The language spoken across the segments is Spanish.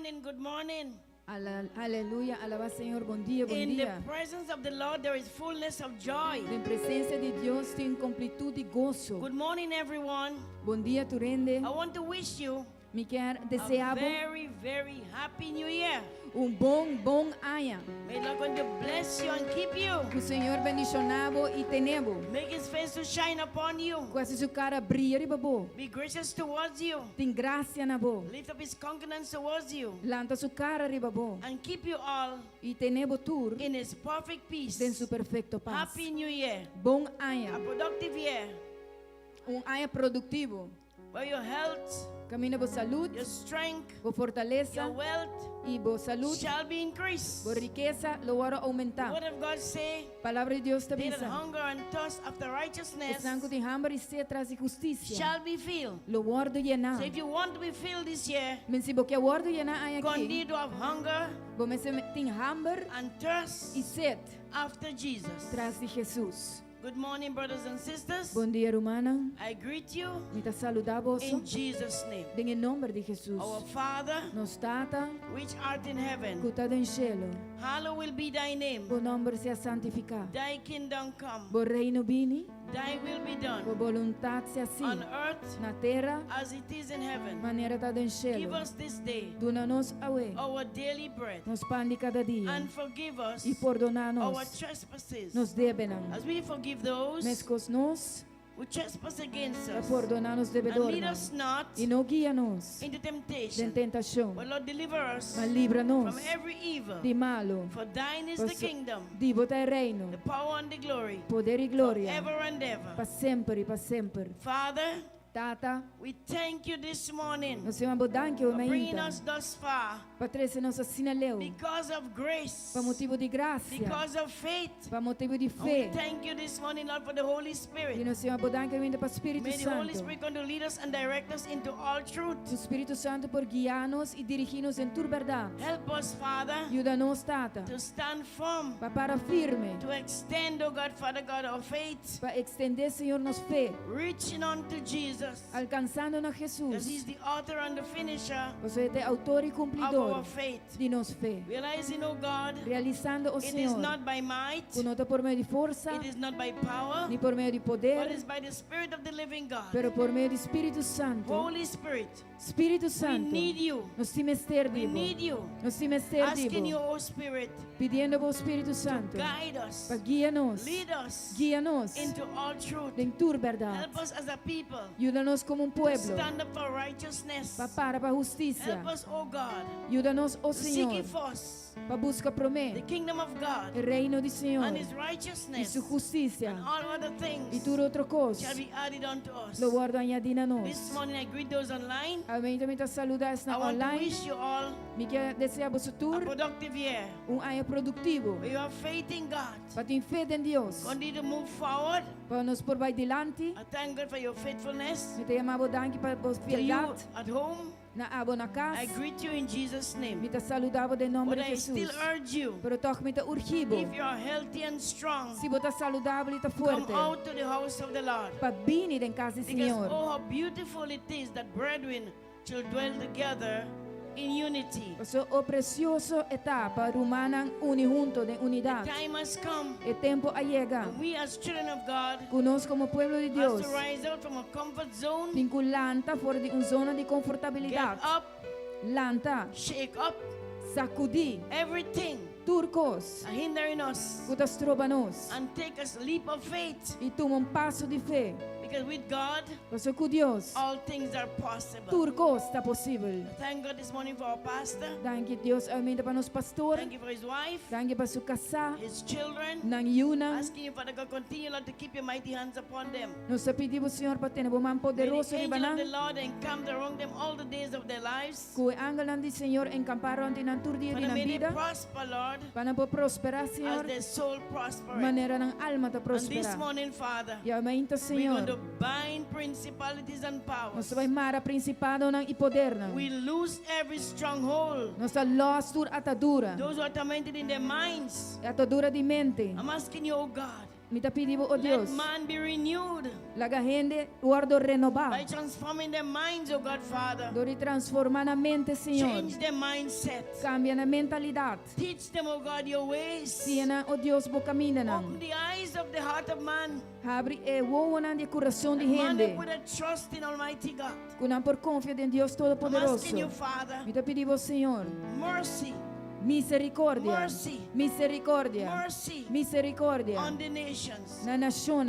morning, good morning. Aleluia, alaba Senhor, bom dia, bom In dia. the presence of the Lord there is fullness of joy. Em presença de Deus tem completude e gozo. Good morning, everyone. Bom dia, Turende. I want to wish you Me quer a desejar very, very happy new year. bom ano. May the Lord going to bless you and keep you. Que o Senhor bendicionavo e tenebo. Make His face to shine upon you. Com essa sua cara brilhar e babo. Be gracious towards you. Tem graça na bo. Lift up His countenance towards you. Lanta sua cara e babo. And keep you all E tenebo tur in His perfect peace. den su perfecto paz. Happy New Year. Bom A ano. productive year. Ano produtivo. Where your health, Camina por saúde, your strength, por fortaleza your wealth e por saúde, shall be increased. por riqueza, lo varo The aumentar. word of God say, Palavra de Deus te they that avisa. hunger and thirst after O righteousness sangue de hambre e sede traz justiça. shall be filled. Lo guardo llenar. So if you want to be filled this year, Men se você guardo llenar aí aqui, continue to have hunger você tem hambre and thirst e sede after Jesus. traz de Jesus. Good morning, brothers and sisters. Bom dia, irmã. I greet you Me tá saludar você. in Jesus' name. Em nome de Jesus. Our Father, Nos tata, which art in heaven, que está em cielo. hallowed will be thy name. O nome seja santificado. Thy kingdom come. O reino vini, Thy will be a done vontade seja on assim. earth Na terra, as it is in heaven. maneira está em Give cielo. us this day Dona-nos away. our daily bread, Nos pão de cada dia. and forgive us E perdonar-nos. our trespasses, Nos debenam. as we forgive those Mescos nos, who trespass against a us. perdonar-nos And lead devedores. us not E não guia-nos into em temptation, tentação. but Lord, deliver us Mas livra-nos from every evil. de malo. For thine is the Pois- kingdom, Divo te reino, the power and the glory, poder e glória, ever and ever. para sempre, para sempre. Father, Tata, we thank you this morning nós temos bodanque o for bringing meinta, us thus far para trazer nos assinaleu, because of grace, para motivo de graça, because of faith. para motivo de And we fé. thank you this morning, Lord, for the Holy E Spirit. nós temos bodanque o para o Espírito May the Holy Santo. Spirit going to lead us and direct us into all truth. O Espírito Santo por guiar-nos e dirigir-nos em toda verdade. Help us, Father, Ajuda-nos, Tata, to stand firm, para firme, to extend, oh God, Father God, our faith, para extender, Senhor, nos fé, reaching on to Jesus, alcançando na because Jesus. He's the author and the finisher Você é autor e of cumpridor our faith. de nos fé. Realizing, oh God, Realizando o it is Senhor, not by might, que não é por meio de força, it is not by power, nem por meio de but poder, it's by the Spirit of the living God. pero por meio do Espírito Santo. Holy Spirit, Espírito we Santo, need you. nos temester We dibo, need you. nos temester Asking you, dibo, oh Spirit, pedindo ao Espírito Santo, guide us, para guia-nos, lead us guia-nos into all truth. em tua verdade. Help us as a people Ajuda-nos como to pueblo, stand up for righteousness. para a justiça. Help us, oh God, Ajuda-nos, ó to seek Senhor, ye first para buscar the promê, kingdom of God o reino do Senhor, and His e righteousness, sua justiça, and all other e things tudo outra coisa. shall be added unto us. Lo guardo añadir a This nós. morning I greet those online. Amém. Também te saudar I na want to online. wish you all Me quer desejar você a tur productive year. ano produtivo. Where you have faith in God. Para ter fé em Deus. Continue to move forward. Para nos por vai delante. I thank God for your faithfulness. Me te amavo danke para vos To you fialdade. at home, Na abo na I casa. greet you in Jesus' Me name. te saludava em nome But de I still Jesus. urge you, Pero toch me te urgivo. if you are healthy and strong, Se você saudável e tá come forte. out to the house of the Lord. Para vir em casa do Because Senhor. oh, how beautiful it is that brethren shall dwell together in unity. Porque o precioso etapa humana uni junto de unidade. Time has come. O tempo llega. And we as children of God Conosco como pueblo de has Deus. to rise out from a comfort zone, Vinculanta fora de zona de get confortabilidade. up, Lanta, shake up sacudi, everything turcos, hindering us, kutas trobanos. and take a leap of faith. E toma passo de fé. Because with God, Porque com Deus, all things are possible. turcos está possível. Thank God this morning for our pastor. Danke Deus aumenta para nos pastor. Thank you for his wife, Danke para sua casa. his children. Nang yuna. Asking you, Father God, continue, Lord, to keep your mighty hands upon them. Nos pedimos, Senhor, para ter um man May poderoso the de angel of banang. the Lord encamp around them all the days of their lives. Que o angel ng Senhor encamparam din ang tur dia Father, din ang may they vida. prosper, Lord, Para po prosperar, as Senhor. their soul prospereth. Maneira ng alma ta And this prosperar. morning, Father, E aumenta, we're going Senhor. to bind principalities and powers. Nós vai mara principado ng ipoder na. We lose every stronghold. Nós lost tur atadura. Those who are tormented in their minds. Atadura de mente. I'm asking you, oh God, Mita pedibo, o let Deus. man be renewed Laga gente guardo renovar. By transforming their minds, oh God, Father. Dori transformar na mente, Senhor. Change their mindset. Cambia na mentalidade. Teach them, oh God, your ways. Siena, oh Deus, bo caminho Open não. the eyes of the heart of man. Abre o na de coração de Man, they gente. put a trust in Almighty God. Kunam por confiar em Deus I'm Todo-Poderoso. asking you, Father, Me te pedimos, Senhor, mercy, misericórdia. Mercy. Misericórdia. mercy Misericórdia. on the nations. Na nação.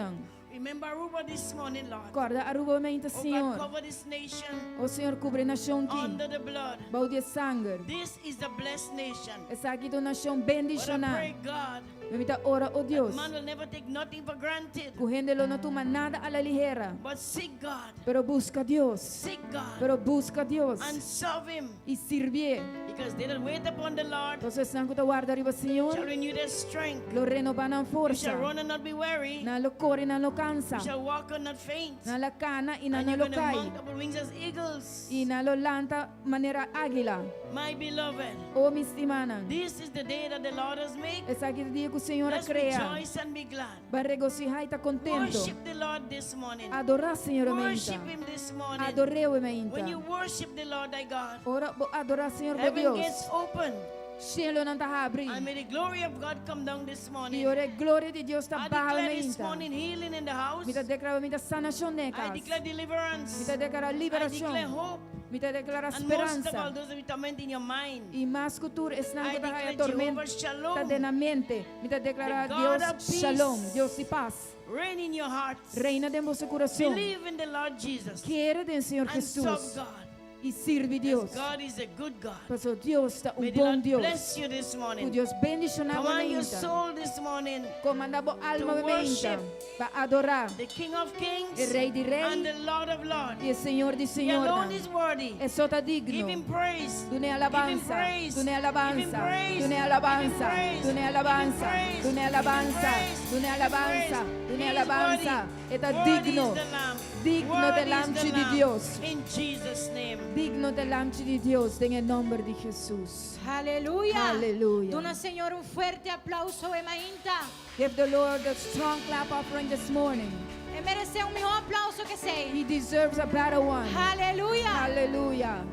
Remember Aruba this morning, Lord. Corda Aruba mente, Oh God, Senhor. cover this nation O Senhor cubre a nação aqui. under the blood. Bau de sangue. This is the blessed nation. Essa aqui é uma nação But I bendicionada. pray, God, Me te ora, oh Deus. man will never take nothing for granted. Correndo não toma nada a la ligera. But seek God. Pero busca Deus. Seek God. Pero busca Deus. And serve Him. E sirve. Because they that wait upon the Lord Então, se não te guarda arriba, shall Senhor, renew their strength. lo renova na You força. shall run and not be weary. Na lo corre, na lo cansa. You shall walk and not faint. Na la cana e na And na you're lo going to cai. mount up on wings as eagles. E na lo lanta maneira águila. My beloved, Oh, mis imanan. this is the day that the Lord has made. Essa aqui é o dia que o Senhor a Let's crea. rejoice and be glad. Vai regocijar e estar contento. Worship the Lord this morning. Adorar, Senhor, Worship menta. Him this morning. Adoreu, When you menta. worship the Lord thy God, Ora, bo adorar, Senhor, bo heaven Deus. gets open. Cielo não está a abrir. And may the glory of God come down this morning. E ora, a glória de Deus está I barra, declare this menta. morning healing in the house. Me te declara, menta, sanação na I casa. declare Me deliverance. te declara I declare liberação. hope. Me te declara And most of all, esperança. those that torment in your mind. E mais cultura, esse não I está a declare tormenta. Jehovah Shalom. Está na mente. Me te declara The God Deus of peace. shalom. Deus de paz. Reign in your hearts. Reina de vosso coração. Believe in the Lord Jesus. Queira do Senhor And serve Jesus. God. E sirve Deus. As God is a good God. Pois o Deus está May the bom Lord Deus. bless you this O morning. Deus bendicionar Command a your mente. soul this morning. Comanda a alma to mente. worship Para adorar. the King of Kings O Rei de and Rei. the Lord of Lords. E o Senhor de He Senhor. alone is worthy. É só tá Give digno. Him praise. Tu ne Give Him alabanza, praise. tu ne Give Him alabanza, praise. tu ne Give Him alabanza, praise. tu ne Give Him alabanza, praise. tu ne Give Him alabanza, praise. tu ne Give Him alabanza, praise. tu ne He is alabanza. worthy. Está Worthy digno, is the Lamb. digno Worthy is delante the de Lamb. Deus, In Jesus' name. digno delante de Deus, em nome de Jesus. Aleluya. Aleluya. Dona Señor un fuerte aplauso Emainta. Give the Lord a strong clap offering this morning. E merece un mejor aplauso que sei. He deserves a better one. Aleluya. Hallelujah.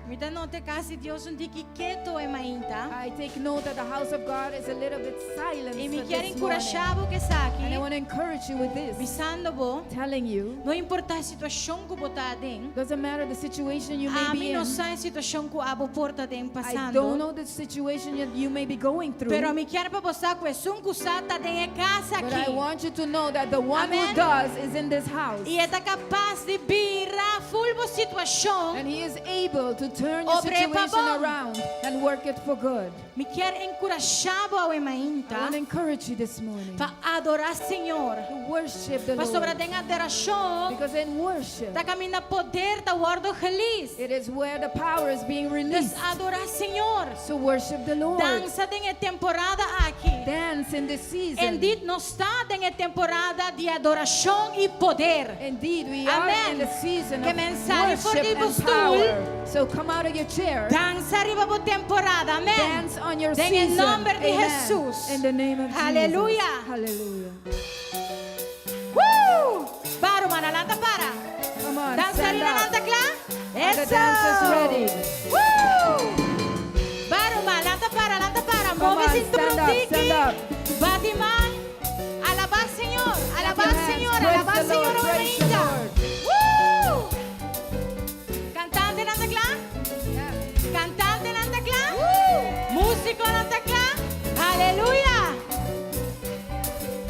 Me dá nota casi Dios un tiki quieto Emainta. I take note that the house of God is a little bit silent E me this quero morning. encorajar que está And I aqui. want to encourage you with this, Visando bo. telling you, Não importa a situação que botar dentro. doesn't matter the situation you may A be mim in. não sei a situação que abo porta dentro I don't passando. know the situation that you may be going through. Pero me quero para postar que é um cusata dentro casa But I aqui. want you to know that the one who Amen. does is in this house. E é capaz de virar full bo situação. And he is able to turn your Obre pa situation bom. around and work it for good. Me quero encorajar ao I Emainta. want to encourage you this morning Para adorar Senhor. to worship the Para sobre Lord. a adoração, Because in worship, tá caminha poder da guardo feliz. it is where the power is being Des released. adorar Senhor. So worship the Lord. Dança tem a temporada aqui. Dance in this season. Indeed, não está em a temporada de adoração e poder. Indeed, we Amen. are in the season Que of mensagem for worship the and stool. power. So come out of your chair. Dança arriba por temporada. Amém. Dance on your En el season. nombre de Amen. Jesús. In the name of Hallelujah. Jesus. Hallelujah. Para, mana, lanta para. Come on, Dança stand arriba, up. lanta clá. The dancers ready. Para, mana, lanta para, lanta para. Come on, Move cintura stand up, tiki. stand up. Bate man. Alabar Senhor. Alabar Clap your Senhor. hands. Alabar Praise the Senhor. Lord, praise the Aleluya. Cantante lanta clá. Cantante lanta clá. Músico lanta clá. Aleluya.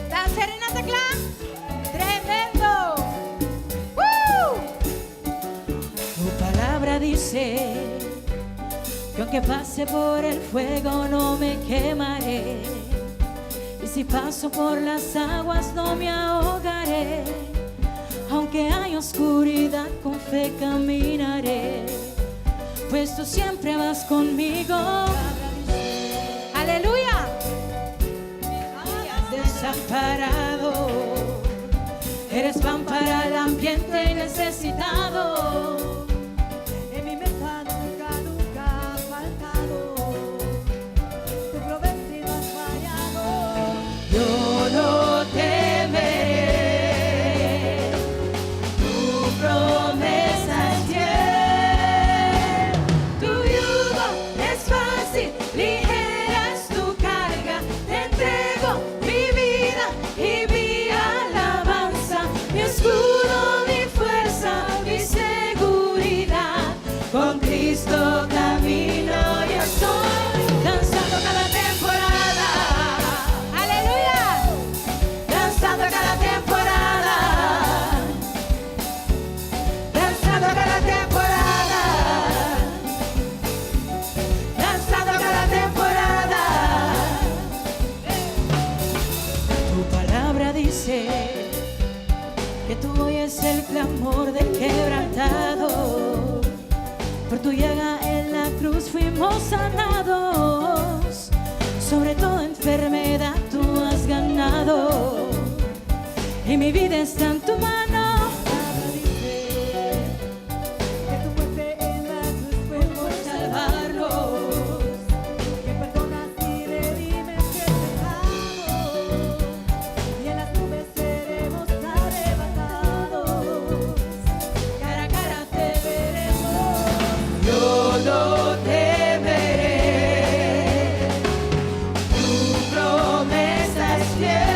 Dancerín lanta clá. Tremendo. Tu palabra dice que aunque pase por el fuego no me quemaré. Y si paso por las aguas no me ahogaré. Aunque haya oscuridad con fe caminaré. Pues tú siempre vas conmigo. Aleluya. Me has desamparado. Eres pan para el ambiente necesitado. En mi mesa nunca ha faltado. Tu prometido has fallado. Yo no temeré. que tú oyes el clamor del quebrantado. Por tu llaga en la cruz fuimos sanados. Sobre toda enfermedad tú has ganado. Y mi vida está en tu mano. Que tu muerte en la cruz fue por salvarnos. Que perdonas y redimes el pecado. Y en las nubes seremos arrebatados. Cara a cara te veremos. Yo no temeré. Tu promesa es fiel.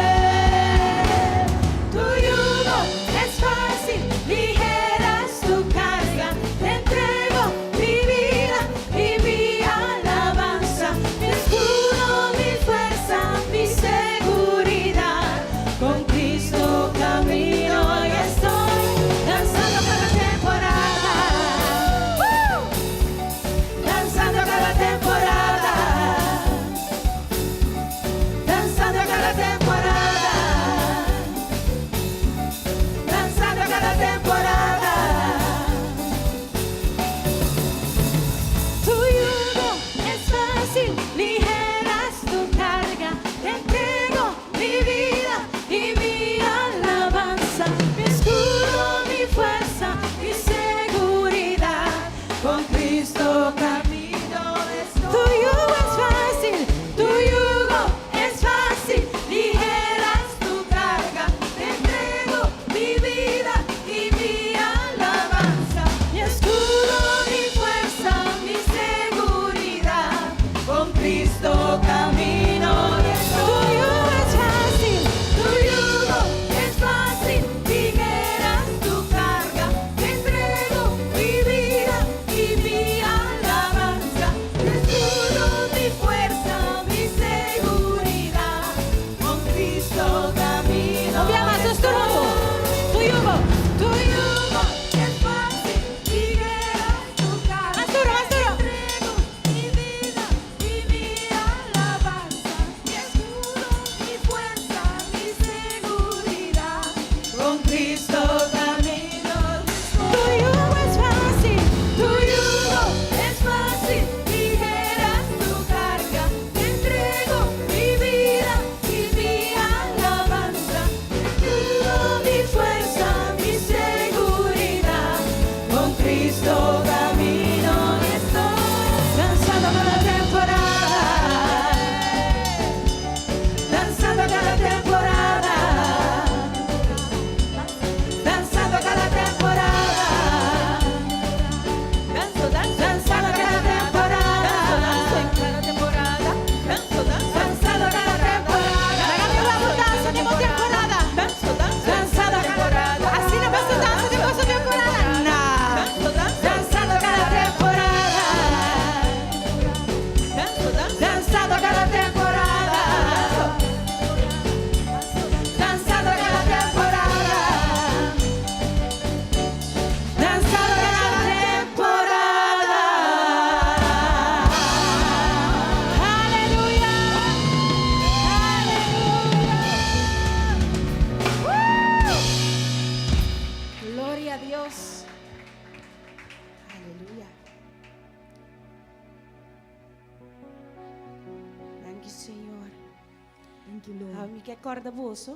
Que acorda-vos I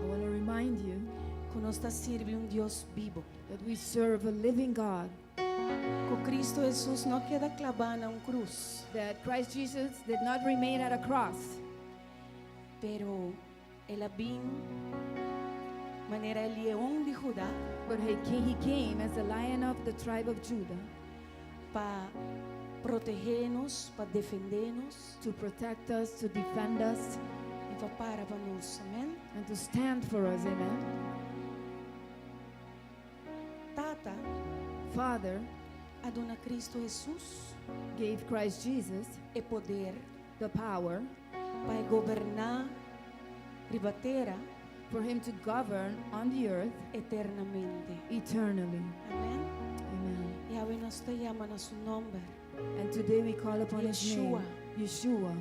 want to remind you que nós serve Deus vivo. that we serve a living God, Que Cristo Jesus não queda clavado na cruz, that Christ Jesus did not remain at a cross, pero Ele vim maneira leão de Judá but he came as the Lion of the tribe of Judah para proteger-nos, para defender-nos to protect us, to defend us, e para nós. Amém? and to stand for us. Amen. Tata, Father a dona Cristo Jesus gave Christ Jesus e poder the power para governar riba terra for him to govern on the earth eternamente. eternally. Amém? Amen. E agora nós te chamamos a seu nome. And today we call upon his Yeshua. name, Yeshua,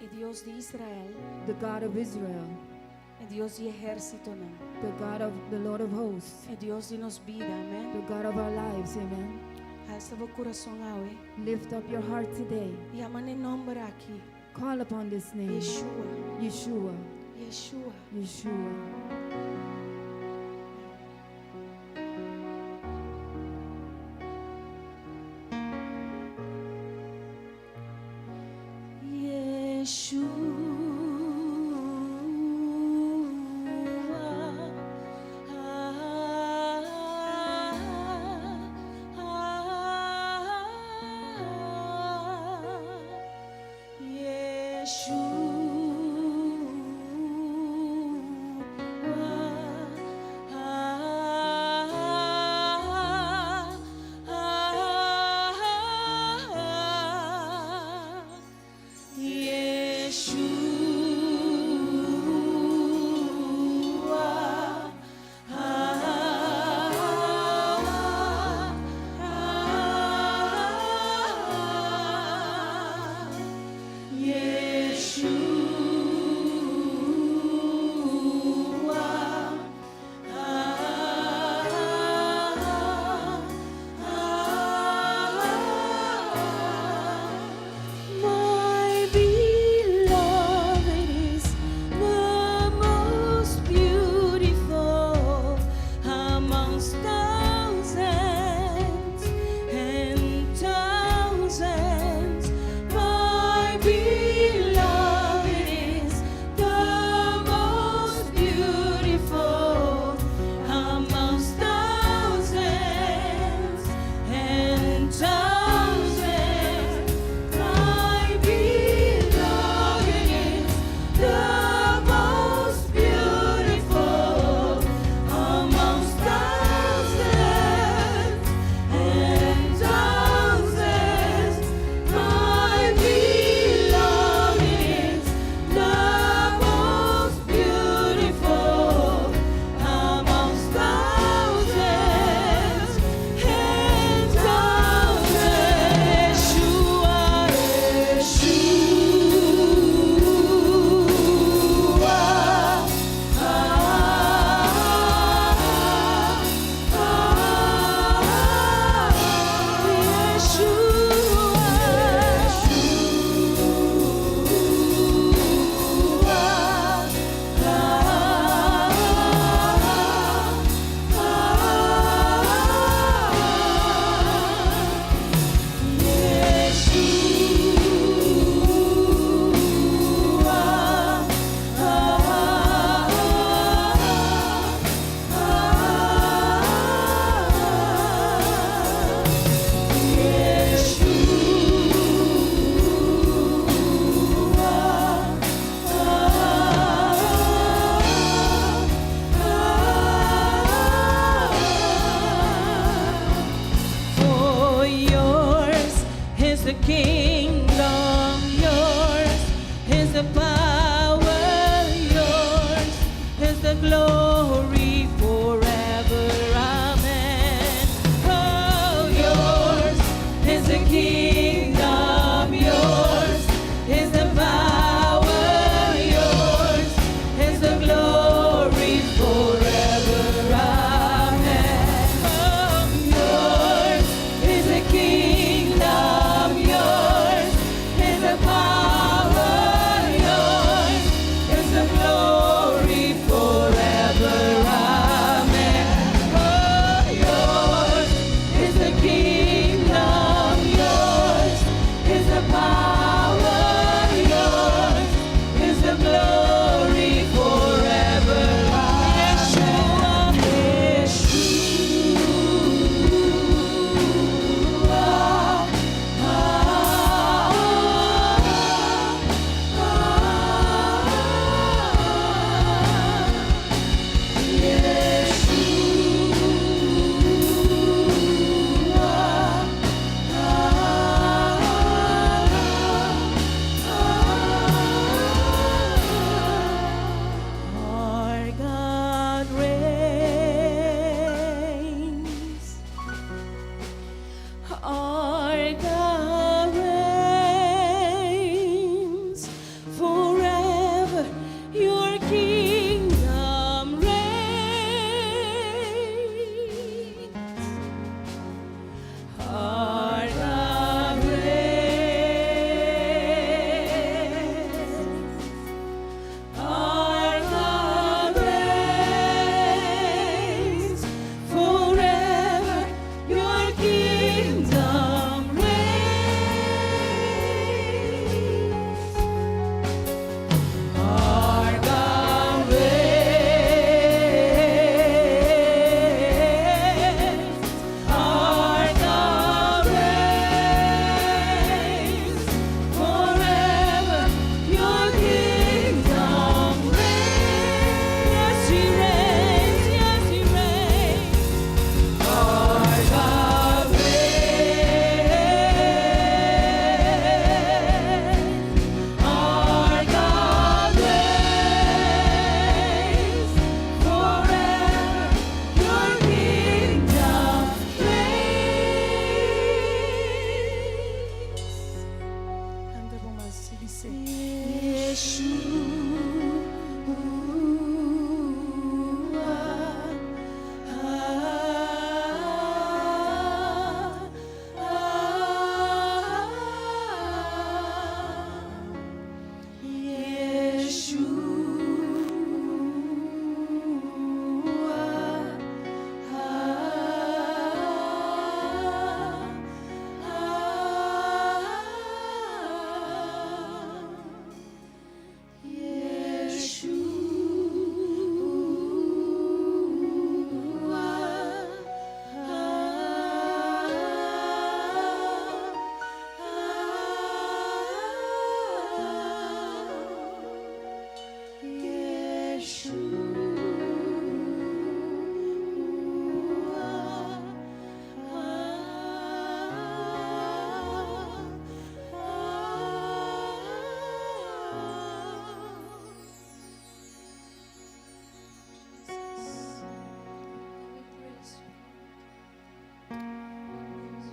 E Deus de Israel the God of Israel, El Dios de ejército, ¿no? the God of the Lord of hosts, El Dios de nos vida, amén. the God of our lives, amen. Alza tu corazón ahora Lift up your heart today. y llaman el nombre aquí. Call upon this name, Yeshua, Yeshua, Yeshua. Yeshua. Yeshua.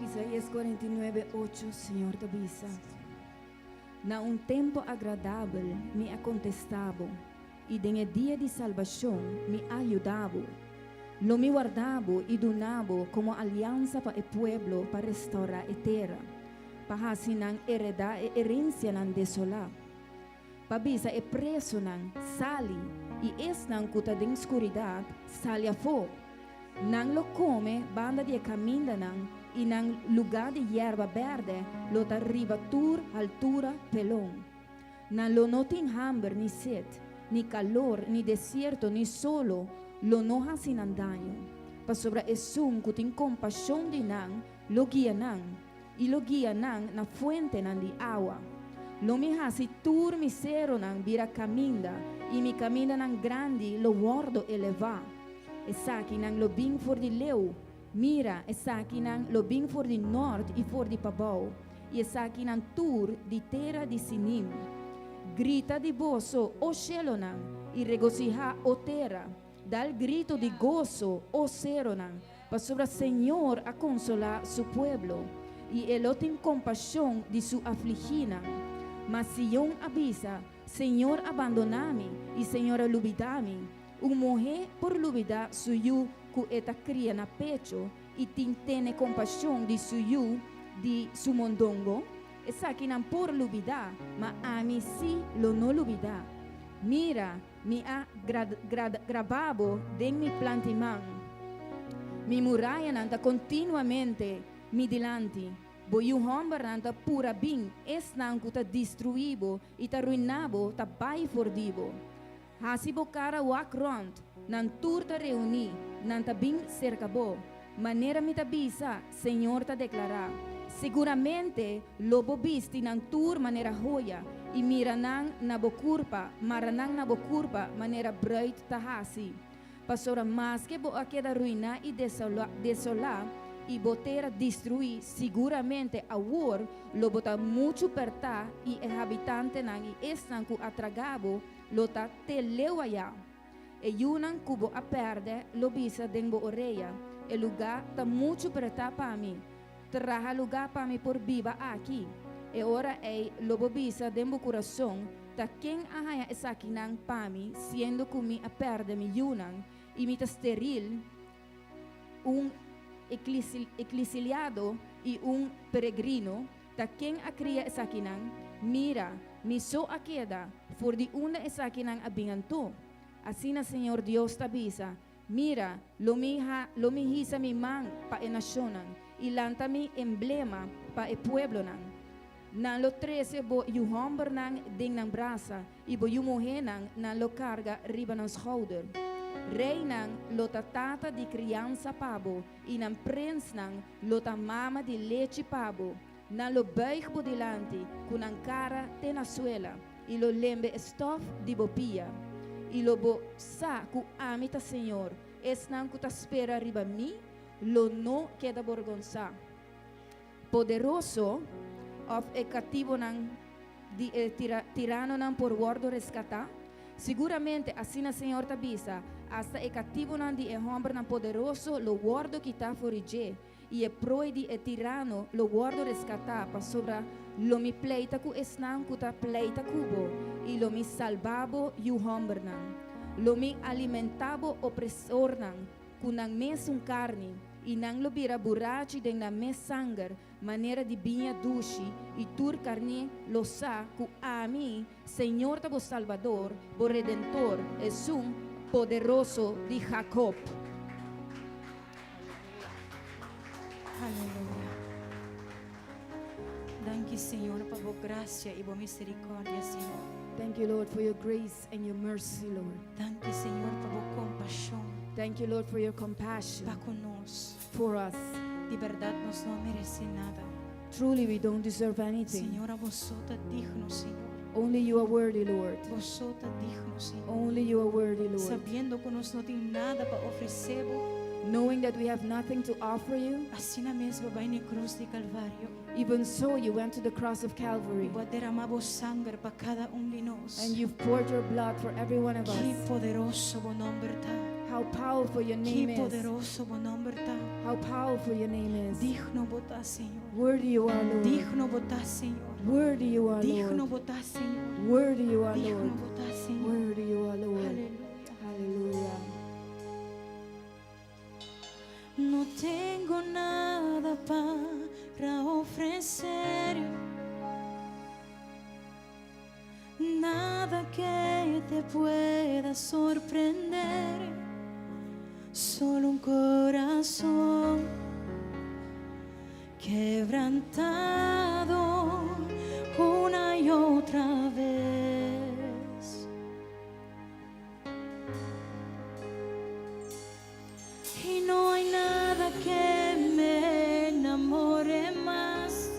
Isaías 49:8, Senhor te avisa. Na um tempo agradável me contestava, e em dia de salvação me ajudava. Lo me guardava e donava como aliança para o pueblo para restaurar a terra, para assim não heredar a herência não desolar. Para bisa e preso não sali, e es não cuta de escuridade sali a fogo. Não lo come banda de caminha não, e nang lugar de hierba verde lo ta ribatur altura pelón. Nan lo no tin hambre ni sed, ni calor, ni desierto, ni solo, lo no hasin daño. Pa sobre esum kutin compasión de nan, lo guía nan, y lo guía nan na fuente nan di agua. Lo mi hasi tur misero nan vira caminda, y mi caminda nan grandi lo guardo eleva. Esaki nan lo bing for di leu, mira, essa aqui não lo bem for de norte e for de pabau, e essa aqui não tur de terra de sinim. Grita de gozo, o cielo não, e regocija o terra. Dá el grito de gozo, o cero não, para sobre o Senhor a consolar su pueblo, e ele tem compaixão de su afligida. Mas Sion avisa, Senhor abandoname, e Senhor olvidame. Mujer por olvidar suyo que esta cría na pecho y tiene compasión de suyo de su mondongo. Esa que no por olvidar, mas a mí sí lo no olvidar. Mira, me ha grabado de mi plantimán. Mi muralla nanta continuamente mi delante. Voy un hombre nanta pura bin, es nanco ta destruido y ta arruinado ta bai fordivo. Hasibo cara wak rond, nan turta reuni, nan tabing cercabo, manera mi tabisa, Senhor ta declarar. Seguramente lobo bisti nan tur manera joia, e miranang na bokurpa, maranang na bokurpa, manera bright ta hasi. Pasora mas que bo aqueda ruina e desolar, e botera destruir, seguramente a war, lobo ta muito perta, e habitante nang e estanco atragabo, lo ta te leu allá. E yunan cubo a perde, lo bisa dengo oreia. E lugar ta muito preta para mim. Traja lugar para mim por viva aqui. E ora lobo bisa dengo coração, ta quem ahaya esa kinang para mim, siendo que mi a perde mi yunan, e mi ta steril, eclesiado e peregrino, ta quem a cria esa kinang, mira, mi so aqueda, for di una esa que nan abinganto. Así na Señor Dios tabisa, mira, lo mi hisa mi man pa e nacionan, y lanta mi emblema pa e pueblo nan. Nan lo 13 bo yu homber nan ding nan brasa, y bo yu mujer nan lo carga riba nan schouder. Rei nan lo tatata di criança pabo, y nan prens nan lo ta mama di leche pabo. Nan lo buig bo delante, con an cara te na suela, y lo lembe stof di bopia, y lo bo sa ku amita Senhor, es nan ku ta spera riba mi, lo no queda borgonza. Poderoso of e cativo nan di tirano nan por guardo rescata, seguramente assim na Senhor tabisa, hasta e cativo nan di e hombre nan poderoso lo guardo que ta forige, e e proi di e tirano lo guardo rescatar pa sobra lo mi pleita ku esnan ku ta pleita kubo e lo mi salvabo yu hombernan lo mi alimentabo opresornan ku nang mes un carne e nang lo bira buraci den na mes sanger manera di binha dushi e tur carne lo sa ku ami Senhor tabo Salvador bo Redentor es un poderoso di Jacob. Aleluia. Danke, Senhor, por tua graça e tua misericórdia, Senhor. Thank you, Lord, for your grace and your mercy, Lord. Danke, Senhor, por tua compaixão. Thank you, Lord, for your compassion Para conosco. for us. De verdade, nós não merecemos nada. Truly, we don't deserve anything. Senhor, você está digno, Senhor. Only you are worthy, Lord. Você está digno, Senhor. Only you are worthy, Lord. Sabendo que nós não temos nada para oferecer, Knowing that we have nothing to offer you, assim mesmo vai na cruz de Calvário. even so, you went to the cross of E Calvary vai derramar o sangue para cada de nós. and you've poured your blood for every one of Que us. poderoso o nome está. How How powerful your Qué name is. poderoso buen nombre está. How powerful your name is. Digno botas, Señor. Worthy you are, Lord. Digno botas, Señor. Worthy you are, Digno Lord. botas, Señor. Worthy you are, Digno Lord. botas, Señor. Worthy you are, Lord. Aleluya. Hallelujah. No tengo nada para ofrecer, nada que te pueda sorprender, solo un corazón quebrantado una y otra vez. Y no hay nada que me enamore más,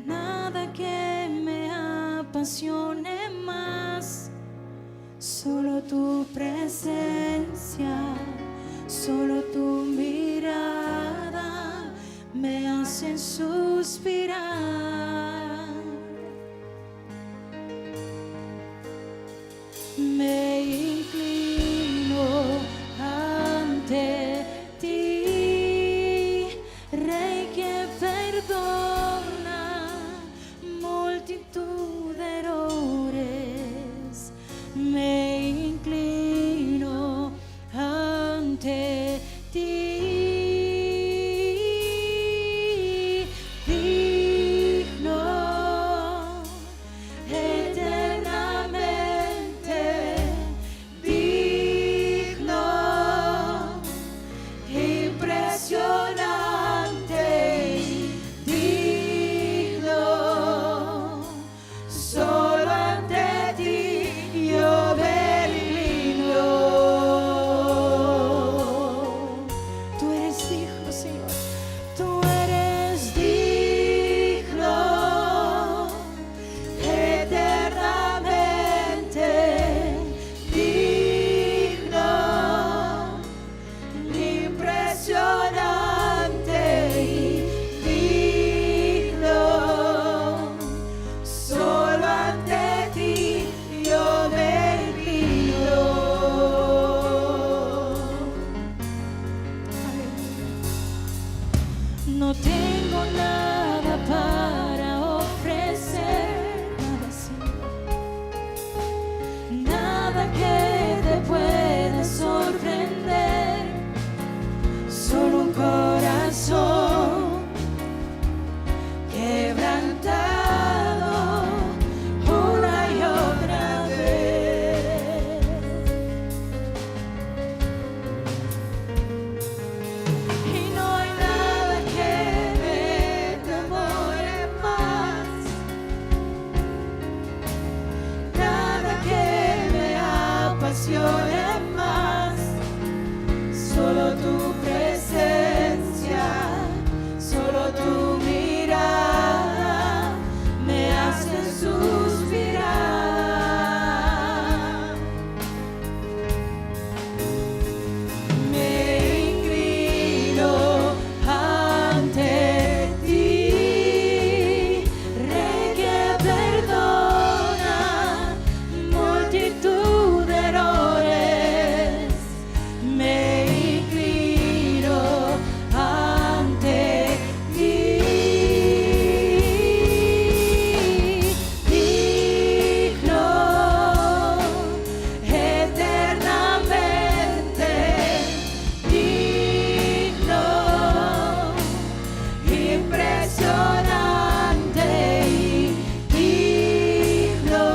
nada que me apasione más, solo tu presencia, solo tu mirada me hace suspirar. Me inclino ante ti, Rey que perdona multitud de errores. Me inclino ante ti, digno eternamente, digno, impresionante, digno, solo ante ti yo me inclino. Tú eres digno, Señor, tú eres digno eternamente, digno, impresionante, digno, solo ante ti yo me inclino. No tengo nada para ofrecer, nada, Señor, nada que te pueda sorprender, solo un corazón quebrantado una y otra vez. Y no hay nada que me enamore más, nada que me apasione más, solo tu presencia, solo tu mirada me hace suspirar. Me inclino ante ti, Rey que perdona multitud de errores. Me inclino ante ti, digno eternamente, digno, impresionante, digno,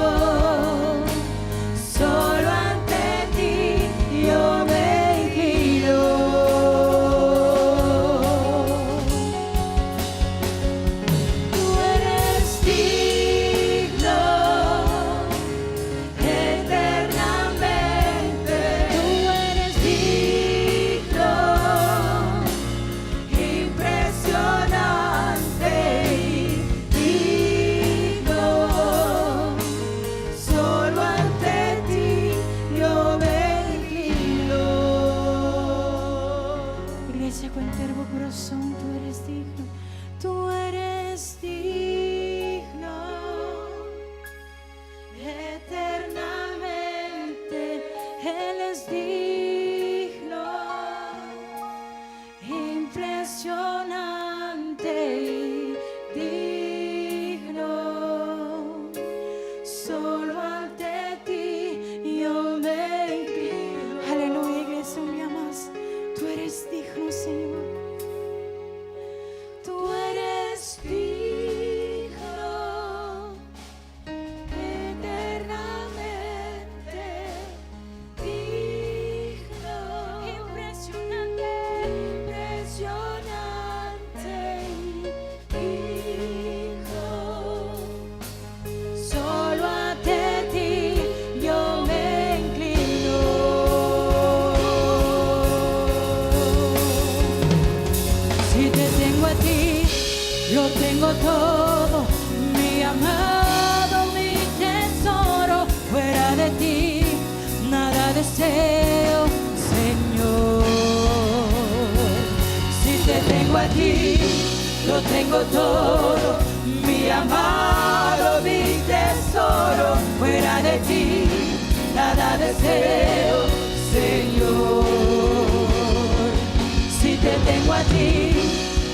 solo ante ti yo me inclino. Tú eres digno eternamente, tú eres digno, impresionante, digno, solo ante ti yo me inclino. Iglesia con entero corazón, tú eres digno, tú eres digno eternamente, digno, impresionante y digno. Solo ante ti yo me inclino. Aleluya, iglesia, un día más. Tú eres digno, Señor. Tú eres digno, eternamente digno, impresionante, impresionante y digno. Solo ante ti yo me inclino. Si te tengo a ti, lo tengo todo, mi amado, mi tesoro. Fuera de ti, nada deseo, Señor. Si te tengo a ti, lo tengo todo, mi amado, mi tesoro. Fuera de ti, nada deseo, Señor. Si te tengo a ti,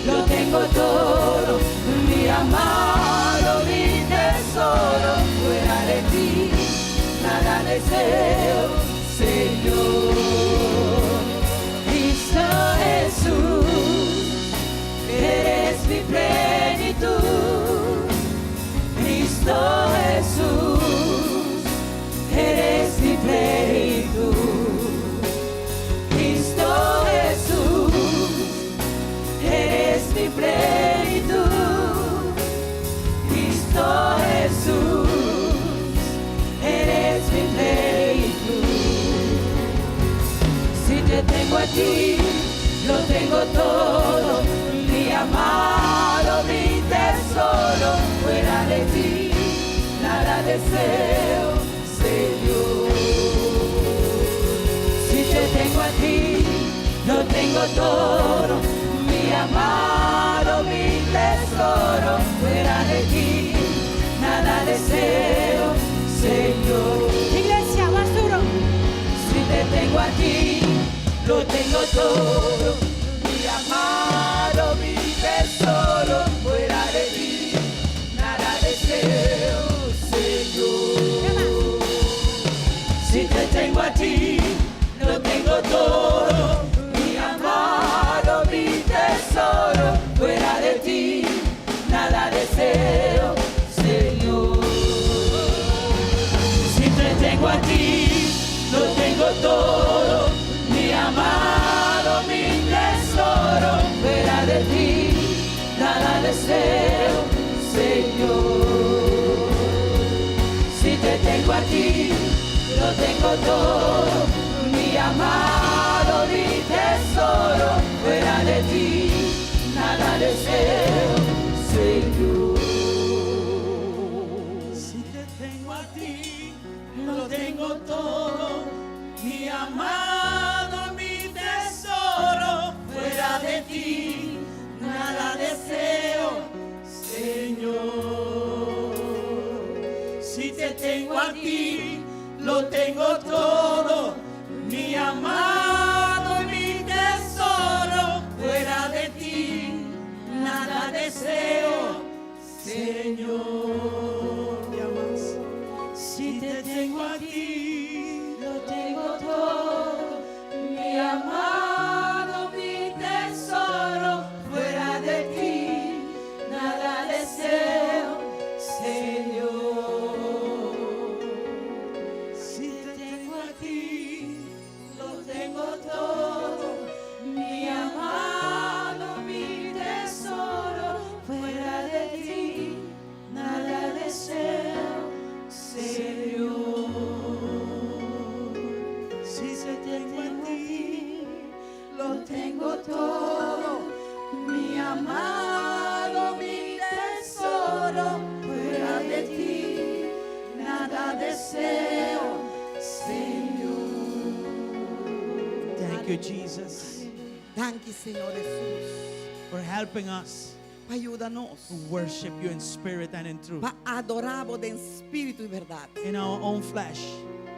lo tengo todo, mi amado, mi tesoro. Fuera de ti, nada deseo, Señor. Cristo Jesús, eres mi plenitud. Cristo Jesús, eres mi plenitud. Cristo Jesús, eres mi plenitud. Cristo Jesús, eres mi plenitud. Si te tengo a ti, lo tengo todo, mi amado, mi tesoro. Fuera de ti, nada deseo, Señor. Si te tengo a ti, lo tengo todo, mi amado, mi tesoro. Fuera de ti, nada deseo, Señor. Iglesia, más duro. Si te tengo a ti, lo tengo todo, mi amado, mi tesoro. Fuera de ti, nada deseo, Señor. Si te tengo a ti, lo tengo todo, mi amado, mi tesoro. Fuera de ti, nada deseo, Señor. Si te tengo a ti, lo tengo todo, mi amado, mi tesoro. Fuera de ti, nada deseo, Señor. Si te tengo a ti, lo tengo todo, mi amado, mi tesoro. Fuera de ti, nada deseo, Señor. Si te tengo a ti, lo tengo todo, mi amado, mi tesoro. Fuera de ti, nada deseo, Señor. Si te tengo a ti, lo tengo todo, mi amado, mi tesoro. Fuera de ti, nada deseo, Señor. Si te tengo a ti, Lo tengo todo, mi amado, mi tesoro. Fuera de ti, nada deseo, Señor. si te tengo a ti, Lo tengo todo, mi amado, mi tesoro. Fuera de ti, nada deseo, Señor. si te tengo a ti, Lo tengo todo, mi amado, mi tesoro. Fuera de ti, nada deseo, Señor. Thank you, Jesus, Thank you, Señor Jesús. for helping us Ayúdanos to worship you in spirit and in truth. para adorarlo de espíritu y verdad. In our own flesh,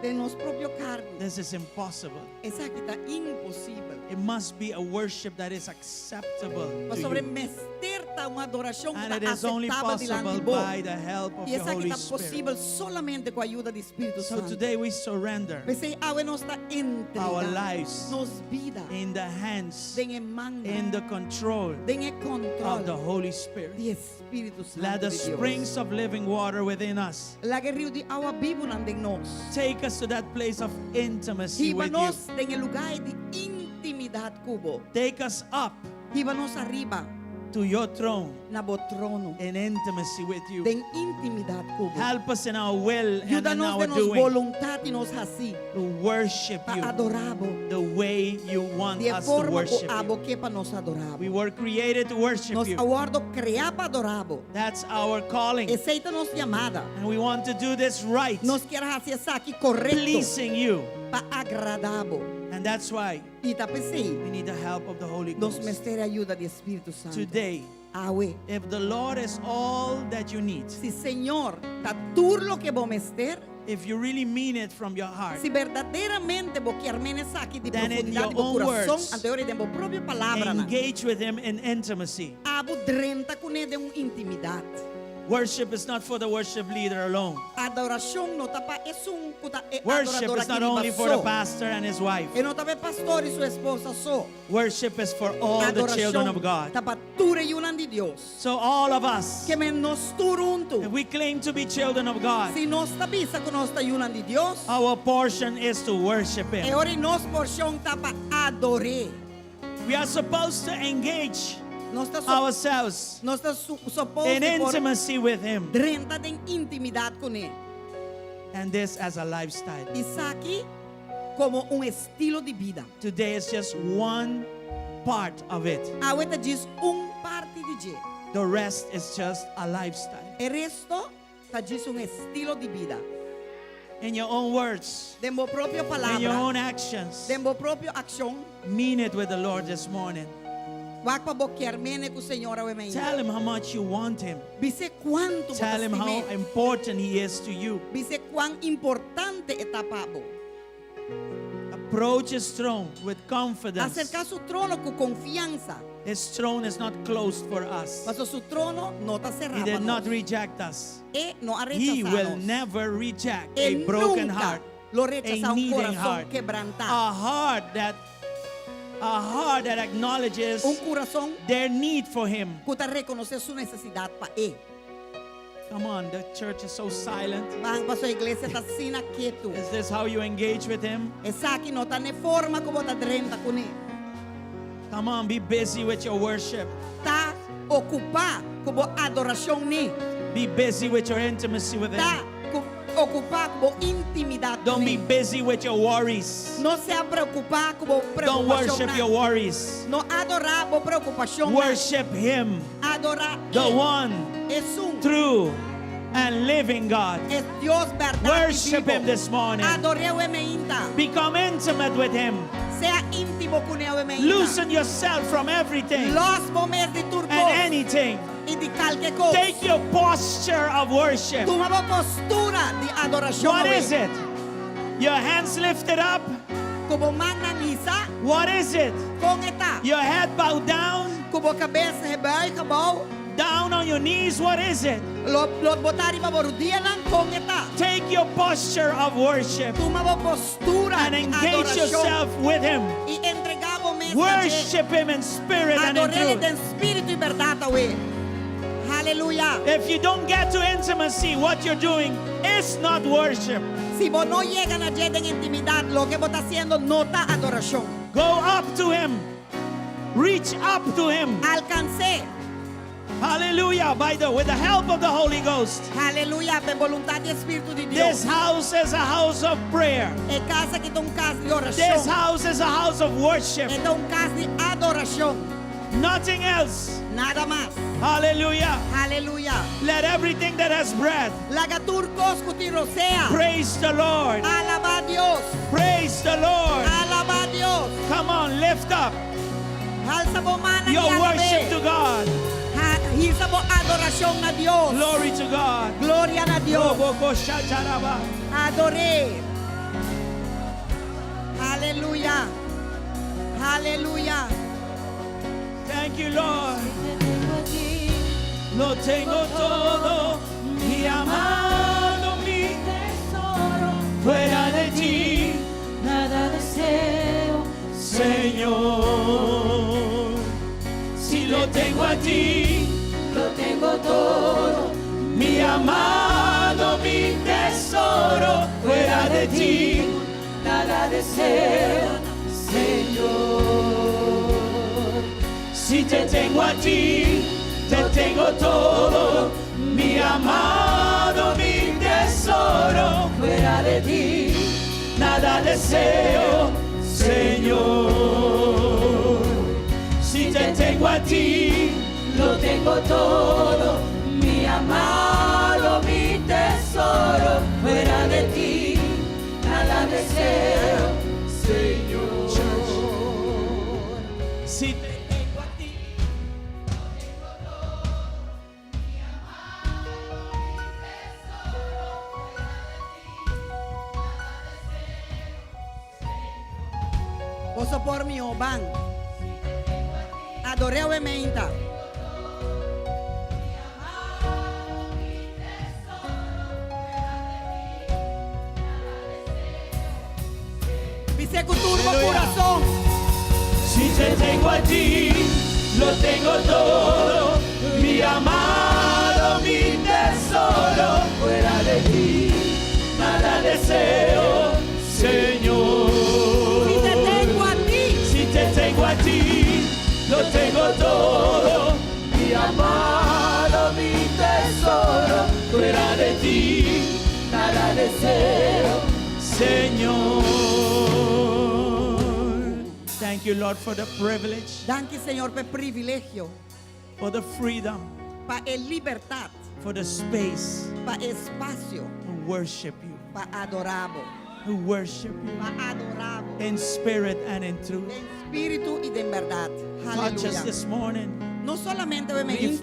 de nos propio carne. This is impossible. Esa aquí está imposible. It must be a worship that is acceptable Mas to sobre you. mesterta uma adoração And que it está is only aceitável diante possible de Deus. by the help of E the essa aqui Holy está Spirit. possível solamente com a ajuda do Espírito So Santo. today we surrender Pensei, a nossa our entrega, lives nos vida, in the hands, den en mando, in the control den en of control the Holy Spirit. do Espírito Santo Let the de Deus. springs of living water within us La que rio de agua viva en nós. take us to that place of intimacy with you. Ríbanos en el lugar de intimidad cubo. Take us up Ríbanos arriba, to your throne na bo trono, in intimacy with you. den intimidad cubo. Help us in our will and in Ayúdanos our de nos doing voluntad y nos así, to worship pa you adorabo, the way you want de us to forma worship o you. abo que pa nos adorabo. We were created to worship Nos you. aguardo criar pa adorabo. That's our calling. Aceita nos llamada. And we want to do this right, Nos quiere hacer aquí correcto, pleasing you. pa agradabo. And that's why Y ta pensei, we need the help of the Holy nos Ghost. mestere ayuda de Espírito Santo. Today, Awe. if the Lord is all that you need, Si Señor, ta tur lo que vos mester, if you really mean it from your heart, si verdaderamente vos quermenes aquí de Then in profundidad your de vos own corazón, words, anterior de vos propia palabra, na. engage with Him in intimacy. Abo drenta con él de una intimidad. Worship is not for the worship leader alone. Adoración no tapa es un kuta Worship is not only for the pastor and his wife. E no tapa pastor y su esposa so. Worship is for all the children of God. tapa ture y una de Dios. So all of us, Que me nos turuntu. if we claim to be children of God, Si nos tapisa con nos tayunan de Dios, our portion is to worship e Him. ora nos porción tapa adore. We are supposed to engage Nos está ourselves nos está suposto in por intimacy with Him, drenta de intimidad con él. and this as a lifestyle. Y aquí como un estilo de vida. Today is just one part of it. Ahorita diz parte de je. The rest is just a lifestyle. El resto está diz estilo de vida. In your own words, De mi propia in your palabra, own actions, de mi propia acción, mean it with the Lord this morning. va para boquearme con Señor a Tell Him how much you want Him. Dice cuánto Tell Him how important He is to you. Dice cuán importante etapa bo. Approach His throne with confidence. Acercar su trono con confianza. His throne is not closed for us. Mas su trono no está He cerrado. did not reject us. No ha He will rechazado. never reject a Él broken nunca heart, lo a rechaza un needing corazón heart, quebrantado. a heart that acknowledges Un corazón their need for Him. que te reconoce su necesidad para él. Come on, the church is so silent. Van para su iglesia está sin quieto. Is this how you engage with Him? Esa aquí no está en forma como está drenta con él. Come on, be busy with your worship. Está ocupada como adoración ni. Be busy with your intimacy with Está Him. ocupada como intimidad Don't con be él. busy with your worries. No sea preocupada como Don't preocupación. worship your worries. No adorar por preocupación. Worship Him, Adorar the él. one Es un true and living God. es Dios verdad. y Worship vivo. Him this morning. Adore a Emeíta. Become intimate with Him. Sea íntimo con el Emeíta. Loosen yourself from everything Los momentos de turco and anything. y de cualquier cosa. Take your posture of worship. Toma una postura de adoración. What a is él. it? Your hands lifted up? Como manda misa What is it? con esta. Your head bowed down? Como cabeça rebaixa, bom. Down on your knees? What is it? Los botar y babordianan con esta. Take your posture of worship Toma una postura and de engage adoración. yourself with Him. Y entregamos mensaje. Worship Him in spirit and in Adorele truth. en espíritu y verdad, güey. Aleluya. If you don't get to intimacy, what you're doing is not worship. Si vos no llegan a llegar en intimidad, lo que vos estás haciendo no está adoración. Go up to Him. Reach up to Him. Alcancé. Hallelujah. With the help of the Holy Ghost. Aleluya. De voluntad y espíritu de Dios. This house is a house of prayer. Es casa que está un casa de oración. This house is a house of worship. Está un casa de adoración. Nothing else. Nada más. Hallelujah. Aleluya. Let everything that has breath Lagaturcos cutirosea. praise the Lord. Alaba a Dios. Praise the Lord. Alaba a Dios. Come on, lift up Alza vos mana y your worship alabe. to God. Alza vos adoración a Dios. Glory to God. Gloria a Dios. Roboko shataraba. Adoré. Aleluya. Aleluya. Thank you, Lord. Lo tengo todo, mi amado, mi tesoro, fuera de ti, nada deseo, Señor. Si lo tengo a ti, lo tengo todo, mi amado, mi tesoro, fuera de ti, nada deseo, Señor. si te tengo a ti, te tengo todo, mi amado, mi tesoro, Fuera de ti, nada deseo, Señor. Si te tengo a ti, lo tengo todo, mi amado, mi tesoro. Fuera de ti, nada deseo, Señor. si te tengo a ti, Posso por mi oban. Adoré obviamente. Dice con turbo Aleluya. corazón. si te tengo a ti, lo tengo todo, mi amado, mi tesoro, fuera de ti, nada deseo, Señor. Si te tengo a ti, Si te tengo a ti, lo tengo todo, mi amado, mi tesoro, fuera de ti, Nada deseo, Señor. Thank you, Lord, for the privilege, danke Señor per privilegio, for the freedom, pa el libertad, for the space pa espacio, to worship you, pa adorabo, to worship you pa adorabo. in spirit and in truth. De espíritu y de en verdad. Touch us Aleluya. this morning. No solamente obviamente,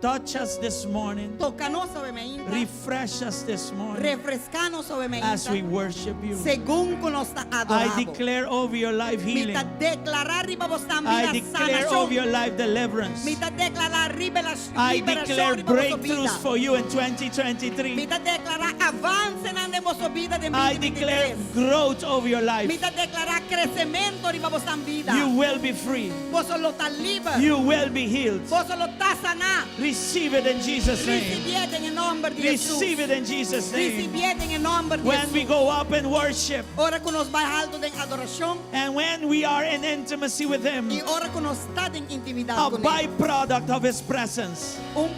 Touch us this morning. tócanos obviamente, Refresh us this morning refrescanos as we obviamente, worship you. según con nos I adoramos. declare over your life healing. Mita declarar riba vostam I vida declare over your sanación. life deliverance. Mita declarar riba la I liberación declare riba vosso breakthroughs vida. for you in 2023. Mita declarar avance na vosso vida de I declare 2023. growth over your life. Mita declarar crecimiento riba vostam vida. You will be free. Vosso lo está libre. You will be healed. Vosso lo está sanar. Receive it in Jesus' name. Recibiete en el nombre de Jesús. Receive it in Jesus' name. Recibiete en el nombre de When we Jesús. go up and worship, Ora que nos va alto en adoración and when we are in intimacy with Him, y ora que nos está en intimidad a con Él. byproduct of His presence Un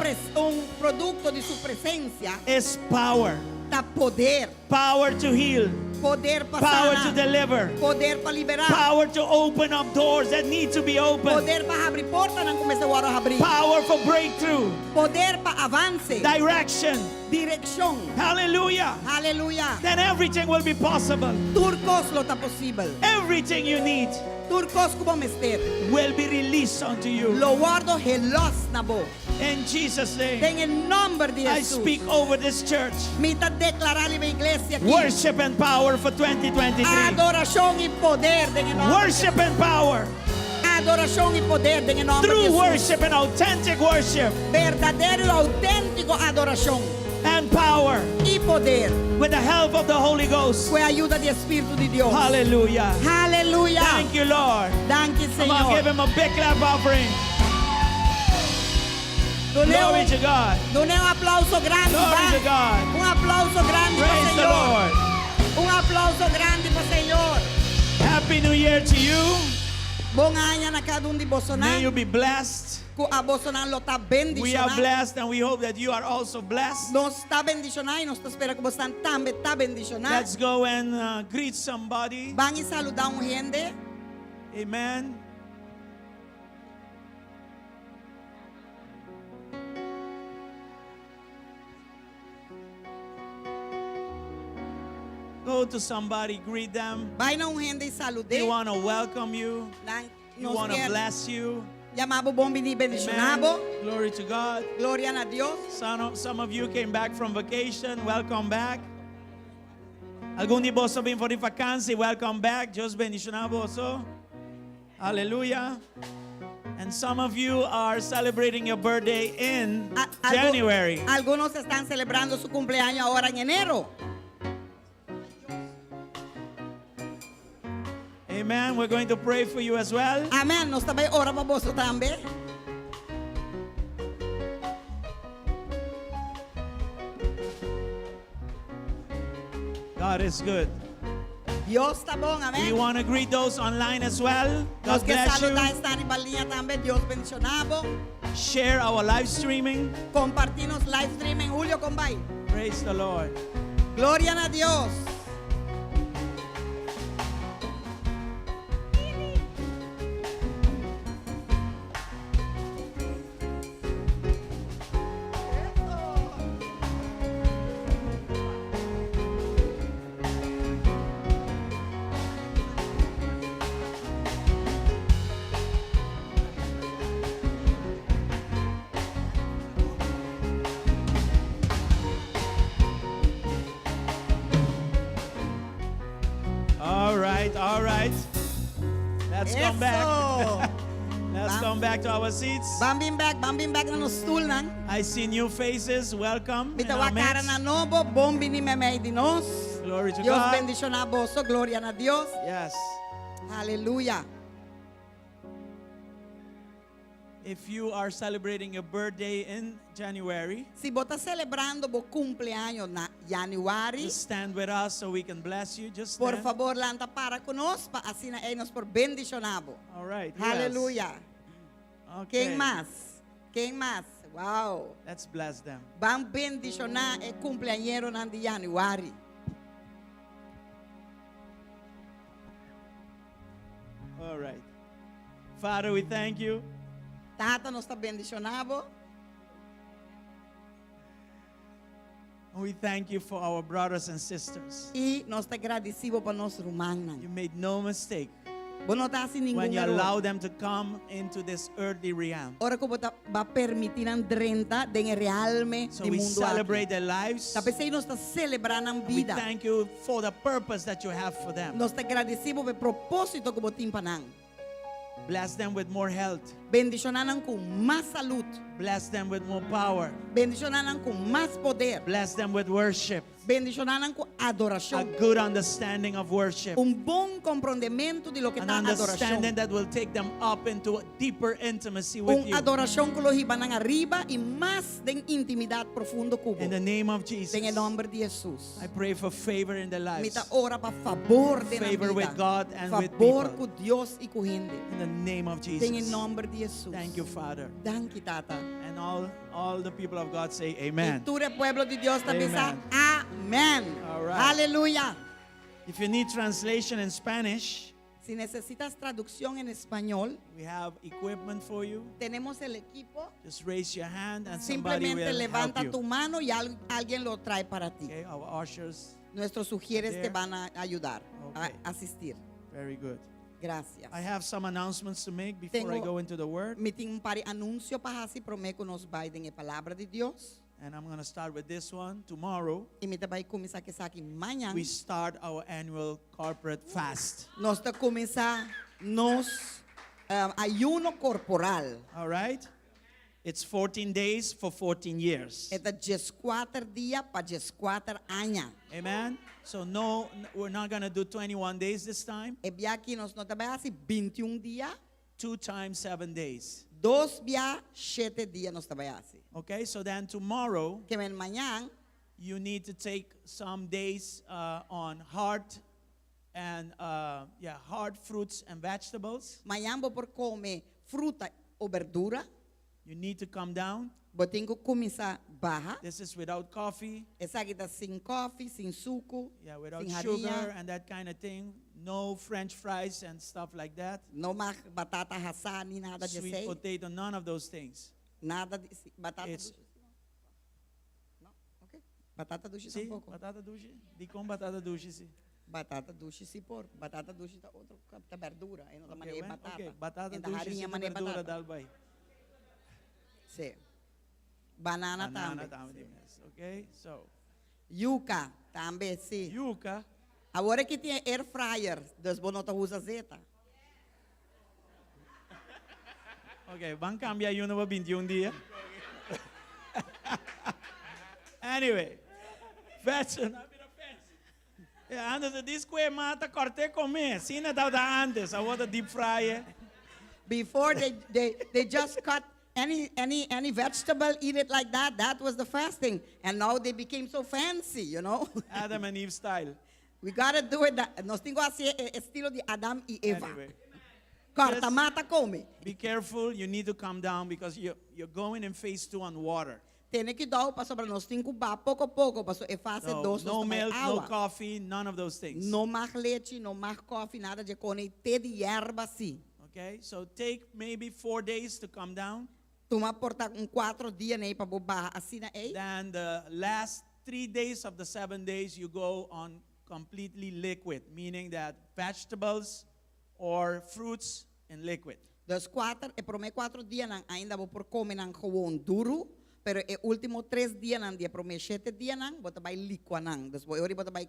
producto de su presencia is power. da poder. Power to heal, Poder para power to sanar. deliver, Poder para liberar. power to open up doors that need to be opened, Poder para abrir portas não começa a abrir. power for breakthrough, Poder para avance. direction. Dirección. Hallelujah. Aleluya. Then everything will be possible. Turcos lo está posible. Everything you need Turcos como mester. will be released unto you. Lo guardo gelos na bo. In Jesus' name, En el nombre de I Jesús. speak over this church. Mita declarar en la iglesia aquí. Worship and power for 2023. Adoración y poder en el nombre. Worship and power. Adoración y poder en el nombre de True Jesús. worship and authentic worship Verdadero y auténtico adoración and power y poder with the help of the Holy Ghost. fue ayuda de Espíritu de Dios. Hallelujah. Aleluya. Thank you, Lord. Danke, Come on, give Señor. Him a big clap offering. Done Glory to God. un aplauso grande. Glory to va. God. Un aplauso grande para Praise the Señor. Lord. Un aplauso grande para Señor. Happy New Year to you. Bom año na cada de May Bolsonaro. you be blessed. A Bolsonaro lo está We are bendicionado. blessed and we hope that you are also blessed. Nos está bendicionado y nos espera que você também está bendicionado. Let's go and greet somebody. Van y saludar un gente. Amen. Go to somebody, greet them. Vai na un gente y salude. They want to welcome you. Nan- They Nos want to quer bless you. llamamos bom venir Amen. bendicionado. Glory to God. Gloria a Dios. Some of you came back from vacation. Welcome back. Algum de vocês vem for de vacância, welcome back. Deus bendicionar você. Hallelujah. And some of you are celebrating your birthday in January. Algunos están celebrando su cumpleaños ahora en enero. Amen. We're going to pray for you as well. Amén. Nós também ora para você também. God is good. Dios está bom, We amén. want to greet those online as well. Nós God que bless saludar you. están en balinha também. Dios bendicionado. Share our live streaming. Compartimos live streaming. Julio, combai. Praise the Lord. Gloria a Dios. All right. Let's come back. Eso. Let's come back to our seats. Bambing back na no stool nan. I see new faces. Welcome. in Mita our wakara midst. na novo, bombi ni memei di nos. Glory to Dios God. bendicionar boso, gloria a Dios. Yes. Aleluya. If you are celebrating your birthday in January, Si vos estás celebrando vos cumpleaños na January, just stand with us so we can bless you. Just por stand. favor, lanta para conosco, pa assim na nos por bendicionado. All right. yes. Aleluya. Okay. Quem mais? Quem mais? Wow. Let's bless them. Van bendicionar el cumpleañero nan de January. All right. Father, we thank you. Tata nos está bendicionado. We thank you for our brothers and sisters. E nós está agradecido para nosso irmão. You made no mistake Vos não está sem nenhum when you erro. allow them to come into this earthly realm. Ora que va permitir andrenta den realme So di we mundo celebrate aqui. their lives. Tapi sei nós está celebrando a We vida. thank you for the purpose that you have for them. Nós está agradecido pelo propósito que botim para Bless them with more health. bendicionaram com mais saúde. Bless them with more power. Bendicionaram com mais poder. Bless them with worship. Bendicionaram com A adoração. good understanding of worship. Bom compreendimento de lo que An está adoração. understanding that will take them up into a deeper intimacy with you. Adoração que los iban arriba e mais de intimidade profunda com In the name of Jesus, em nome de Jesus. I pray for favor in their lives. Mita ora para favor de na Favor vida. with God and with favor people. com Deus e com gente. In the name of Em Jesus. nome de Jesus. Thank you, Father. Danke, Tata. And all the people of God say E amen. tu el pueblo de Dios también Amen. amén. All right. Aleluya. If you need translation in Spanish, Si necesitas traducción en español, we have equipment for you. tenemos el equipo. Just raise your hand and somebody Simplemente will help levanta you. tu mano y alguien lo trae para ti. Okay, our ushers. Nuestros sugieres There. te van a ayudar Okay. a asistir. Very good. Gracias. I have some announcements to make before I Tengo- go into the word. Me tengo un par de anuncios para así prometo nos vai en la palabra de Dios. And I'm going to start with this one. Tomorrow, Y me vai começar que aqui mañana. we start our annual corporate fast. Nós está começar nos ayuno corporal. All right? It's 14 days for 14 years. É de 14 dias para 14 anos. Amen? So no, we're not going to do 21 days this time. E bia aqui nós não trabalhamos 21 dias, 2 times 7 days. 2 bia 7 dias nós trabalhamos. Okay? So then tomorrow, Que vem amanhã, you need to take some days on hard and hard fruits and vegetables. amanhã vou por comer fruta ou verdura. You need to come down. Vou ter que começar barra. This is without coffee, Essa aqui está sem coffee, sem suco, without sem sugar farinha. and that kind of thing. No French fries and stuff like that. Não mais batata assada, nem nada de Sweet sei. potato, none of those things. Nada de batata It's- doce. Não? Ok. Batata doce See, tampouco. batata doce. Di com batata doce, sim. Batata doce se por. Batata doce tá outro tá verdura. Aí não tá Okay, maneira when- batata. okay, batata Ainda doce, rarinha sim, maneira verdura, batata. dalbay. Sim. Banana Banana também. também, yes. Okay, so Yuca também sim. yuca, Agora que tem air fryer, dus bonota usa zeta. Okay, van cambiar y uno va 21 días. Anyway, vegetable. Yeah, antes de disque mata corte comer. Sina da antes, I want to deep fry it. Before they just cut any vegetable, eat it like that. That was the fasting. And now they became so fancy, you know. Adam and Eve style. We gotta do it. Nós temos que fazer estilo de Adão e Eva. Anyway, Corta, Yes. mata, come. be careful. You need to calm down because you're going in phase 2 on water. Tem que dar para sobre nós temos que bar pouco a pouco para é fase So, dois no milk, no água. coffee, none of those things. Não mais leite, não mais coffee, nada de cone, té de erva assim. Okay, so take maybe 4 days to come down. Toma portar 4 dias aí para bobar assim na aí. Then the last 3 days of the 7 days, you go on completely liquid, meaning that vegetables or fruits in liquid. Dos 4, e promê 4 dias nang ainda vou por comer nang gewoon duro, pero e último 3 dias nang dia promê 7 dias nang bota vai liqua nang. Dus ori bota vai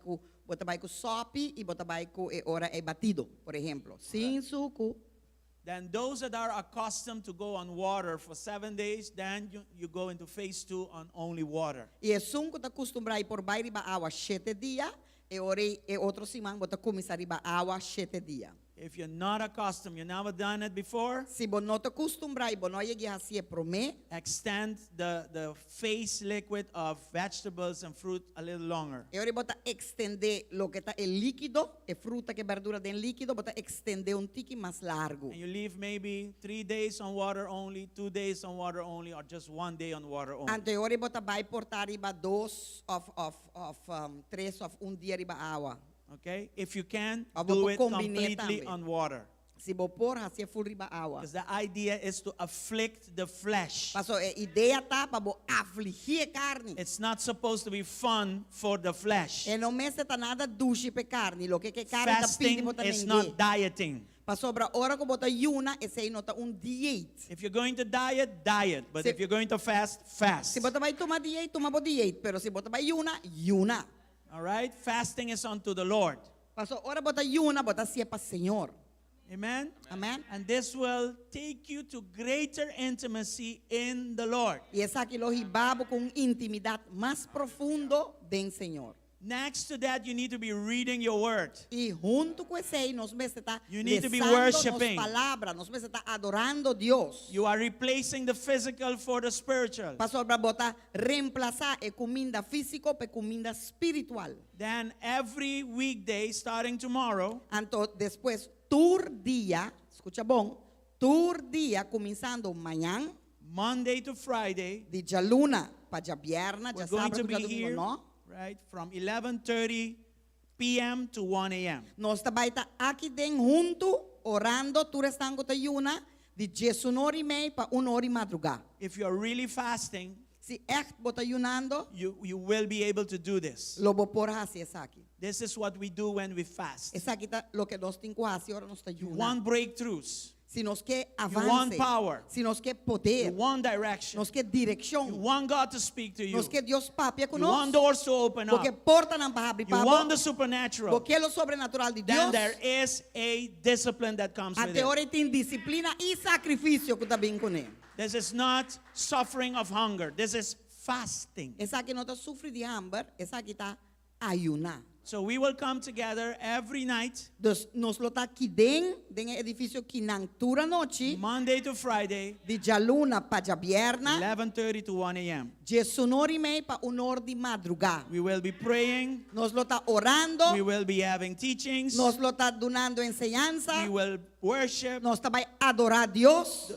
ku sopi e bota vai ku e ora e batido, por exemplo. Sin suco. Then those that are accustomed to go on water for 7 days, then you go into phase 2 on only water. E é sunco tá acostumbrar por vai riba água 7 dias, e ori e outro simang bota começar riba água 7 dias. If you're not accustomed, you've never done it before, Se você não está acostumado e não é assim, promê, extend the phase liquid of vegetables and fruit a little longer. e ora bota extender lo que está é líquido, é fruta que verdura den líquido, bota extender tique mais largo. And you leave maybe 3 days on water only, 2 days on water only, or just 1 day on water only. Ante ora bota vai portar riba 2 of 3 of dia riba água. Okay? If you can, Ah, do vou it combinar completely também. on water. Se você pôr assim full riba água. Because the idea is to afflict the flesh. Passou a ideia tá para você afligir carne. It's not supposed to be fun for the flesh. E não me está nada doce para carne, lo que carne tá pedi Fasting bota is ninguém. not dieting. Passou para hora que bota yuna, esse aí nota diet. If you're going to diet, diet. But Se- if you're going to fast, fast. Se você vai tomar diet, toma bo diet. Pero se você vai yuna. All right? Fasting is unto the Lord. Passou hora bota yuna, bota assim para Senhor. Amen? Amém? And this will take you to greater intimacy in the Lord. E essa aqui lo ribabo com intimidade mais profundo do Senhor. Next to that, you need to be reading your word. E junto com esse aí, nós mesmos está You need to be rezando worshiping. nos palavras, nós mesmos está adorando Deus. You are replacing the physical for the spiritual. Passou para botar reemplaçar a comida física para comida espiritual. Then every weekday, starting tomorrow, Então, depois, tur dia, escucha bom, tur dia, começando amanhã, Monday to Friday, de dia luna para dia viernes, we're dia going sábado to para be dia here, domingo, não? right, from 11:30 p.m. to 1 a.m. Nós também está aqui dentro junto, orando, tu restando com yuna, de 19h30 para 1h madrugada. If you're really fasting, Se echt bota yunando, you will be able to do this. lo vou pôr assim, essa aqui. This is what we do when we fast. Essa aqui tá, lo que nós temos que fazer, ora nós está You yuna. want breakthroughs. Se nós quer want avance, power. se nós quer You poder, want direction. nós quer You direção, want God to speak to you. nós quer Deus papia You want conosco, doors to open up. porque porta não para abrir You para want the supernatural. porque é o sobrenatural de Then Deus. there is a discipline that comes with Até it. hora tem disciplina e sacrifício que está bem com ele. This is not suffering of hunger. This is fasting. Essa aqui não está sofrendo de hambre, essa aqui está ayunar. So we will come together every night, Dus nós lo está aqui dentro edifício que não tura noite, Monday to Friday, de dia luna para dia viernes, 11:30 to 1 a.m. de 1h30 para 1h de madrugada. We will be praying. Nós lo está orando, We will be having teachings. nós lo está donando enseñanza, We will worship nós está vai adorar a Deus,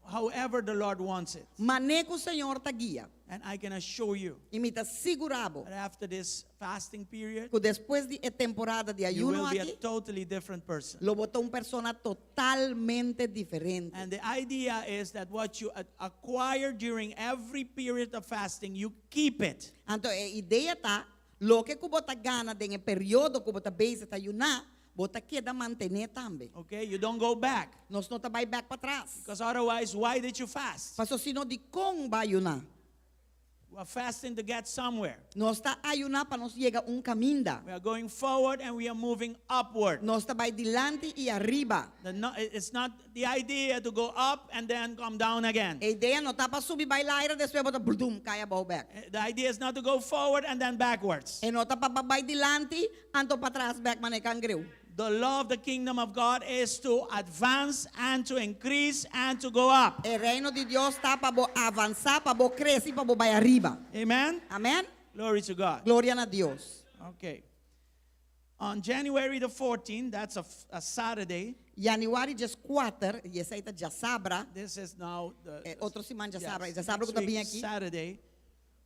however the Lord wants it. mané que o Senhor está guia. And I can assure you E me está segurado that after this fasting period, que depois de temporada de you ayuno will be a aqui, totally different person. lo botou persona totalmente diferente. And the idea is that what you acquire during every period of fasting, you keep it. Então, a ideia tá, lo que bota gana em período que bota base tá ayunar, bota queda manter também. Okay? You don't go back. Nós não tá vai back para trás. Because otherwise, why did you fast? Passou sino de com vai ayunar. We're fasting to get somewhere. Nós está ayunar para nos llegar caminda. We are going forward and we are moving upward. Nós está vai dilante e arriba. It's not the idea to go up and then come down again. A ideia não está para subir bailar depois botar blum cai a back. The idea is not to go forward and then backwards. E não está para vai dilante anto para trás back mané cangreu. The law of the kingdom of God is to advance and to increase and to go up. O reino de Deus está para avançar, para crescer, para vai arriba. Amen? Amen? Glory to God. Glória a Deus. Okay. On January the 14th, that's a Saturday. Januário 4, e essa aí já sabra. This is now the Outro semana já yes, sabra. Já sabra que next está bem week, aqui. Saturday.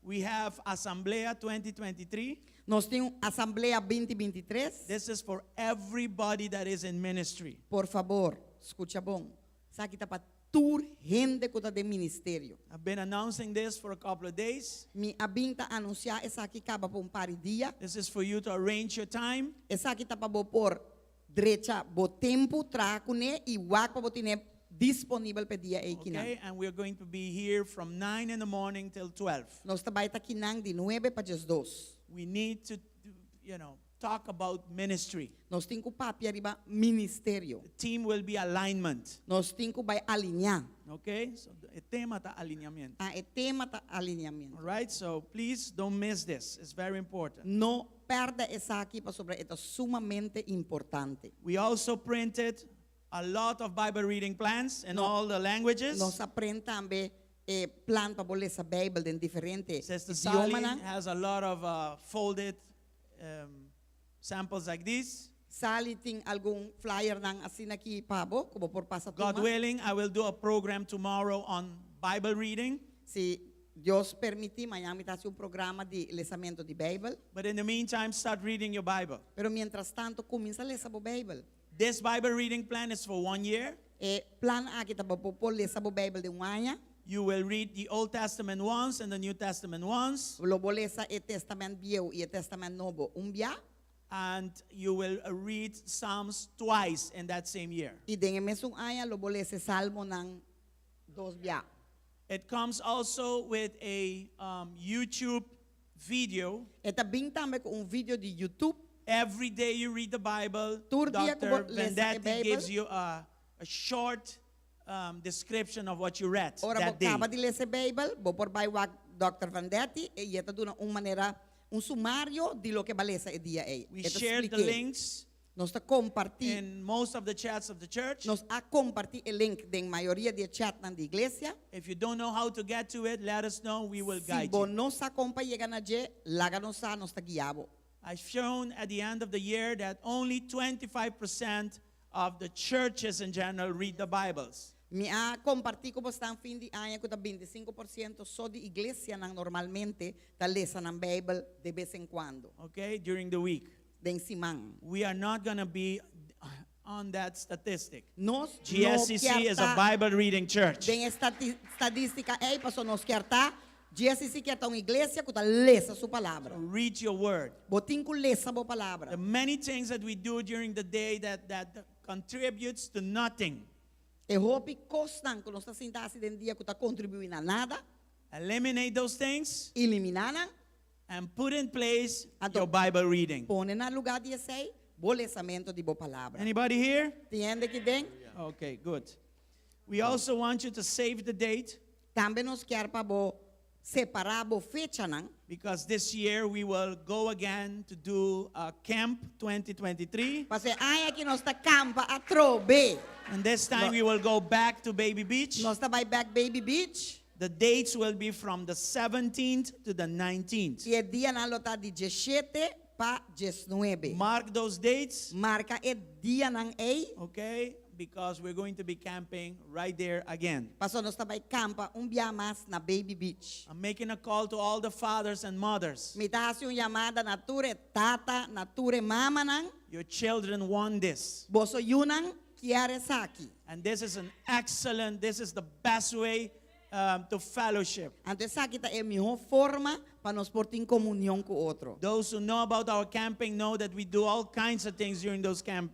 We have Assembleia 2023. Nós temos Assembleia 2023. This is for everybody that is in ministry. Por favor, escucha bom. Isso aqui está para toda gente que está de ministério. I've been announcing this for a couple of days. Me abinta anunciar essa aqui acaba por par de dia. This is for you to arrange your time. Essa aqui está para por direita, bo tempo, tracune e wak para ter disponível para dia aí Okay, and we're going to be here from 9 in the morning till 12. Nós trabalhamos aqui de 9 para as 2. We need to, talk about ministry. Nós temos que papi arriba ministério. The team will be alignment. Nós temos que vai alinhar. Okay, so the tema ta alinhamento. O tema está alinhamento. All right, so please don't miss this. It's very important. Não perda essa aqui para sobre é sumamente importante. We also printed a lot of Bible reading plans in all the languages. Nós aprendemos também plan para ler a Bíblia em diferentes Sister Sally idiomas. has a lot of folded samples like this. Sally tem algum flyer nang assim aqui pabo, como por passa God willing, I will do a program tomorrow on Bible reading. Se Deus permitir, amanhã me fazer programa de lesamento de Bíblia. But in the meantime, start reading your Bible. Pero mientras tanto, começa a ler a Bíblia. This Bible reading plan is for 1 year. Plan aqui tá para ler a Bíblia de ano. You will read the Old Testament once and the New Testament once. Lo vou ler o Testamento Velho e o Testamento Novo dia. And you will read Psalms twice in that same year. E dentro mesmo ano, lo vou ler o Salmo nang 2 dia. It comes also with a YouTube video. Eta bem também com vídeo de YouTube. Every day you read the Bible, Todo dia que Dr. vou ler a Vendetti Bíblia. gives you a short description of what you read Ora, that day. acaba de ler a Bíblia, vou por vai o Dr. Vendetti e eta duna maneira sumário de lo que balesa e dia aí. We shared the links Nós está compartilhando. in most of the chats of the church. Nós a compartilhar o link da maioria de chat na igreja. If you don't know how to get to it, let us know. We will Se guide você you. não se acompanha na je, laga nós está guiado. I've shown at the end of the year that only 25% of the churches in general read the Bibles. Me a compartilhar como está fim de ano que 25% só de igreja normalmente tá lesa na Bíblia de vez em quando. Okay, during the week. Den simang. We are not going to be on that statistic. Nós GSCC is a Bible reading church. Den estatística aí passou nós quer tá GSCC quer tá uma igreja que tá lesa sua palavra. Read your word. Botin com lesa boa palavra. The many things that we do during the day that contributes to nothing. E hope costan que nós está sentados dentro dia que tá contribuindo a nada. Eliminate those things Eliminana. and put in place Ato- your Bible reading. Pone na lugar de esse bolesamento de boa palavra. Anybody here? Entende que tem? Okay, good. We also want you to save the date Também nós quer para bo separar bo fecha não. because this year we will go again to do a camp 2023. Parce aí aqui nós está campa a trobe. And this time we will go back to Baby Beach. Nós está vai back Baby Beach. The dates will be from the 17th to the 19th. E dia na lota de 17 para 19. Mark those dates, Marca e dia nang ei. okay? Because we're going to be camping right there again. Passo nós está vai campa dia mais na Baby Beach. I'm making a call to all the fathers and mothers. Me dá assim chamada nature tata, nature mama nang. Your children want this. Boso yunang kiare saki. And this is an excellent, this is the best way to fellowship. Entonces aqui tá a melhor forma para nós pôr em comunhão com o outro. Those who know about our camping know that we do all kinds of things during those Estão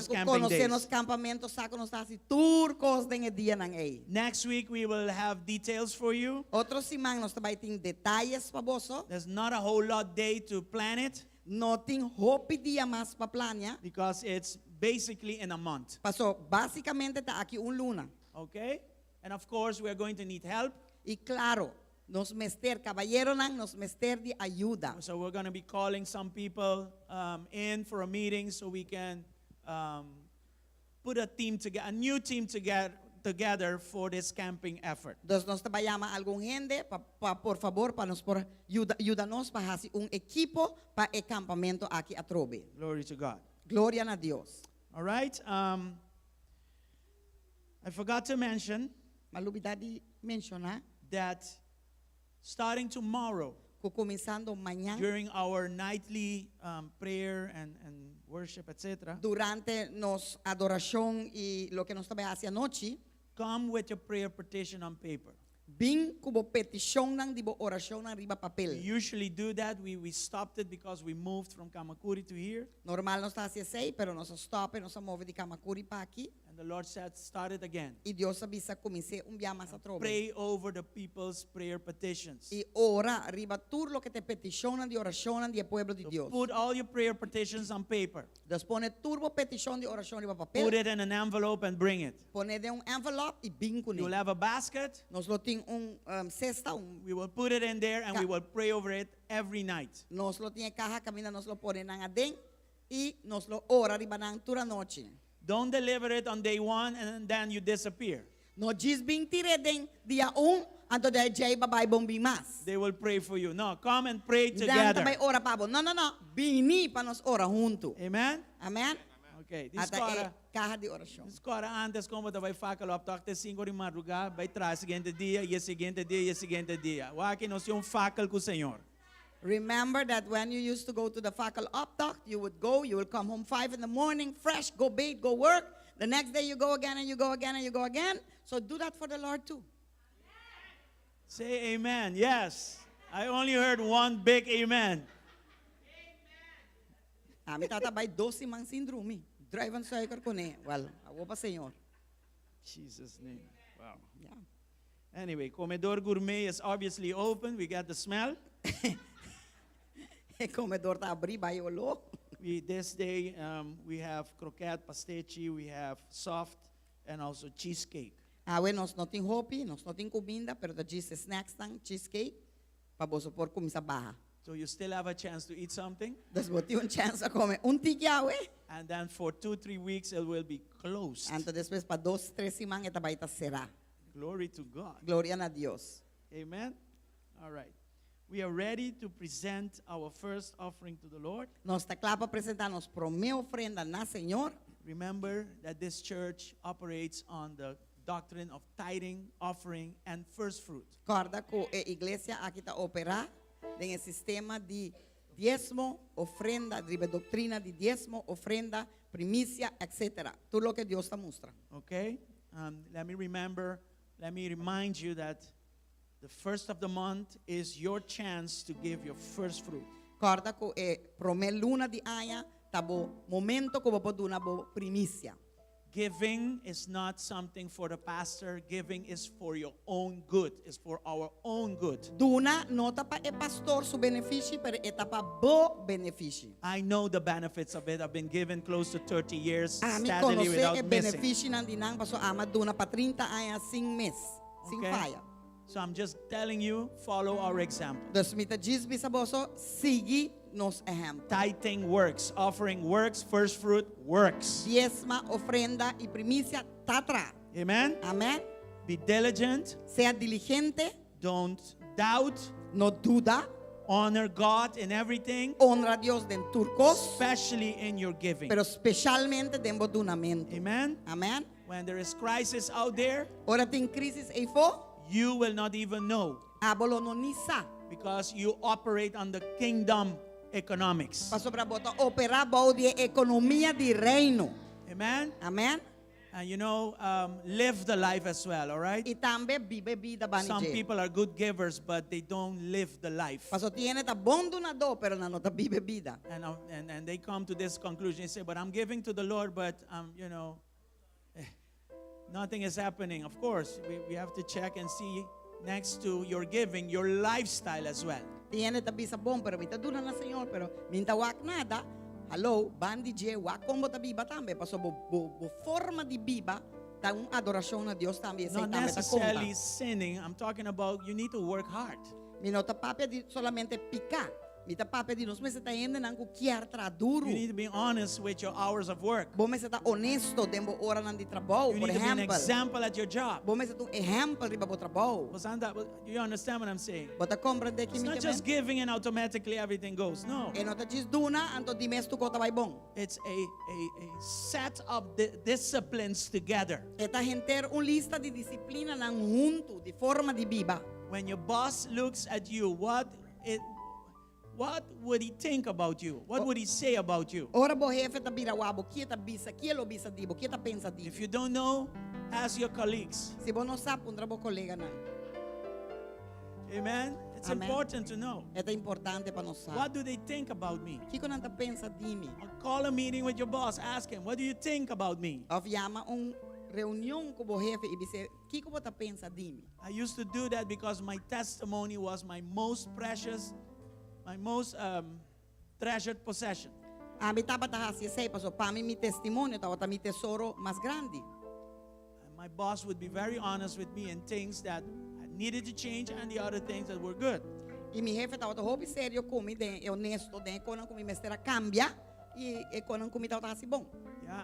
camping conhecendo os days. campamentos, sabe que nós está assim turcos den dia nang aí. Next week we will have details for you. Outro semana nós também tem detalhes para você. There's not a whole lot day to plan it Não tem hope dia mais para planear. because it's basically in a month. Passou basicamente tá aqui luna. Okay? And of course we are going to need help. E claro, nos mester caballero nang nos mester de ajuda. So we're going to be calling some people in for a meeting so we can put a team together, a new team together for this camping effort. Então nós trabalhamos algum gente por favor para nos por ajuda-nos para fazer equipo para o campamento aqui a Trobe. Glory to God. Glória a Deus. All right. I forgot to mention Malubidade de mencionar that starting tomorrow, que começando amanhã during our nightly prayer and worship, etc., durante nos adoração e lo que nós trabalhamos hacia noite, come with your prayer petition on paper. bem como petição nang dibo oração nang riba We papel. usually do that. We stopped it because we moved from Kamakuri to here. Normal nós está hacia sei, pero nós stop, nós move de Kamakuri para aqui. And the Lord said, start it again. E Deus avisa comecei dia mais a Trobe. Pray over the people's prayer petitions. E ora riba tudo lo que te petição de oração de pueblo de So Deus. put all your prayer petitions on paper. Deus pone turbo petição de oração riba Put papel. it in an envelope and bring it. Pone de envelope e bem com You'll ele. have a basket. Nós lo tem cesta, We will put it in there and we will pray over it every night. nós lo tem caja, camina nós lo pone nang adem e nós lo ora riba nang tura noite. Don't deliver it on day one and then you disappear. No diz bem tire den dia anto de jay babay bombi mas. They will pray for you. No, come and pray Dan together. também ora pa bo. No. Bini pa nos ora junto. Amen? Amen. Okay. This Ata kora, caja de oração. this kora antes como vai facal up takte 5 de madrugada, vai trás seguinte dia, e seguinte dia, e seguinte dia. Waki nós yung facal com o Senhor. Remember that when you used to go to the facal optoc, you would go, you will come home 5 in the morning, fresh, go bathe, go work. The next day you go again and you go again and you go again. So do that for the Lord too. Say amen. Yes. I only heard one big amen. Ami tatabay 12 mang syndrome. Drive on cycle ko ne. Well, awo pa Senhor. Jesus' name. Wow. Yeah. Anyway, Comedor Gourmet is obviously open. We got the smell. E comedor ta abri ba yolo. This day we have croquette, pastiche, we have soft, and also cheesecake. Awe nos não tem hopi, nos não tem comida, pero da diz snacks tang cheesecake. Pa boso por kumisa baha. So you still have a chance to eat something. Das boti chance a come tiki awe. And then for 2-3 weeks it will be closed. Anto después pa 2-3 simang etabay ta será. Glory to God. Gloria a Dios. Amen. All right. We are ready to present our first offering to the Lord. Nos está claro para apresentarnos pro mi ofrenda na Señor. Remember that this church operates on the doctrine of tithing, offering, and first fruit. Corda que a iglesia aqui está opera en el sistema de diezmo, ofrenda, de doctrina de diezmo, ofrenda, primicia, etc. Todo lo que Dios está muestra. Okay? Let me remind you that the first of the month is your chance to give your first fruit. Corda que prome luna di aya tabo momento que bo duna bo primicia. Giving is not something for the pastor. Giving is for your own good. It's for our own good. Duna nota pa e pastor su benefici, pero etapa bo benefici. I know the benefits of it. I've been given close to 30 years Ami steadily conoce without e missing. benefici nan dinang paso ama duna pa 30 aya sin mes, sin Okay? faya. So I'm just telling you, follow our example. Dus mita jizbi sa boso, sigi nos ejemplo. Tithing works. Offering works. First fruit works. Diezma, ofrenda y primicia, tatra. Amen? Amén. Be diligent. Sea diligente, Don't doubt. no duda, Honor God in everything, honra a Dios den turcos, especially in your giving. pero especialmente den bodunamento. Amen? Amén. When there is crisis out there, Ora tin crisis e fo, you will not even know abolo no nisa. because you operate on the kingdom economics. Paso para bota opera bau de economia di reino. Amen? Amén. And live the life as well, all right? Y tambe bibe vida bani Some je. people are good givers, but they don't live the life. Paso tiene ta bom donador, pero na nota bibe vida. And they come to this conclusion. They say, but I'm giving to the Lord, but, nothing is happening. Of course, we have to check and see next to your giving, your lifestyle as well. Tiene ta bisa bom, pero minta duna na Señor, pero minta wak nada. Hello, bandi je, wak combo ta biba tambe. Paso bo forma di biba, ta un adoración a Dios también. Not necessarily sinning. I'm talking about you need to work hard. Minota papia di solamente picar. Mita papia di nos mesa ta ende nan ku kiar tra duro. You need to be honest with your hours of work. Bo mesa ta honesto dembo ora nan di trabalho, You por need to be an exemplo. example at your job. Bo mesa tu exemplo riba bo trabalho. You understand what I'm saying? Bota compreende que It's not just giving and automatically everything goes. No. E nota diz duna, anto di mes tu kota vai bom. It's a set of disciplines together. Eta gente un lista di disciplina nan junto, di forma di biba. When your boss looks at you, what would he think about you? What would he say about you? Ora bo jefe ta bira wabo, kia ta bisa, kia lo bisa dibo, kia ta pensa dibo. If you don't know, ask your colleagues. Si bo no sabe, undra bo colega nan. Amen? It's Amen. important to know. Eta importante pa no sabe. What do they think about me? Kiko nan ta pensa di mi. Or call a meeting with your boss. Ask him, what do you think about me? Of yama un reunião com o jefe e disse, Kiko bo ta pensa di mi. I used to do that because my testimony was my most precious, my most treasured possession. A mi taba ta hasi sei, paso pa mi testimonio, tava ta mi tesoro mas grande. And my boss would be very honest with me in things that I needed to change and the other things that were good. E mi jefe tava ta hopi sério comi, é honesto, den konan comi mestera cambia, e konan comi tava ta hasi bom. Yeah.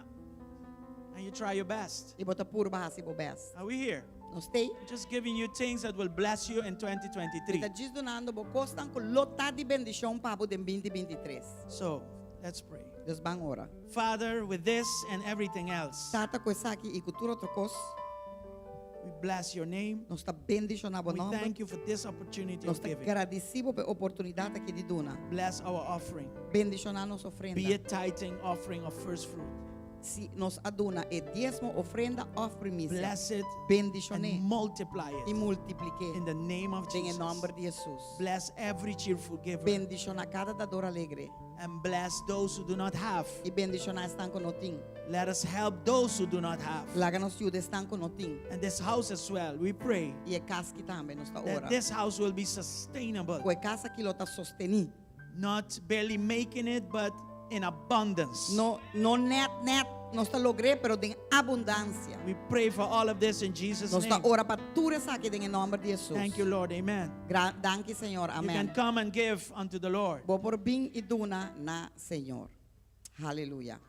And you try your best. E bota puro ba hasi bo best. Are we here? Não stay? Just giving you things that will bless you in 2023. Tá diz donando bo costan com lotar de bendição para o 2023. So, let's pray. Deus ban ora. Father, with this and everything else, Tata ko saki e cultura trocos, we bless your name. nós tá bendicionado We nome. thank you for this opportunity Nós of tá giving. agradecido pela oportunidade que de dona. Bless our offering. Bendicionar nossa ofrenda. Be a tithing offering of first fruit. Se nos aduna e diezmo ofrenda ofrimícia. Bless it Bendicionar and multiply e it multiplique. in the name of Em Jesus. nome de Jesus. Bless every cheerful giver Bendicionar cada dador alegre. and bless those who do not have. E bendicionar estão com notim. Let us help those who do not have. Laga nos ajuda estão com notim. And this house as well, we pray E é casa que também nos tá that ora. this house will be sustainable, O é casa que lo tá sosteni. not barely making it, but in abundance. No net, nós tá logré, pero em abundância. We pray for all of this in Jesus' Nós tá name. ora para tudo isso aqui em nome de Jesus. Thank you, Lord. Amen. Danke, Senhor. You can Amém. come and give unto the Lord. Vou por bem e duna na Senhor. Aleluia.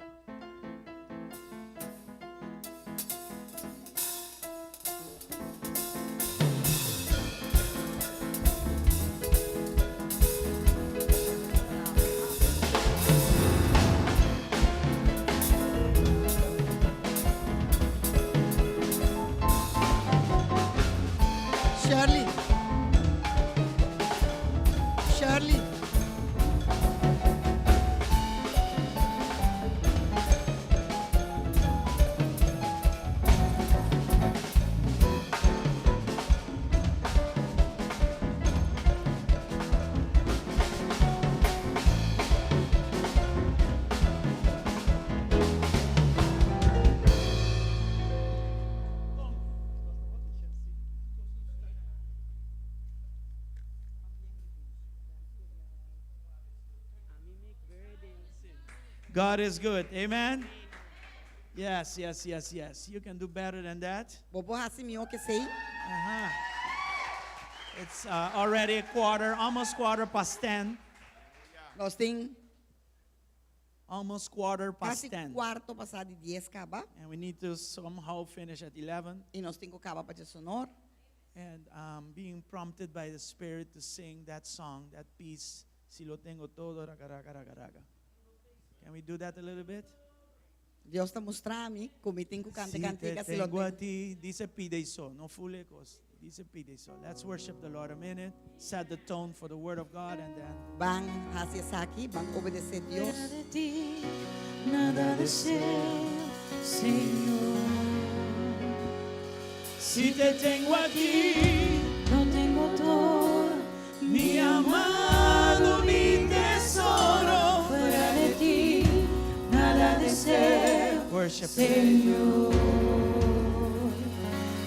Shirley. Shirley. God is good. Amen. Yes, yes, yes, yes. You can do better than that. Vou por assim meu que sei. Uh-huh. It's already almost quarter past 10. Nós tem Almost quarter past quase 10. quarto passado de 10 caba. And we need to somehow finish at 11. E nós tem que acabar para de sonor. And being prompted by the Spirit to sing that song, that piece, Si lo tengo todo, raga, raga, raga, raga. Can we do that a little bit? Dios está mostrando como tengo cante Si te cantiga si lo tengo a tengo. ti, dice pide y so, no fule cos. Dice pide y so. Let's worship the Lord a minute. Set the tone for the word of God and then. Van hacia aquí, van a obedecer a Dios. Fuera de ti, nada deseo, Señor. Si te tengo a ti, Lo tengo todo, mi amado, mi tesoro. fuera de ti, nada deseo, Worship. Señor.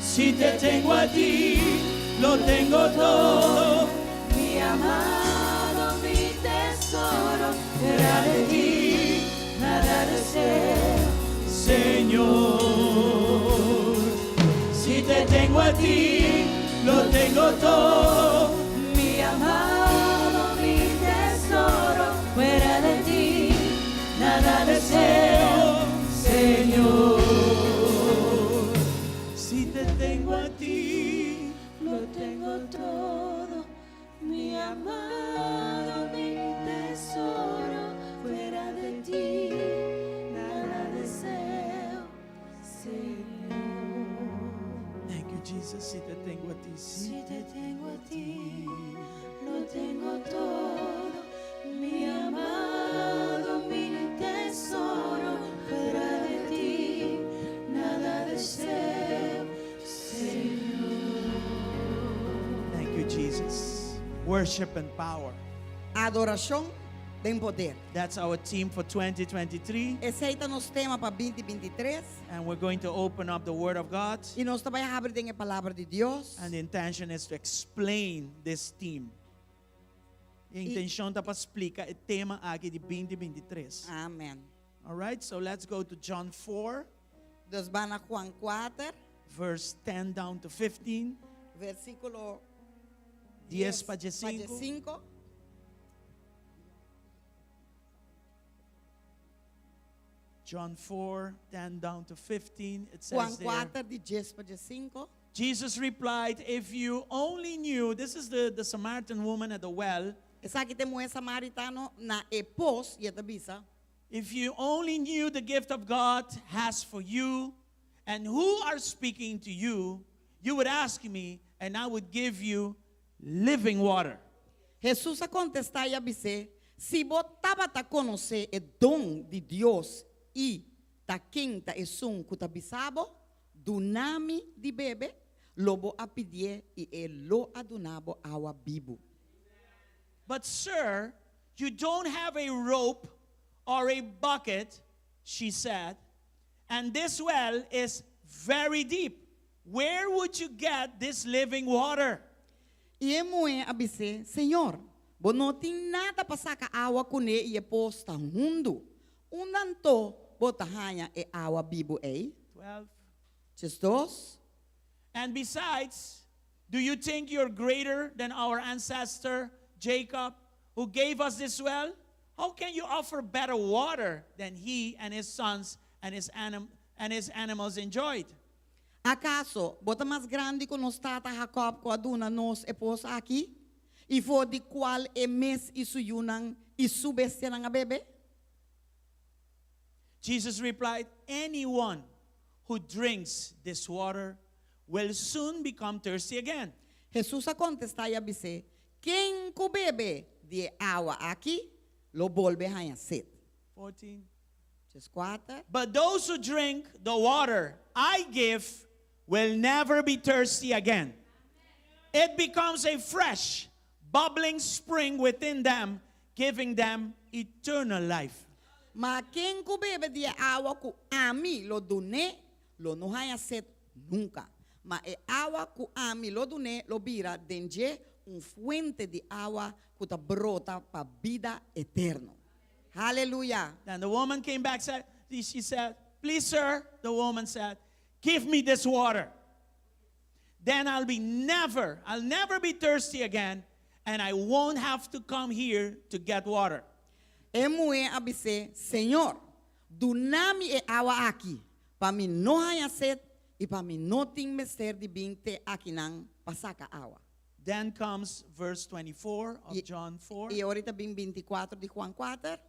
Si te tengo a ti, lo tengo todo. Mi amado, mi tesoro, fuera de ti, nada deseo, Señor, si te tengo a ti, lo tengo todo. mi amado, mi tesoro, fuera de ti, nada deseo, Señor. Si te tengo a ti, Lo tengo todo, mi amado, mi tesoro, fuera de ti, nada deseo, Señor. thank you, Jesus. Si te tengo a ti, Si te tengo a ti, lo tengo todo, mi amado, mi tesoro, fuera de ti, nada deseo, Señor. thank you, Jesus. Worship and power. Adoração tem poder. That's our theme for 2023. Esse aí tá nosso tema para 2023. And we're going to open up the Word of God. E nós também abrir a palavra de Deus. And the intention is to explain this theme. A intenção está para explicar o tema aqui de 2023. Amém. All right, so let's go to John 4, Deus vai na Juan 4, verse 10 down to 15. versículo 10 para 5. 5. John 4, 10 down to 15. It Juan says there, 4, de 10 para 5. Jesus replied, if you only knew, this is the Samaritan woman at the well, Essa aqui temos esse samaritano na epos e a bisa. if you only knew the gift of God has for you and who are speaking to you, you would ask me and I would give you living water. Jesus a contestar e a dizer, se botava a conhecer o dom de Deus e ta quinta e sun kuta bisabo, do nome de bebê, lobo a pedir e lo adunabo awa bibu. But sir, you don't have a rope or a bucket, she said, and this well is very deep. Where would you get this living water? E a mulher a dizer, Senhor, bo não tem nada para sacar água com ele e posta mundo. Undanto bota hanha e água bibu ei. 12. Chistos? And besides, do you think you're greater than our ancestor Jacob, who gave us this well? How can you offer better water than he and his sons and his animals enjoyed? Acaso, bota mais grande que nos tata Jacob com a duna nos esposa aqui? E for de qual é mes isu yunang isu bestia nang bebê? Jesus replied, anyone who drinks this water will soon become thirsty again. Jesus a contestar e a dizer, quem co bebe de água aqui, lo volve a sed. 14. Just 4. But those who drink the water I give will never be thirsty again. It becomes a fresh, bubbling spring within them, giving them eternal life. Mas quem co bebe de água com ami lo dune, lo não haya sed nunca. Mas é água com ami lo dune, lo vira dentro fuente de água que ta brota para vida eterna. Hallelujah. Then the woman came back, she said, please sir, the woman said, give me this water. Then I'll never be thirsty again, and I won't have to come here to get water. E mulher a dizer, Senhor, do nome é água aqui, para mim não haya sed e para mim não tem mister de binte aqui não passaca água. Then comes verse 24 of John 4. E ahorita bem 24 de Juan 4.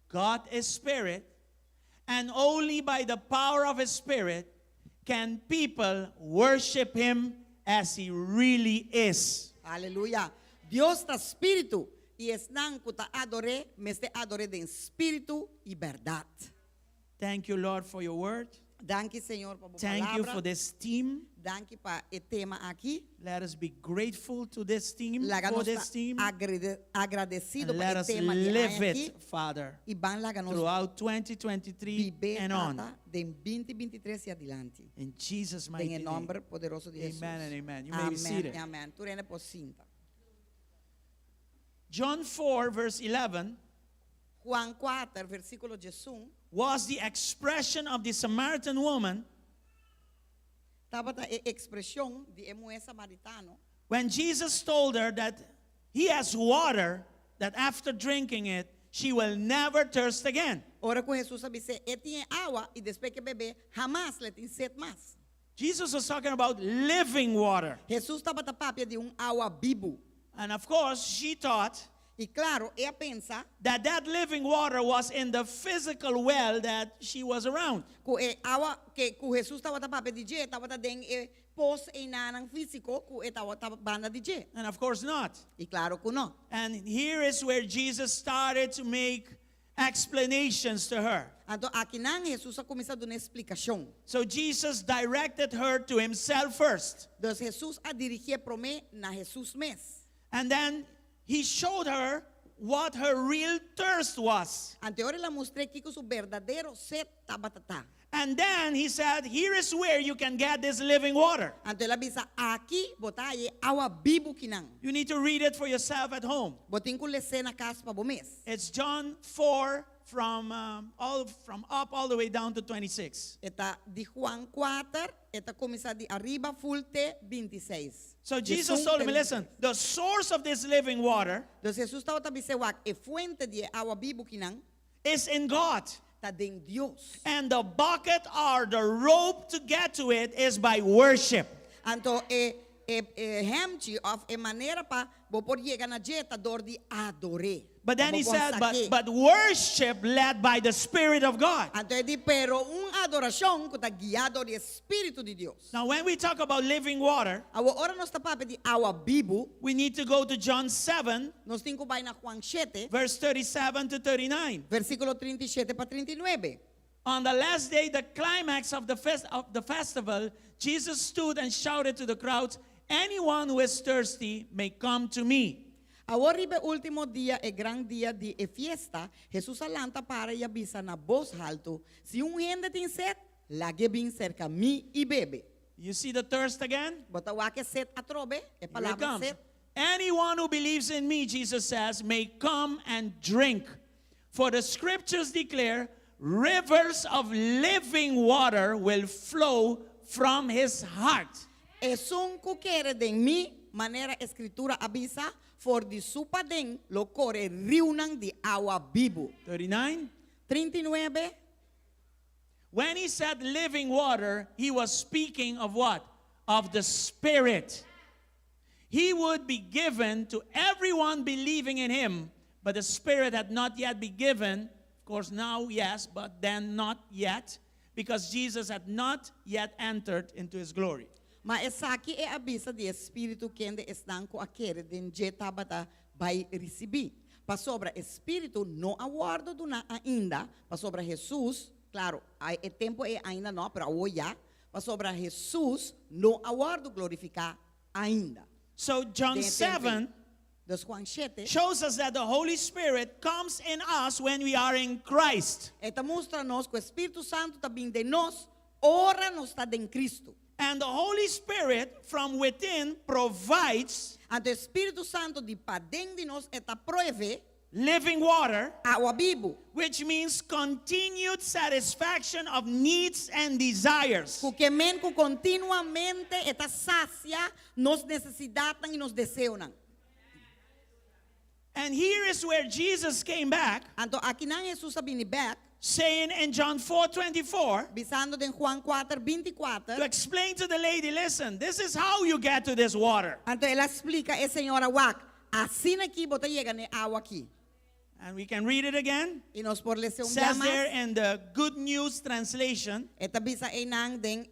God is spirit, and only by the power of his spirit can people worship him as he really is. Aleluya. Dios está espíritu y es nan kuta adore, me este adore de espíritu y verdad. Thank you, Lord, for your word. Danke, Señor, por tu Thank you palabra. for this team. Danke para el tema aquí. Let us be grateful to this team, for Láganos this team. agradecido And por let el us tema que live hay aquí. it, Father, Y van láganos throughout 2023 viver and on. nada de 2023 y adelante. In Jesus' En mighty el name. nombre poderoso de Jesús. Amen and amen. You may be Amén seated. y amén. Tú eres por cinta. John 4, verse 11, Juan 4, versículo 11. was the expression of the Samaritan woman Estaba la expresión de mujer samaritano. when Jesus told her that he has water that after drinking it, she will never thirst again. Ahora con Jesús dice, él tiene agua y después que bebe, jamás le tiene sed más. Jesus was talking about living water. Jesús estaba tapado de un agua vivo. And of course, she thought Y claro, ella piensa that that living water was in the physical well that she was around. que agua que Jesús estaba tapado de je, estaba den pos e nanang físico, que estaba banda de je. And of course not. Y claro que no. And here is where Jesus started to make explanations to her. Então aqui não Jesús começa a dar uma explicação. So Jesus directed her to himself first. Então Jesús a dirigir para mim na Jesús mes. And then he showed her what her real thirst was. Ante ora la mostrei que su verdadeiro sed estaba tatá. And then he said, here is where you can get this living water. Ante ela bisa aqui botai agua vivo que não. You need to read it for yourself at home. Botin com lese na casa para mes. It's John 4 from up all the way down to 26. Eta de Juan 4, eta começa de arriba fulte 26. So Jesus told him, listen, the source of this living water Então Jesus estava a dizer que a fuente de agua vivo que não is in God. está em Deus. And the bucket or the rope to get to it is by worship. Então hemchi of maneira para por chegar na jeta dor de adore. But then he said, but worship led by the Spirit of God. Então ele diz, pero adoração que está guiado do Espírito de Deus. Now, when we talk about living water, Agora nós está para de agua vivo. we need to go to John 7, Nós temos que ir na Juan 7, verse 37 to 39. versículo 37 para 39. On the last day, the climax of the festival, Jesus stood and shouted to the crowds, anyone who is thirsty may come to me. Agora o último dia, é grande dia de fiesta, Jesus alanta para e avisa na voz alto, se gente tem sed, lage bem cerca mim e bebe. You see the thirst again? Bota o que sed atrobe, é Here it palavra comes. sed. Anyone who believes in me, Jesus says, may come and drink. For the scriptures declare, rivers of living water will flow from his heart. Es un cuquere de mi manera escritura avisa, for di su padén lo corre riunan de agua vivo. 39. 39. When he said living water, he was speaking of what? Of the Spirit. He would be given to everyone believing in him, but the Spirit had not yet been given. Of course, now, yes, but then not yet, because Jesus had not yet entered into his glory. Mas essa aqui é a avisa de espírito que ainda estão com aquele de jeta bata vai receber. Para sobre espírito não aguardo do na ainda. Para sobre Jesus, claro, o tempo é ainda não, para hoje já. Para sobre Jesus não aguardo glorificar ainda. So John 7 Dos Juan 7. shows us that the Holy Spirit comes in us when we are in Christ. Esta mostra-nos que o Espírito Santo também de nós, ora nos está em Cristo. And the Holy Spirit from within provides Ante o Espírito Santo de para dentro de nós, está provê living water, água vivo. which means continued satisfaction of needs and desires. Porque que continuamente está sacia nos necessidades e nos desejos. And here is where Jesus came back, Então aqui não Jesus viene back, saying in John 4:24, visando em Juan 4:24. to explain to the lady, listen, this is how you get to this water. Então ela explica, Senhora Wak, assim aqui você chega na água aqui. And we can read it again. Y nos por leer un día Says there más. in the Good News translation Esta bisa inang den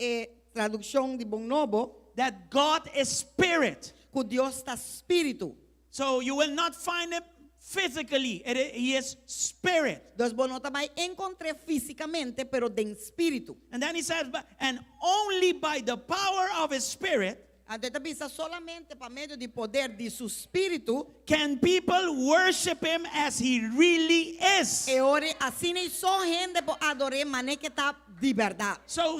traducción de Bom Novo. that God is spirit. Que Dios está espíritu. So you will not find him physically. He is spirit. Dos vos no te vais a encontrar físicamente, pero de espíritu. And then he says, and only by the power of his spirit Esta bisa solamente por medio de poder de su espíritu. can people worship him as he really is. E ore assim nem só gente por adorar, mas que está de verdade. So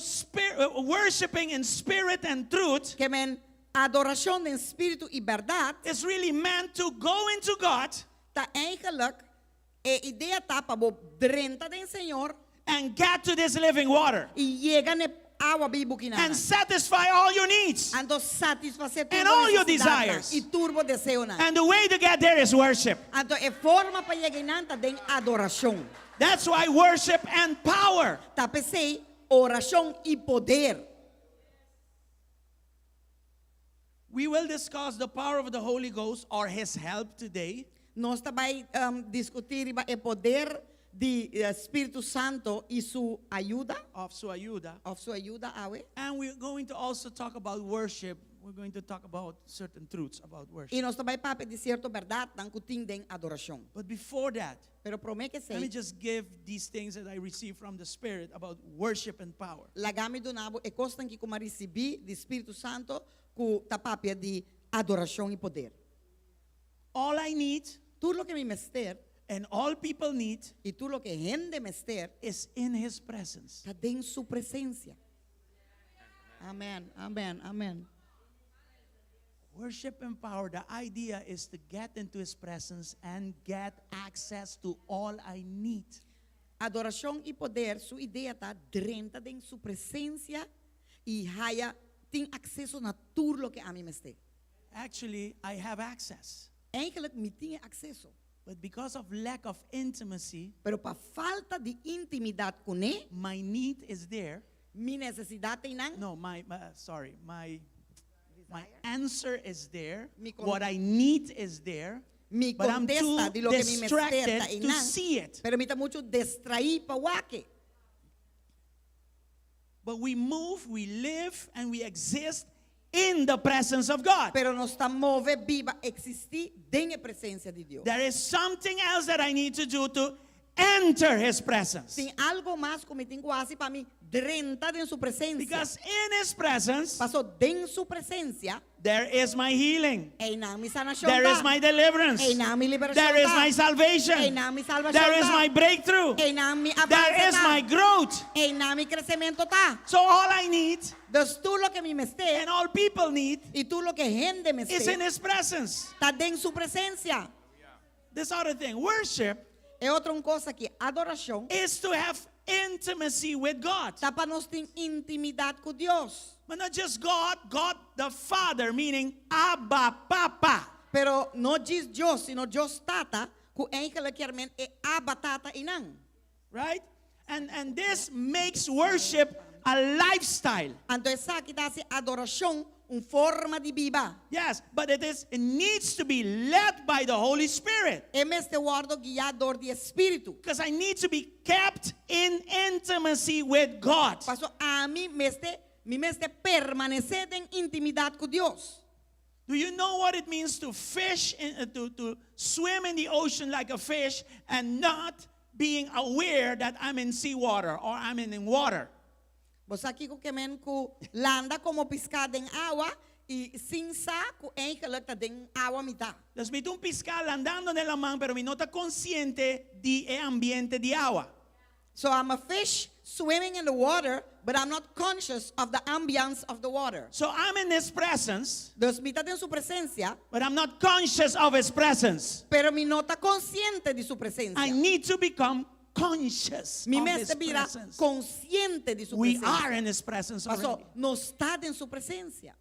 worshiping in spirit and truth Que men adoração de espírito e verdade is really meant to go into God tá eigenlijk ideia tá para bo drenta do Senhor and get to this living water e chega na água bibuquina. and satisfy all your needs. Ando satisfazer tudo And all your desires. e turbo deseo na. And the way to get there is worship. Ando forma para chegar nanta de adoração. That's why worship and power. Tá pensei oração e poder. We will discuss the power of the Holy Ghost or his help today. Nós também discutir o poder de Espírito Santo e sua ajuda, Of su ayuda. of sua ajuda, awe. And we're going to also talk about worship. We're going to talk about certain truths about E worship. nós também para de certa verdade, não cutim de adoração. But before that, Pero promete que let me sei, just give these things that I received from the Spirit about worship and power. lagami do nabo e costa que como recebi de Espírito Santo ku tapapia de adoração e poder. All I need Tudo lo que me mester and all people need e tudo lo que gente mester is in his presence. está em sua presença. Amém, amém, amém. Worship and power, the idea is to get into his presence and get access to all I need. Adoração e poder, sua ideia está dentro de sua presença e haya tem acesso a tudo lo que a mim mester. Actually, I have access. Eigenlijk me tem acesso, But because of lack of intimacy, pero para falta de intimidade com ele, my need is there. minha necessidade tem não. No, my answer is there. Mi con- What I need is there. Me But I'm contesta too de lo que me distracted mester to see it. pero me está muito distraído para waque. But we move, we live, and we exist in the presence of God. Pero nos está move viva existir dentro da presença de Deus. There is something else that I need to do to enter his presence. Tem algo mais que me tem quase para mim dentro de sua presença. Because in his presence, Passou dentro sua presença, there is my healing. é na minha sanação. There is my deliverance. é na minha liberação. There is my é salvation. na minha salvação. There is my breakthrough. é na minha There is my growth. é na minha crescimento tá. So all I need Então tudo lo que me mester and all people need e tudo lo que gente me is in mester his presence. está dentro sua presença. This other thing, worship É outra coisa que adoração is to have intimacy with God. tá para nós ter intimidade com Deus. But not just God, God the Father, meaning Abba, Papa. Pero não diz Deus, sino Deus tata, que enkelkermente é Abba tata inang. Right? And this makes worship a lifestyle. Então essa que dá se adoração forma de vida. Yes, but it needs to be led by the Holy Spirit. É este guardo guiador de espírito. Because I need to be kept in intimacy with God. Passo a mim meste permanecer em intimidade com Deus. Do you know what it means to fish, to swim in the ocean like a fish and not being aware that I'm in seawater or I'm in water? Você aqui que men ku landa como piscada em água e sin sa ku enkelek ta den água mita. Entonces, mi un piscal andando en la mar, pero mi no está consciente de ambiente de agua. So I'm a fish swimming in the water, but I'm not conscious of the ambience of the water. So I'm in his presence, Dus mi está en su presencia, but I'm not conscious of his presence. pero mi no está consciente de su presencia. I need to become conscious Mi of mente his mira presence. consciente de su We presencia. are in his presence Pasó, already. no está en su presencia.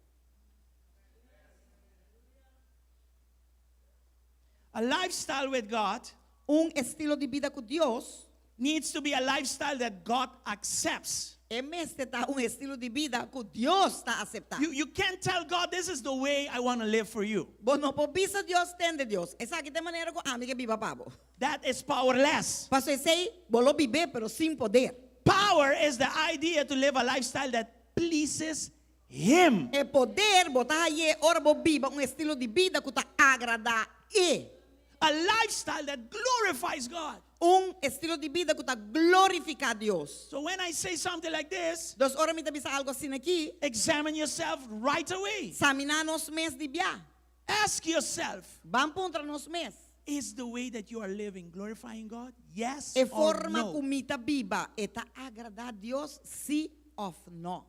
A lifestyle with God Un estilo de vida con Dios needs to be a lifestyle that God accepts. Este está un estilo de vida que Dios está aceptando. You can't tell God, this is the way I want to live for you. Vos no podés a Dios tende Dios. Esa aquí de manera que a mí que viva pavo. That is powerless. Paso ese aí, vos lo vive pero sin poder. Power is the idea to live a lifestyle that pleases Him. El poder, vos estás allí, ahora vos viva un estilo de vida que te agrada y A lifestyle that glorifies God. un estilo de vida que te glorifica a Dios. So when I say something like this, Dos horas me te dice algo así aquí. examine yourself right away. Examinar nos mes de via. Ask yourself, Van contra nos mes. is the way that you are living glorifying God? Yes E or forma no? comita viva. Está agrada a Dios, sí o no.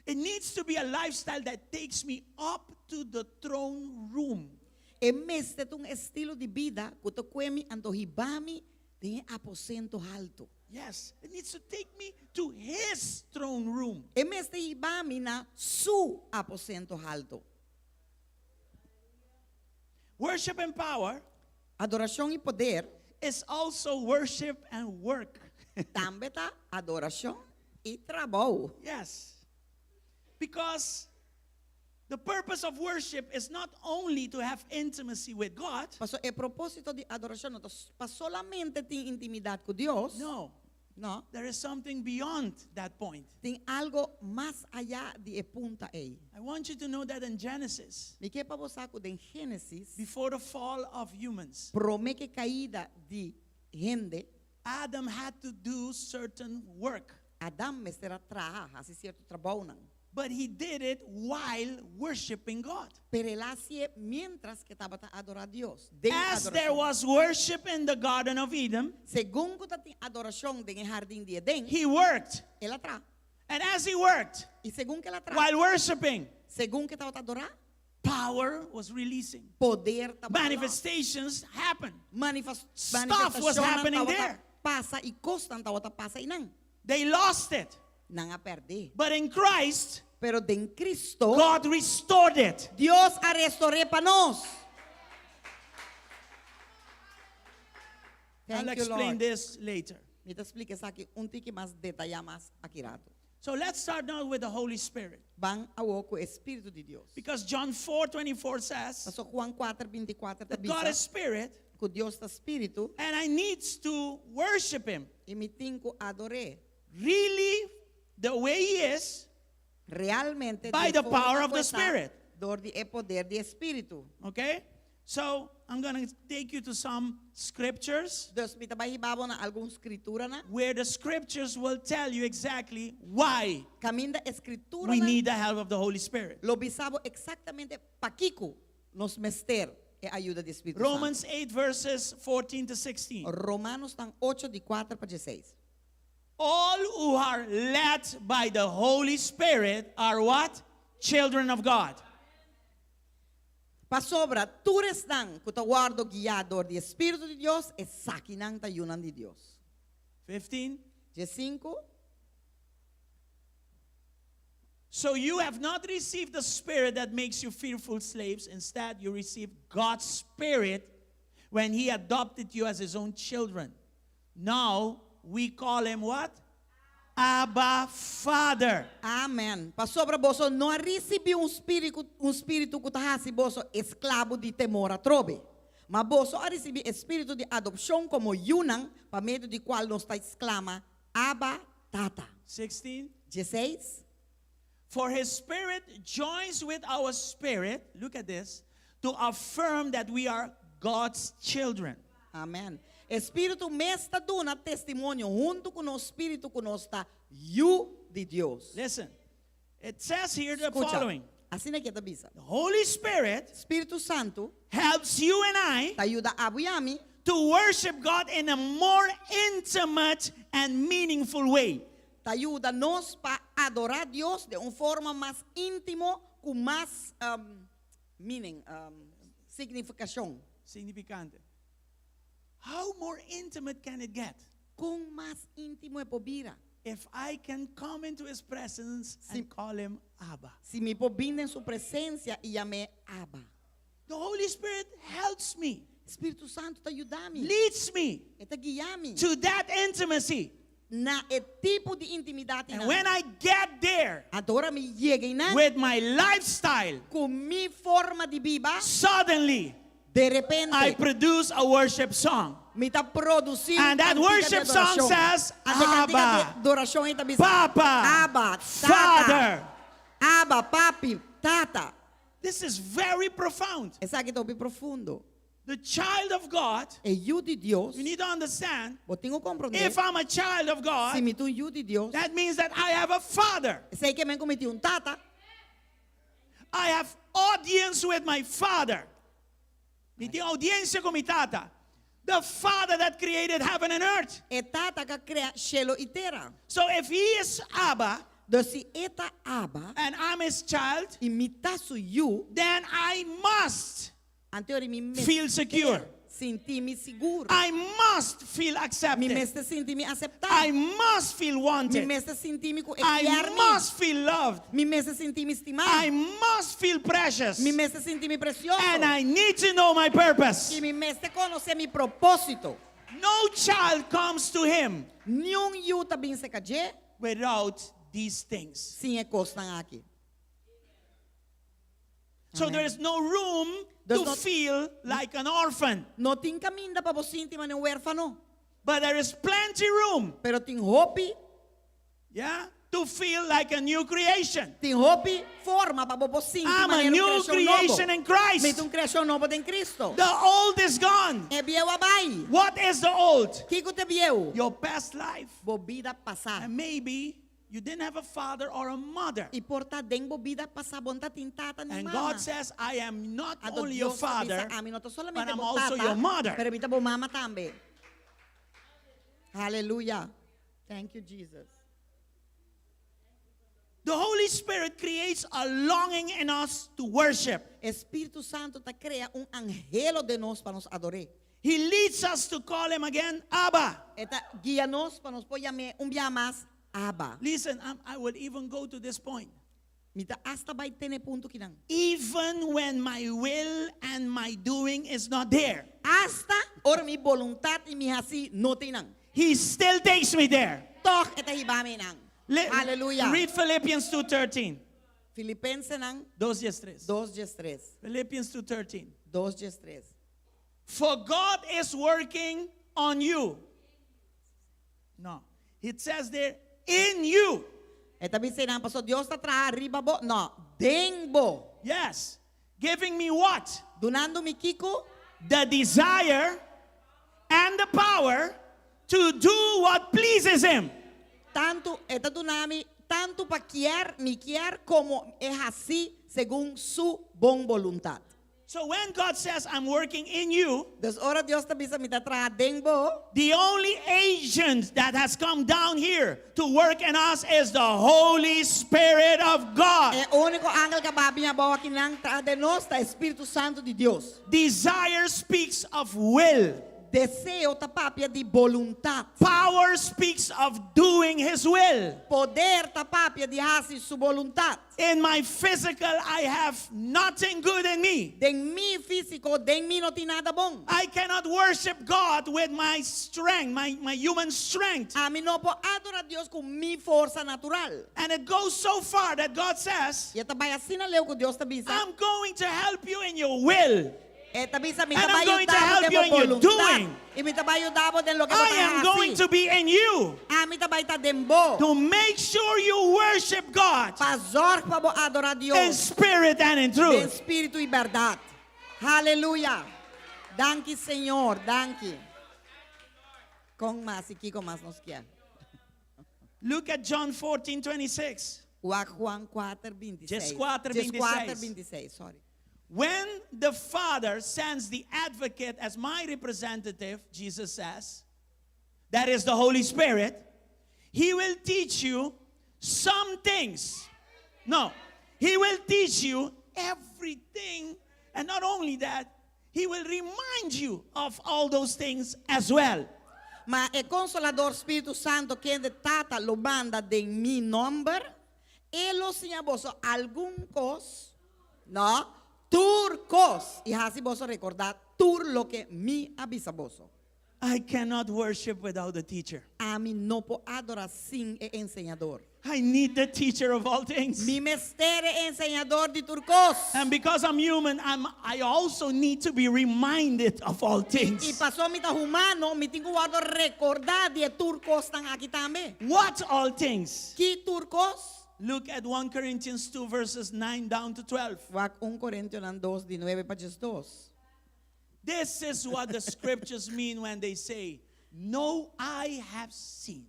It needs to be a lifestyle that takes me up to the throne room. E meste un estilo de vida que te quemi ando hibami de aposento alto. Yes, it needs to take me to His throne room. E meste hibami na su aposento alto. Worship and power Adoración y poder, is also worship and work. também está adoração e trabalho. Yes. Because the purpose of worship is not only to have intimacy with God. Pastor, el propósito de adoración no es para solamente ter intimidade com Deus. No, No, there is something beyond that point. tem algo mais allá de punta aí. I want you to know that in Genesis, Me que para você que em Gênesis, before the fall of humans, promete caída de gente, Adam had to do certain work. Adão me será trabalhar, assim certo trabalho não. But he did it while worshiping God. Pero ele hacía mientras que estava a adorar a Deus. De As adoração. there was worship in the Garden of Eden, Según que tem adoração em jardim de Edén, he worked. ele atrás. And as he worked, E según que ele atrás, while worshiping, según que estava a adorar, power was releasing. poder estava Manifestations happened. manifestação was happening there. passa e costa estava passa e não. They lost it. Não a perder. But in Christ, Pero de Cristo, God restored it. Deus a restaurou para nós. I'll Thank you, explain Lord. this later. Me te explique isso aqui tique mais detalhar mais aqui rato. So let's start now with the Holy Spirit. Van ao com o Espírito de Deus. Because John 4:24 says Pastor Juan 4:24 that God is spirit que Deus está Espírito and I need to worship Him e me tenho adoré really the way He is realmente by de the forma power of the que está, Spirit. dor de poder de Espírito. Okay? So I'm going to take you to some scriptures Deus me vai ribabo na alguma escritura na where the scriptures will tell you exactly why caminho da escritura we na need the help of the Holy Spirit. lo bisabo exactamente paquico nos mester e ajuda de Espírito Romans 8 verses 14 to 16. Santo. Romanos estão 8 de 4 para 16. All who are led by the Holy Spirit are what? Children of God. Pa sobra, tu estão que te guardo guiador de Espírito de Deus e saquinang tayunan de Deus. 15. De 5. So you have not received the spirit that makes you fearful slaves. Instead, you received God's Spirit when He adopted you as His own children. Now, we call Him what? Abba, Father. Amém. Pa sobra, boso não recebi espírito que te hace boso esclavo de temor a trobe. Mas boso a recebi espírito de adopção como yunang, pa meio de qual nos está exclama, Abba, Tata. 16. 16. For His Spirit joins with our spirit, look at this, to affirm that we are God's children. Amém. Espírito me está dando testemunho junto com o espírito que nos está you de Deus. Listen, it says here the Escucha. following. Assim é que te avisa. The Holy Spirit Espírito Santo helps you and I te ajuda a Abiami to worship God in a more intimate and meaningful way. te ajuda nos para adorar a Deus de uma forma mais íntima, com mais meaning, significação. Significante. How more intimate can it get? Com mais íntimo é pobira. If I can come into His presence Si- and call Him Abba. Se me pobinda em sua presença e ame Abba. The Holy Spirit helps me, Espírito Santo te ajuda-me. leads me E te guia-me to that intimacy. na e tipo de intimidade And na. when I get there Adora mi llegue na with my lifestyle, com mi forma de biba, suddenly de repente I produce a worship song. mi ta produzir And that cantiga de worship song adoración. says, Ante cantiga de Abba, adoración ita bisa, Papa, Abba, Tata, Father. Abba, Papi, Tata. This is very profound. Essa aqui é o profundo. The child of God, É eu de Deus. you need to understand, Eu tenho que compreender. if I'm a child of Se God, me tu eu de Deus, that means that I have a father. sei que me cometi tata. I have audience with my father. Mi tengo audiencia con mi tata. The father that created heaven and earth. É tata que cria cielo e terra. So if he is Abba Dus se eta Abba, and I'm his child, e me ta su eu, then I must anterior me feel secure. senti-me seguro. I must feel Me accepted. meste senti-me I acceptado. must feel Me wanted. meste senti-me com I equiar-me. must feel loved. Me meste senti-me I estimado. must feel precious. Me meste senti-me precioso. And I need to know my purpose. E me meste conhecer mi propósito. No child comes to him Nenhum eu também se caje, without these things. sim é costan aqui. So there is no room Does to not- feel like an orphan. Não tem caminho para você sentir um huérfano, But there is plenty room, pero tem hope, yeah, to feel like a new creation. tem hope forma para você sentir I'm a new creation in Me Christ. criação nova em Cristo. The old is gone. É bieu abai. What is the old? Que te bieu? Your past life. Bobida passar. And maybe you didn't have a father or a mother. E porta den bobida passar bonta tintata ni And mama. God says, I am not Ado only your Dios father, avisa a mí, no to but solamente I'm bo also tata, your mother. pero mita bo mama también. Hallelujah. Thank you, Jesus. The Holy Spirit creates a longing in us to worship. Espírito Santo te crea angelo de nós para nos adorar. He leads us to call him again Abba. Eta guia nós para nos pôr dia mais Abba. Listen, I will even go to this point. Mita hasta vai ter ponto que não. Even when my will and my doing is not there, Hasta ora mi voluntad e mi hasi no tem não. he still takes me there. Toch eta hibame não. Hallelujah. Read Philippians 2:13. Filipenses não 2:3. 2:3. Philippians 2:13. 2:3. For God is working on you. No. It says there, in you. Eta bisa não pastor Deus está atrás arriba bo. No, denbo. Yes. Giving me what? Donando mi kiko The desire and the power to do what pleases him. tanto eta donami tanto para mi quer como é assim según su bon voluntad. So when God says, I'm working in you, Dus ora Deus está bisa mita atrás denbo. the only agent that has come down here to work in us is the Holy Spirit of God. É o único ángel que babi a boa que não tra de nós está Espírito Santo de Deus. Desire speaks of will. Deseo tapapia de voluntad. Power speaks of doing His will. Poder tapapia de hacer su voluntad. In my physical, I have nothing good in me. Den mi físico, den mi no tem nada bom. I cannot worship God with my strength, my human strength. A mí no puedo adorar a Dios con mi fuerza natural. And it goes so far that God says, E também assim na leu que Deus está bisa. I'm going to help you in your will. E também sa mi And I'm trabalho going to dabo help de you in your voluntad. doing. E mi trabalho dabo de lo que I am going to be in you A mi trabalho tá dembo. to make sure you worship God Pa zorg pa bo adorar a in Dios. spirit and in En truth. espírito e verdade. Aleluia. Danke, Senhor. Danke. Com mais aqui, com mais nos quer. Look at John 14:26. Juan 4:26. Just 4:26. Just 4:26, sorry. When the Father sends the advocate as my representative, Jesus says, that is the Holy Spirit, He will teach you some things. No, He will teach you everything. And not only that, He will remind you of all those things as well. Mas o Consolador Espírito Santo que de tata lo manda de mi nombre, ele ensina vos algum cos, no, turcos, e assim vos recordar tur lo que mi avisa vos. I cannot worship without a teacher. Ami no po adorar sin e ensinador. I need the teacher of all things. Mi mestere ensinador di turcos. And because I'm human, I also need to be reminded of all I things. paso mi ta humano, mi tingo wado recordar di turcos tang akitame. What all things? Ki turcos? Look at 1 Corinthians 2 verses 9 down to 12. Wak 1 Corinthians 2, di 9 pa 2. This is what the scriptures mean when they say, no eye have seen,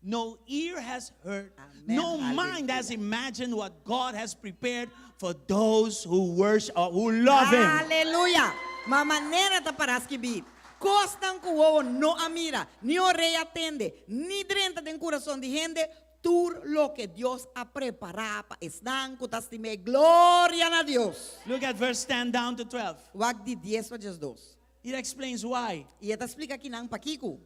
no ear has heard, Amen. no mind has imagined what God has prepared for those who worship or who love Him. Aleluya. Ma manera ta para escribir. Costan kuwo no amira, ni o rey atende, ni drenta den corazón de gente, tur lo que Dios ha preparado pa estan kutastime gloria a Dios. Look at verse 10 down to 12. Wag di 10 pa 2. It explains why. E eta explica aqui nang pakiku.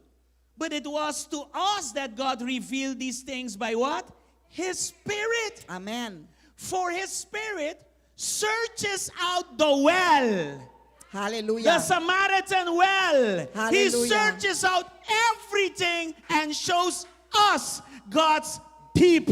But it was to us that God revealed these things by what? His Spirit. Amen. For His Spirit searches out the well. The Hallelujah. Samaritan well. He Hallelujah. searches out everything and shows us God's deep.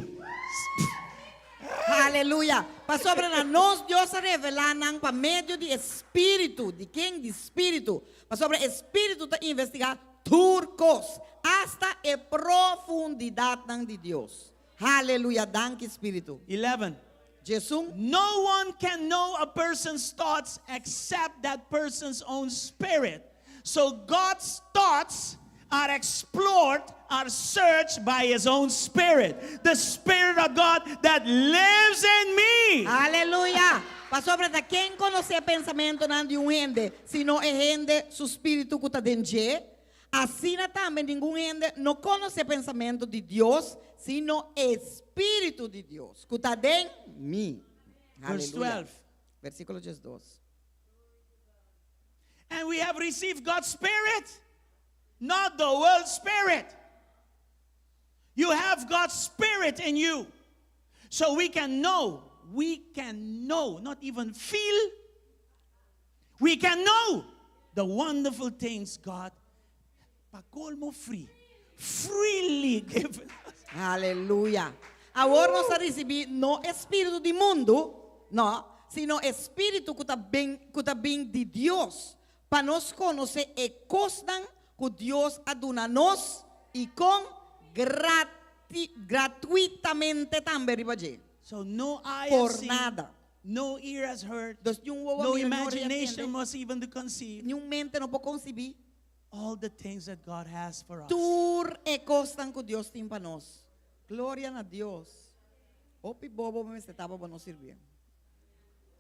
Hallelujah. Pa sobre na nos Dios revela nang pa medio di espírito, di quem di espírito. Pa sobre espírito ta investigar turcos hasta e profundidade nang di Dios. Hallelujah. Danke espírito. 11. Jesus. No one can know a person's thoughts except that person's own spirit. So God's thoughts are explored, are searched by His own Spirit. The Spirit of God that lives in me. Aleluya. Pa sobre ta quem conoce pensamento nan di un gente, sino e gente su espírito que ta dentro. Assim também nenhum gente não conhece pensamento de Deus, sino espírito de Deus que está dentro de mim. Verse Aleluia. 12. Versículo 12. And we have received God's Spirit, not the world's spirit. You have God's Spirit in you. So we can know, not even feel. We can know the wonderful things God freely given us. Aleluia. Agora nós recebemos não espírito do mundo, não, sino espírito que está bem de Deus, para nós conhecer e costas que Deus aduna nos e com gratuitamente também ribaje. So no eye Por has seen, nada. no ear has heard, Dus no imagination must even to conceive nenhum mente não pode conceber. all the things that God has for us. Tur e costas que Deus tem para nós. Glória a Deus. Opi bobo me estava para nos servir.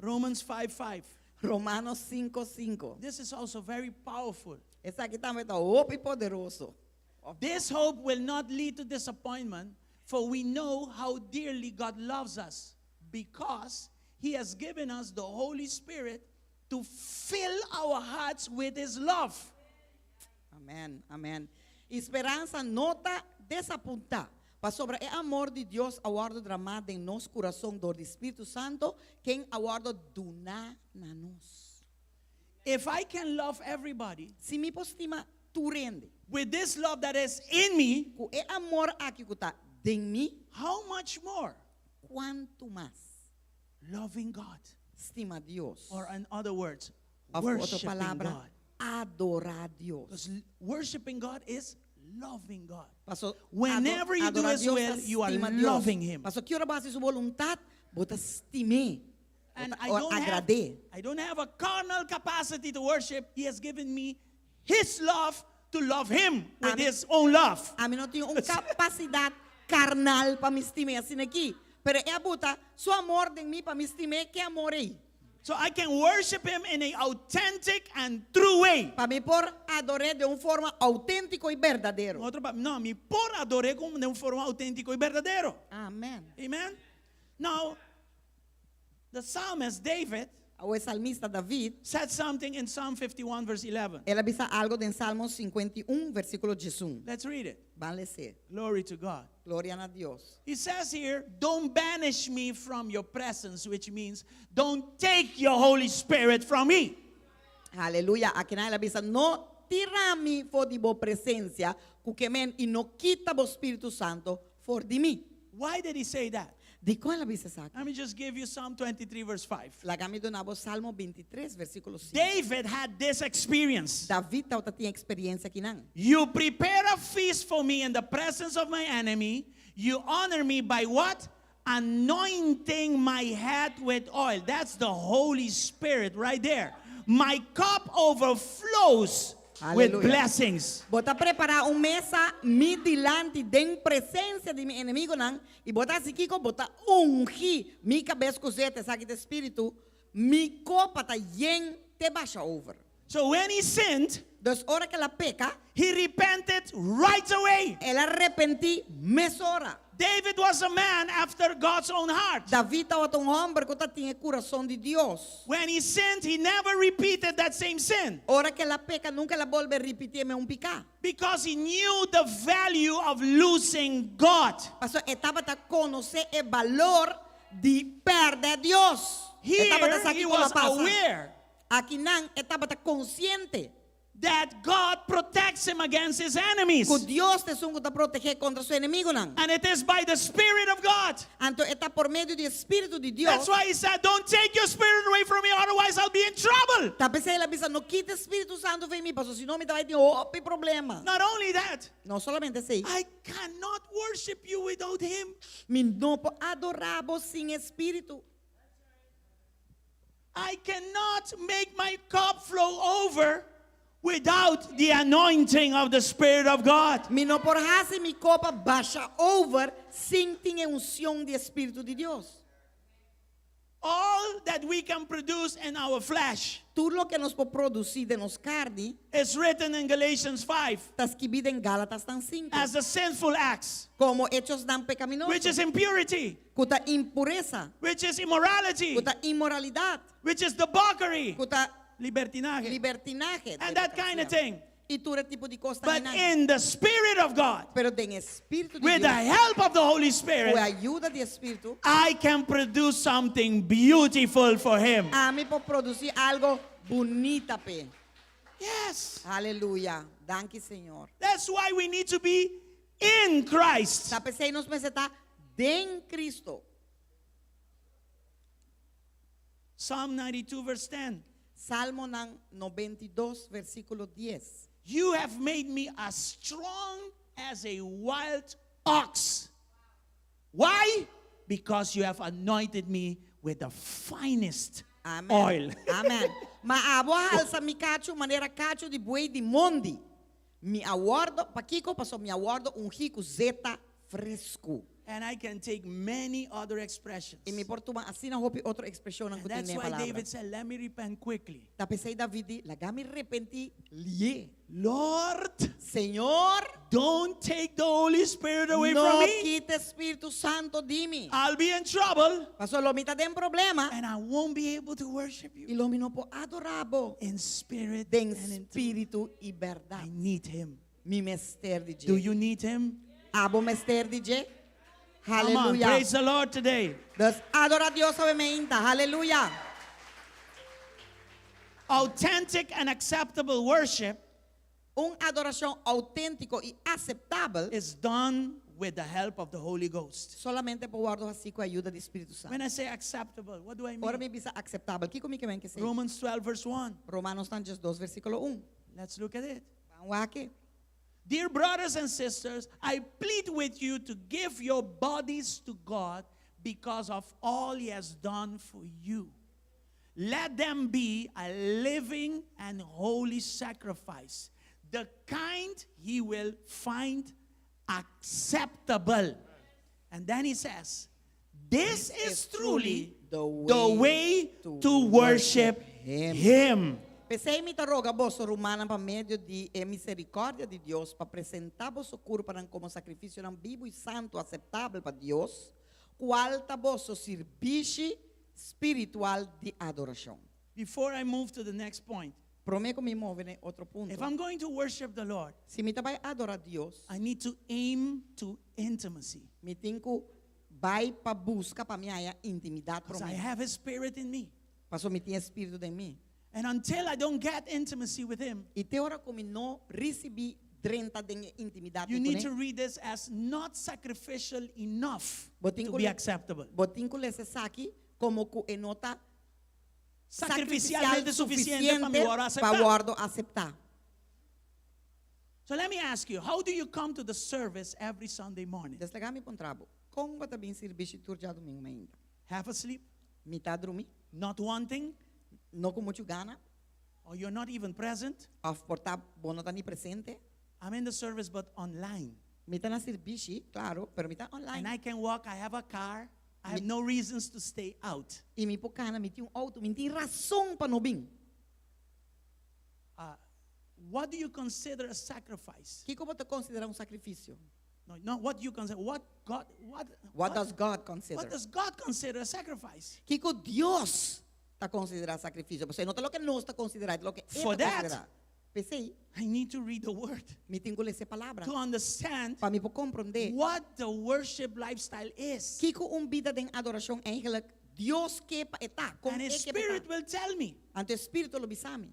Romans 5:5. Romanos 5:5. This is also very powerful. Essa aqui também está opi poderoso. This hope will not lead to disappointment, for we know how dearly God loves us, because He has given us the Holy Spirit to fill our hearts with His love. Amém, amém. Esperança nota desapontar. Para sobre o amor de Deus, aguardo dramado em nosso coração do Espírito Santo, quem aguardo donar na nós. If I can love everybody Se me postima tu rende, with this love that is in me, com o amor aqui que está em mim, how much more quanto mais loving God? estima Deus. Or in other words, Of outra worshiping palavra, God. adorar Deus. Because worshiping God is loving God. Pastor, Whenever you do adorar His Deus, will, you are estima Deus. loving Him. Pastor, que ora base sua vontade, bota estimar, And agradar. I don't have a carnal capacity to worship. He has given me His love to love Him with Amen. His own love. A mim não tenho uma capacidade carnal para me estimar assim aqui. Pero é a bota, seu amor de mim para me estimar, que amor é? So I can worship Him in an authentic and true way. Para me por adorar de uma forma autêntica e verdadeira. No, me por adorar como de uma forma autêntica e verdadeiro. Amém. Amen? Now, the psalmist David O salmista David, said something in Psalm 51 verse 11. ele avisa algo em Salmo 51, versículo 11. Let's read it. Vão ler. Glory to God. Glória a Deus. He says here, don't banish me from your presence, which means don't take your Holy Spirit from me. Aleluia. Aqui na ele avisa, não tirami for di bo presencia, kukemen e no quita bo Espírito Santo for di mi. Why did he say that? Di qual la bisa sa Let me just give you Psalm 23, verse 5. Lagami donabo Salmo 23, versículo 5. David had this experience. David tao tinha experiência aqui não. You prepare a feast for me in the presence of my enemy. You honor me by what? Anointing my head with oil. That's the Holy Spirit right there. My cup overflows with Hallelujah. blessings. Bota preparar mesa mi dilante den presença de mi inimigo não e bota assim que bota ungi mi cabeça com zete sabe de espírito mi copa tá yen te baixa over. So when he sinned, Dus hora que ela peca, he repented right away. ela arrepenti mesora. David was a man after God's own heart. David estava homem que tinha coração de Deus. When he sinned, he never repeated that same sin Hora que ela peca, nunca ela volve a repetir me picar. because he knew the value of losing God. Pastor, estava a conhecer o valor de perder Deus. Here he was aware Aqui não, estava consciente that God protects him against his enemies. que Deus te sungo te proteger contra seu inimigo não. And it is by the Spirit of God. Então está por meio do Espírito de Deus. That's why he said, don't take your spirit away from me, otherwise I'll be in trouble. Tá pensando ela pensa, não quita o Espírito Santo vem mim, pastor, senão me vai ter outro problema. Not only that, Não solamente assim. I cannot worship you without him. Me não pode adorar vos sem Espírito. I cannot make my cup flow over without the anointing of the Spirit of God. Me não pode fazer minha copa baixa over sem ter unção de Espírito de Deus. All that we can produce in our flesh Tudo o que nos pode produzir de nos carne, is written in Galatians 5 está escrito em Gálatas 5. as the sinful acts, Como hechos dan pecaminosos. which is impurity, Cuta impureza, which is immorality, cuta inmoralidad, which is debauchery, cuta libertinaje, libertinaje. and that kind of thing. Y todo tipo de costa. But in the Spirit of God, Pero den Espírito de with the Deus, help of the Holy com a Spirit, ajuda de Espírito, I can produce something beautiful for Him. a mí pode produzir algo bonita, pe. Yes. Aleluia. Danke, Senhor. That's why we need to be in Christ. Tá pensei nos pensar den Cristo. Psalm 92, verse 10. Salmo ng 92, versículo 10. You have made me as strong as a wild ox. Why? Because you have anointed me with the finest Amen. oil. Amen. Maabo alsa mi cacho, maneira cacho de buey de mondi. Mi aguardo, paquico passou mi aguardo rico zeta fresco. And I can take many other expressions. E mi portuma assim na hopi outra expressão na And that's kutin why palavra. David said, let me repent quickly. Ta pensei David, lagami repenti lie. Lord, Senhor, don't take the Holy Spirit away no from me. quite Espírito Santo de mim. I'll be in trouble Pastor, lo mita tem problema. and I won't be able to worship E you lo mi no po adorabo. in spirit Den and in truth. espírito e I verdade. need Him. Mi mester de Do you need Him? Abo mester de je. Come on, Hallelujah. praise the Lord today. Dus adora a Dios obviamente. Hallelujah. Authentic and acceptable worship Adoração autêntico e aceitável is done with the help of the Holy Ghost. solamente por guardo assim com a ajuda do Espírito Santo. When I say acceptable, what do I Ora mean? me bisa aceitável. Que comigo que sei? Romans 12, verse 1. Romanos 2, versículo 1. Let's look at it. Vamos aqui. Dear brothers and sisters, I plead with you to give your bodies to God because of all He has done for you. Let them be a living and holy sacrifice, the kind He will find acceptable. And then He says, this is truly the way to worship Him. Pensei me roga vosso romana para meio de misericórdia de Deus para apresentar vosso corpo como sacrifício vivo e santo aceitável para Deus, qual tá vosso serviço espiritual de adoração. Before I move to the next point, Prometo me mover em outro ponto. if I'm going to worship the Lord, Se me vai adorar Deus, I need to aim to intimacy. me tenho vai para busca para minha intimidade Because para I mim. have His Spirit in me. Pastor, me tem espírito em mim. And until I don't get intimacy with him, E te ora come no recebi 30 den intimidade you com need to ele. read this as not sacrificial enough Botin to ko be le- acceptable. Botin ko lese saki como ku enota Sacrificialmente suficiente para mi suficiente guardo para aceptar. guardo aceptar. So let me ask you, how do you come to the service every Sunday morning? Desligar mi pontrabo. Como bota bem serviço turja domingo ainda. Half asleep, Mitad dormir, not wanting, no com muito gana, or you're not even present? of portar bono tani presente. I'm in the service but online. Mita na serviço, claro, pero mita And online. I can walk, I have a car, I have no reasons to stay out. E mi pocana, mi tinha auto, mi tinha razão para não vir. What do you consider a sacrifice? Que como te considera sacrifício? No, not what you consider. What Does God consider? What does God consider a sacrifice? Que Deus está considerando sacrifício? Você não está lo que nós está considerando, lo que For está that, considerando. Pensei, I need to read the word me tenho que ler essa palavra to understand para me compreender what the worship lifestyle is. que vida de adoração eigenlijk Deus que está, como And é His que Spirit está. will tell me. Ante o Espírito lo bisame.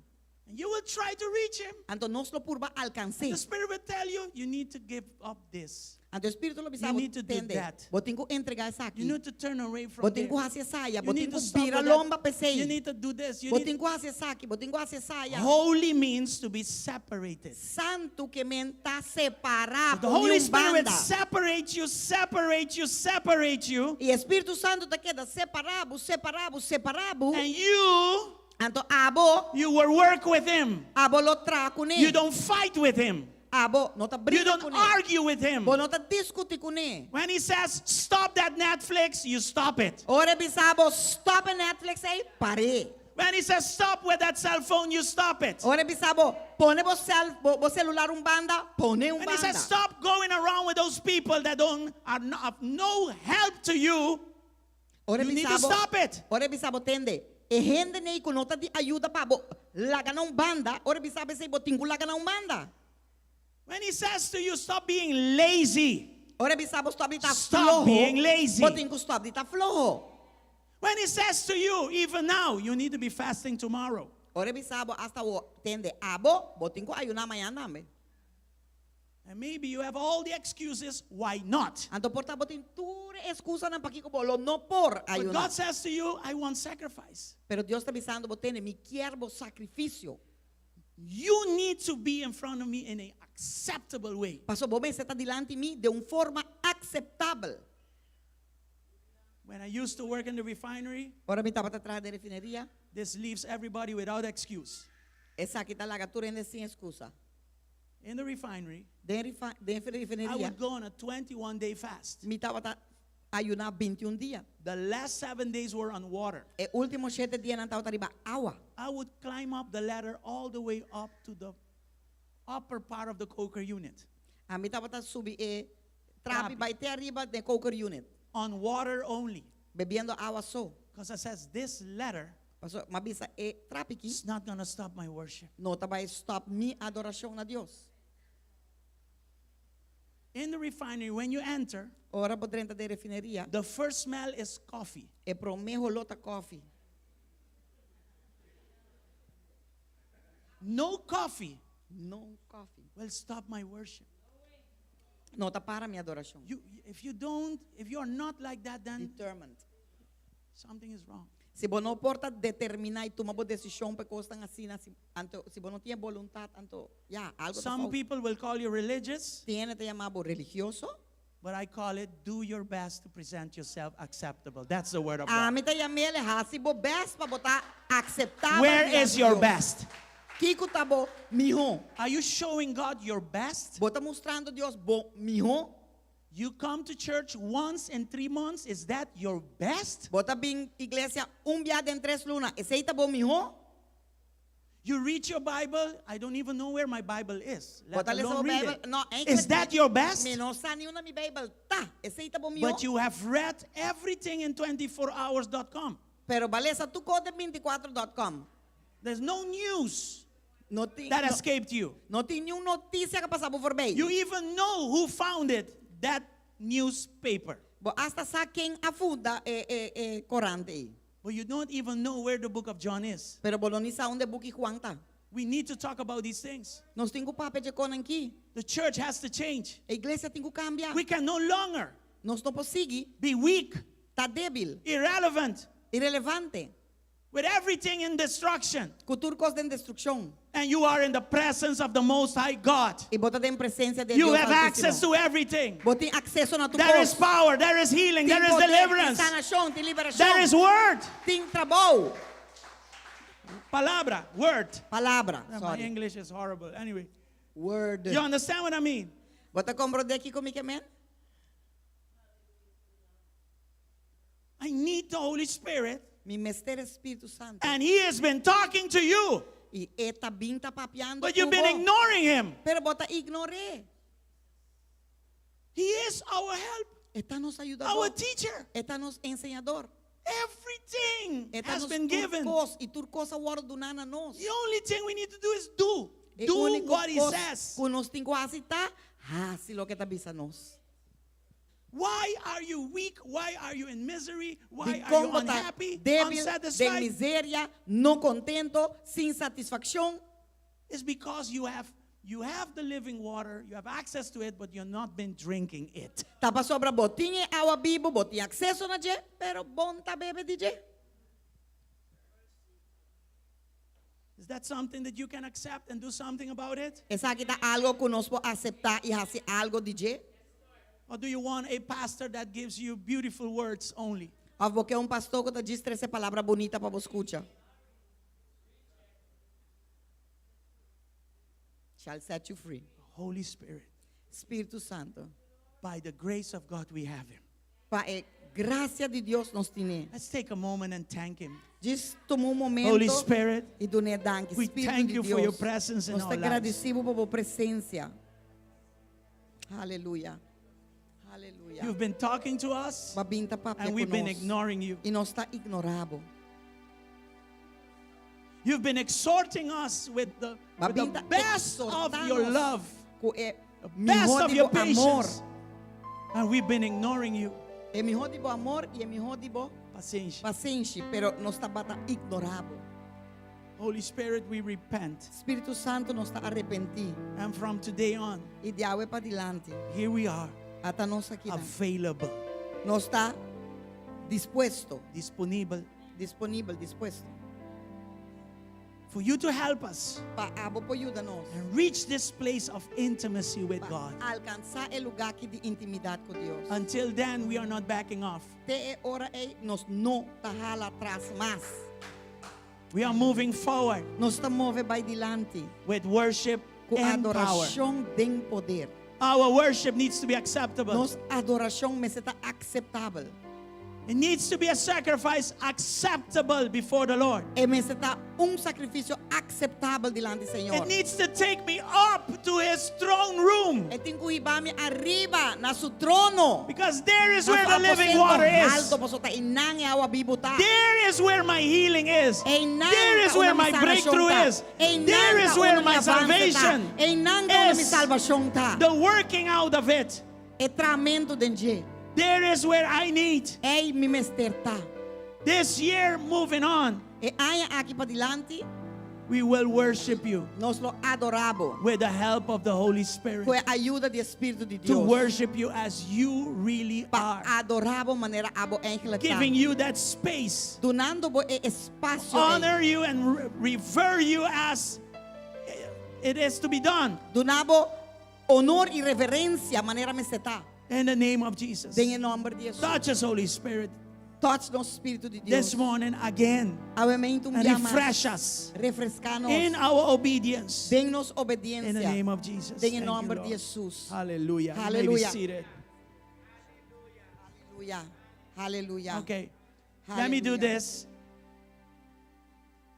And you will try to reach Him. Ante nós lo purba The alcance. Spirit will tell you, you need to give up this. Ante o Espírito lo You bisame. need to do that. Vou ter que entregar essa You aqui. need to turn away from Vou ter there. que fazer saia. You Vou ter need que to stop virar with lomba that. pensei. You need to do this. You Vou need ter que fazer essa aqui. Vou ter que fazer saia. Holy means to be separated. Santo que me está separado The de Holy um Spirit banda. separate you, separate you, separate you, E Espírito Santo te queda separado, separado, separado. and you Então, abo will work with Him. lo tra com You ele. don't fight with Him. Abo não tá You briga don't com ele. argue with Him. Bo não tá discutir com ele. When He says, stop that Netflix, you stop it. Ora bisabo stop a Netflix aí, pare. When He says, stop with that cell phone, you stop it. Ora bisabo pone bo celular banda, pone When He banda. says, stop going around with those people that are not, of no help to you, Ora you need to stop it. Ora bisabo tende. E gente nei com nota de ajuda para bo laga na banda. Ora bisabo sei botingo laga na banda. When He says to you, stop being lazy. Ora bisabo stop de tá Stop flojo. being lazy. Botingo stop de tá flojo. When He says to you, even now, you need to be fasting tomorrow. Ora bisabo hasta o tende abo botingo ayuna mañana me. And maybe you have all the excuses why not. Anto porta botin ture excusa na pakiko bolo no por But ayuna. God says to you, I want sacrifice. Pero Dios está avisando botene mi quiero sacrificio. You need to be in front of me in an acceptable way. Paso bo me está delante de mí de una forma aceptable. When I used to work in the refinery, Ora mi estaba atrás de refinería. this leaves everybody without excuse. Esa aquí está la gatura sin excusa. In the refinery, De I refinería. would go on a 21-day fast. Mi estaba ayunar 21 días. The last 7 days were on water. El último 7 días no estaba arriba agua. I would climb up the ladder all the way up to the upper part of the coker unit A mi estaba subir trapi baite arriba de coker unit. on water only. Bebiendo agua so. Because it says this ladder Paso mabisa trapi aqui. is not going to stop my worship. No te vai stop mi adoración a Dios. In the refinery, when you enter, Ora por dentro de refinería. the first smell is coffee. E promejo lota coffee. No coffee No coffee. will stop my worship. No te para mi adoración. If you are not like that, then Determined. something is wrong. Se você não porta determinar e tomar uma decisão para coisas assim, se você não tem voluntade, então, algo está Some falta. people will call you religious, Tiene te llamado religioso. but I call it do your best to present yourself acceptable. That's the word of A God. mim te chamei ele, se bo best para botar aceitável. Where diante is de your Deus. best? Kiko tá bo mijo. Are you showing God your best? Bota mostrando Deus bo mijo. You come to church once in 3 months. Is that your best? Bota bem igreja dia em 3 lunas. Esse aí tá bo mijo. You read your Bible. I don't even know where my Bible is. Let Bota ler alone seu read Bible. it. Não, Is that your best? Me não está nenhuma mi Bible. Tá, esse aí tá bo mijo. But you have read everything in 24hours.com. Pero baleza tu code 24.com. There's no news Não tem that escaped you. não tem nenhuma notícia que passar por meio. You even know who founded that newspaper. Bo hasta sa quem afunda corante aí. but you don't even know where the book of John is. Pero boloni sa onde buki Juan ta. We need to talk about these things. Nós temos papo de conan aqui. The church has to change. A igreja tem que cambiar. We can no longer Nós não podemos be weak, tá débil, irrelevant, irrelevante, with everything in destruction. com turcos de destruição. And you are in the presence of the Most High God. E bota em presença de You Deus have access Altíssimo. to everything. Bota em acesso na tua There is power, there is healing, there is deliverance, Tem sanação, tem liberação. there is word. Tem trabalho. Palabra, word. Palavra. My Sorry. English is horrible. Anyway, Word. you understand what I mean? Bota compreender aqui comigo, amém? I need the Holy Spirit, Me mestre Espírito Santo. and He has been talking to you, E eta binta papiando. but you've been ignoring Him. Pero bota ignoré. He is our help, Eta nos our ayudador. teacher. Eta nos ensinador. Everything Eta has nos been given. turcos e turcos award do nana nos. The only thing we need to do is do. E Do único what He cos says. que nos tem quase tá. Ah, se lo que tá bisa nos. Why are you weak? Why are you in misery? Why De are you como tá unhappy, débil, de unsatisfied? miséria, não contento, sem satisfação. It's because you have the living water, you have access to it, but you've not been drinking it. Tapa sobra botinha água viva, botinha acesso na je, pero bom tá bebe de je. Is that something that you can accept and do something about it? Essa aqui tá algo que nós podemos aceitar e fazer algo de je. Or do you want a pastor that gives you beautiful words only? Ou porque pastor que tá diz essa palavra bonita para você escutar. Shall set you free. Holy Spirit, Espírito Santo. by the grace of God we have Him. Para a graça de Deus nos tem. Let's take a moment and thank Him. Diz tomou momento. Holy Spirit, E do nedanque. we Espírito thank de you Deus. for your presence in Nós our te lives. agradecemos por sua presença. Aleluia. Aleluia. You've been talking to us, Babinta papia and we've been conosco. ignoring you. E nós está ignorado. You've been exhorting us with the Babinta best of your exortanos love, com o the best of your mejor amor. patience, and we've been ignoring you. É mejor de bom amor e é mejor de bom Paciência. paciência, pero nós está bata ignorado. Holy Spirit, we repent. Espírito Santo nos está arrepentir And from today on, e de agora para diante, here we are, até nós aqui. available, Nós está disposto, disponible, disposto for you to help us para ajuda nós. and reach this place of intimacy with God. Para alcançar o lugar aqui de intimidade com Deus. Until then, we are not backing off. Até a hora aí nós não tá hala atrás mais. We are moving forward Nós estamos movendo para diante with worship com and power. adoração de poder. Our worship needs to be acceptable. Nossa adoração me está aceitável. It needs to be a sacrifice acceptable before the Lord. E me está sacrifício aceitável diante do Senhor. It needs to take me up to His throne room, E tem que ir-me arriba na seu trono. because there is Na where seu the living aposento water is. alto, para sua inang e água viva tá. There is where my healing is. E inang There is ka where una my mi breakthrough sanación is. ta. E inang There is ka where una mi my avance ta. salvation E inang ka una mi is. salvación ta. The working out of it. E tramento de There is where I need. e mi mester ta. This year, moving on, E aya aqui para dilante, we will worship you nós lo adoramos. with the help of the Holy Spirit. Com a ajuda do Espírito de To Deus. worship you as you really Para are. adorarmos maneira abo ángel Giving you that space. donando bo e espaço Honor you and revere you as it is to be done. donabo honor e reverência maneira me está. In the name of Jesus. Em nome de Jesus. Touch us, Holy Spirit, Touch nosso Espírito de Deus. this morning again. Aumente And dia refresh mais. us Refrescar-nos. in our obedience. Dê-nos In the obediência. name of Jesus. Em Thank nome you, de Lord. Jesus. Hallelujah. You may be Hallelujah. seated. Aleluia. Aleluia. Okay. Let me do Hallelujah. this.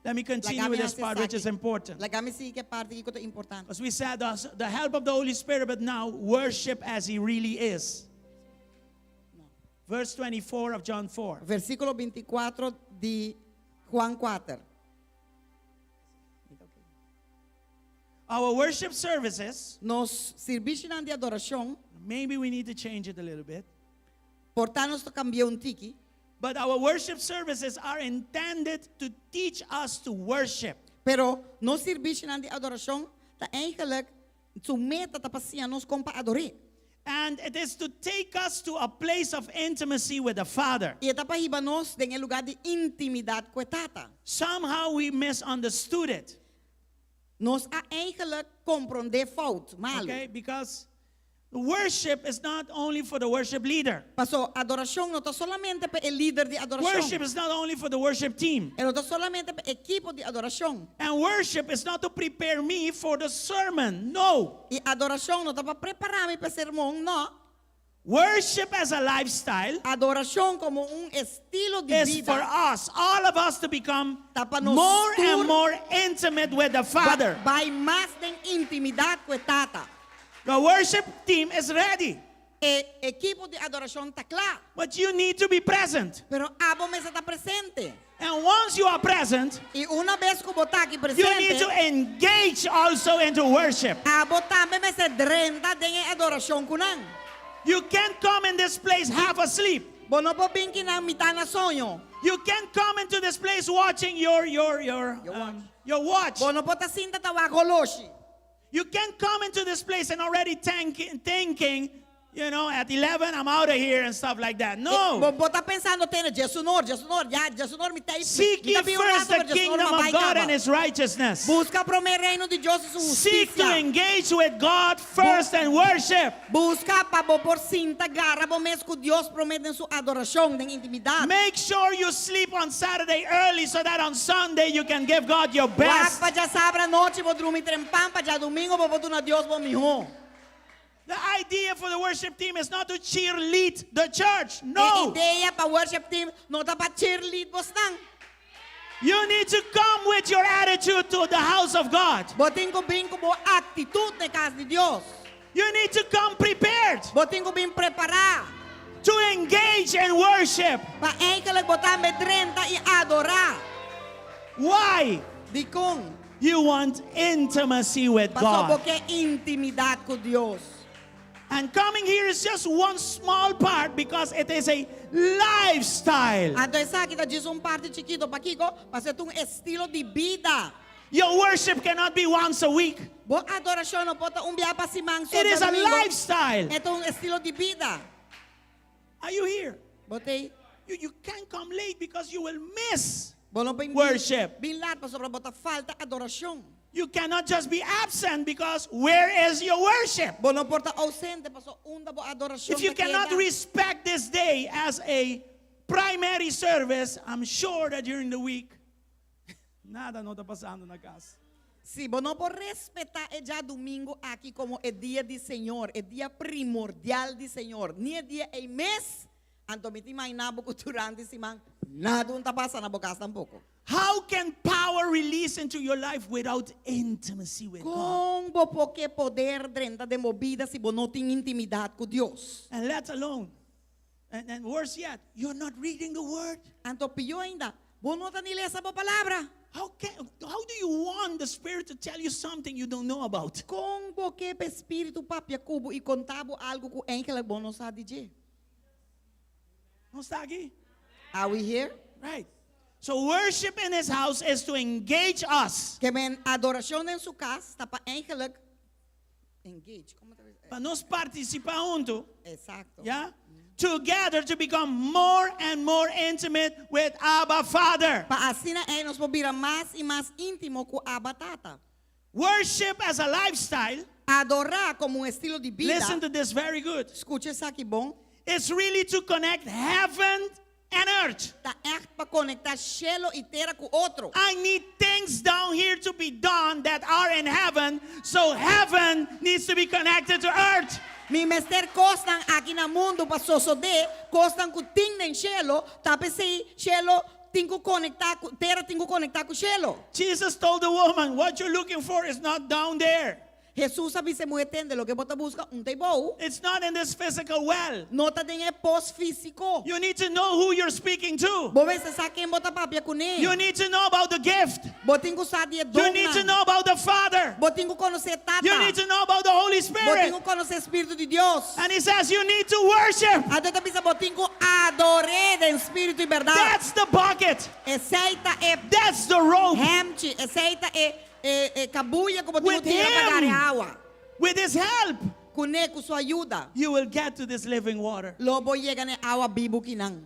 Let me continue Lagami with this hace part, which is saki. important. Lagami si que parte que é importante. As we said, the help of the Holy Spirit, but now worship as He really is. Verse 24 of John 4. Versículo 24 de Juan 4. Our worship services, Nos serviços de adoração, maybe we need to change it a little bit. portanto, cambiou tiki. But our worship services are intended to teach us to worship. Pero no serviço na de adoração tá eigenlijk sumeta tá passia nos com para adorar. And it is to take us to a place of intimacy with the Father. E tá para hiba nos em lugar de intimidade com a tata. Somehow we misunderstood it. Nos a eigenlijk compreender fout, malo. Okay, because worship is not only for the worship leader. Paso adoração não tá solamente para o líder de adoração. Worship is not only for the worship team. Não tá solamente para equipo de adoração. And worship is not to prepare me for the sermon. No. E adoração não tá para preparar-me para sermão, não. Worship as a lifestyle Adoração como estilo de is for vida. us, all of us, to become Tapa nos more tur- and more intimate with the Father. Vai mais de intimidade com a tata. The worship team is ready, E equipo de adoração está claro. but you need to be present. Pero abo mesa está presente. And once you are present, E uma vez que botar aqui you need to presente, engage also into worship. abo também mesa drenda de adoração kunang. You can't come in this place half asleep. Bono po pinki na mitad na sonho. You can't come into this place watching your watch. Bono po ta sinta tawa koloshi. You can't come into this place and already thinking, at 11 I'm out of here and stuff like that. No. Bota pensando tene Jesunor mi tai. Seek ye first the kingdom of God and His righteousness. Busca primeiro reino de Deus e sua Seek to justiça. engage with God first and worship. Busca para bo por cinta garra bo mes que Deus promete em sua adoração, em intimidade. Make sure you sleep on Saturday early so that on Sunday you can give God your best. Para já sábado noite bo dormir trempam, para já domingo bo botar na Deus bo mijo. The idea for the worship team is not to cheerlead the church. A No. ideia para worship team não tá para cheerlead bostang. You need to come with your attitude to the house of God. Botin ko bin ko bo atitude na casa de Deus. You need to come prepared Botin ko bin preparar. to engage and worship. Pa eigenlijk botar me 30 e adorar. Why? Di kong. You want intimacy with Paso God. porque intimidade com Deus. And coming here is just one small part because it is a lifestyle. Então essa aqui tá diz parte chiquito pa Kiko, para ser um estilo de vida. Your worship cannot be once a week. Bo adoração não pode dia pa simang It is a lifestyle. É um estilo de vida. Are you here? Botei. You can't come late because you will miss Bono bin worship. Bin lat pa sobra bota falta adoração. You cannot just be absent because where is your worship? Bono porta ausente pa so unda bo adoração. If you te cannot queda. respect this day as a primary service, I'm sure that during the week, nada no está pasando na casa. Si bono por respetar é já domingo aqui como é dia de Senhor, é dia primordial de Senhor. Ni é dia é mês, antomiti mai nabo culturante simang nada não tá passando na boca tampouco. How can power release into your life without intimacy with God? Como porque poder dentro de movida se bono tem intimidade com Deus. And let alone, and worse yet, you're not reading the word. Anto pior ainda, bono tá ni lesa a palavra. How do you want the Spirit to tell you something you don't know about? Como porque o espírito papia cubo e contabo algo que o ángel bono sabe dizer. No está aquí? Are we here? Right. So worship in His house is to engage us. Que men adoração em sua casa está para ángel engage. Como tá? Para nos participar junto. Exacto. Yeah? Together to become more and more intimate with Abba Father. Para assim nos vira mais e mais íntimo com a batata. Worship as a lifestyle, Adorar como estilo de vida. listen to this very good. Escute isso aqui bom. It's really to connect heaven and earth. Tá echt para conectar cielo e terra com outro. I need things down here to be done that are in heaven, so heaven needs to be connected to earth. Mi mester costan aqui no mundo para sosode, costan com ting nem cielo, tapi se cielo tingo conectar com terra tingo conectar com cielo. Jesus told the woman, what you're looking for is not down there. Jesús sabe se muetende lo que bota busca un tebou. It's not in this physical well. Nota den é pós físico. You need to know who you're speaking to. Bo ves sa quem bota papia kune. You need to know about the gift. Botingo sa die dona. You need to know about the Father. Botingo conhecer tata. You need to know about the Holy Spirit. Botingo conhecer Espírito de Deus. And he says you need to worship. Até bisa botingo adore em espírito e verdade. That's the bucket. Aceita é That's the rope. hemte, aceita é cabuia como With botingo tira pagar him. água. With his help, Kune com sua ajuda. you will get to this living water. Lobo llega ne água bibo kinang.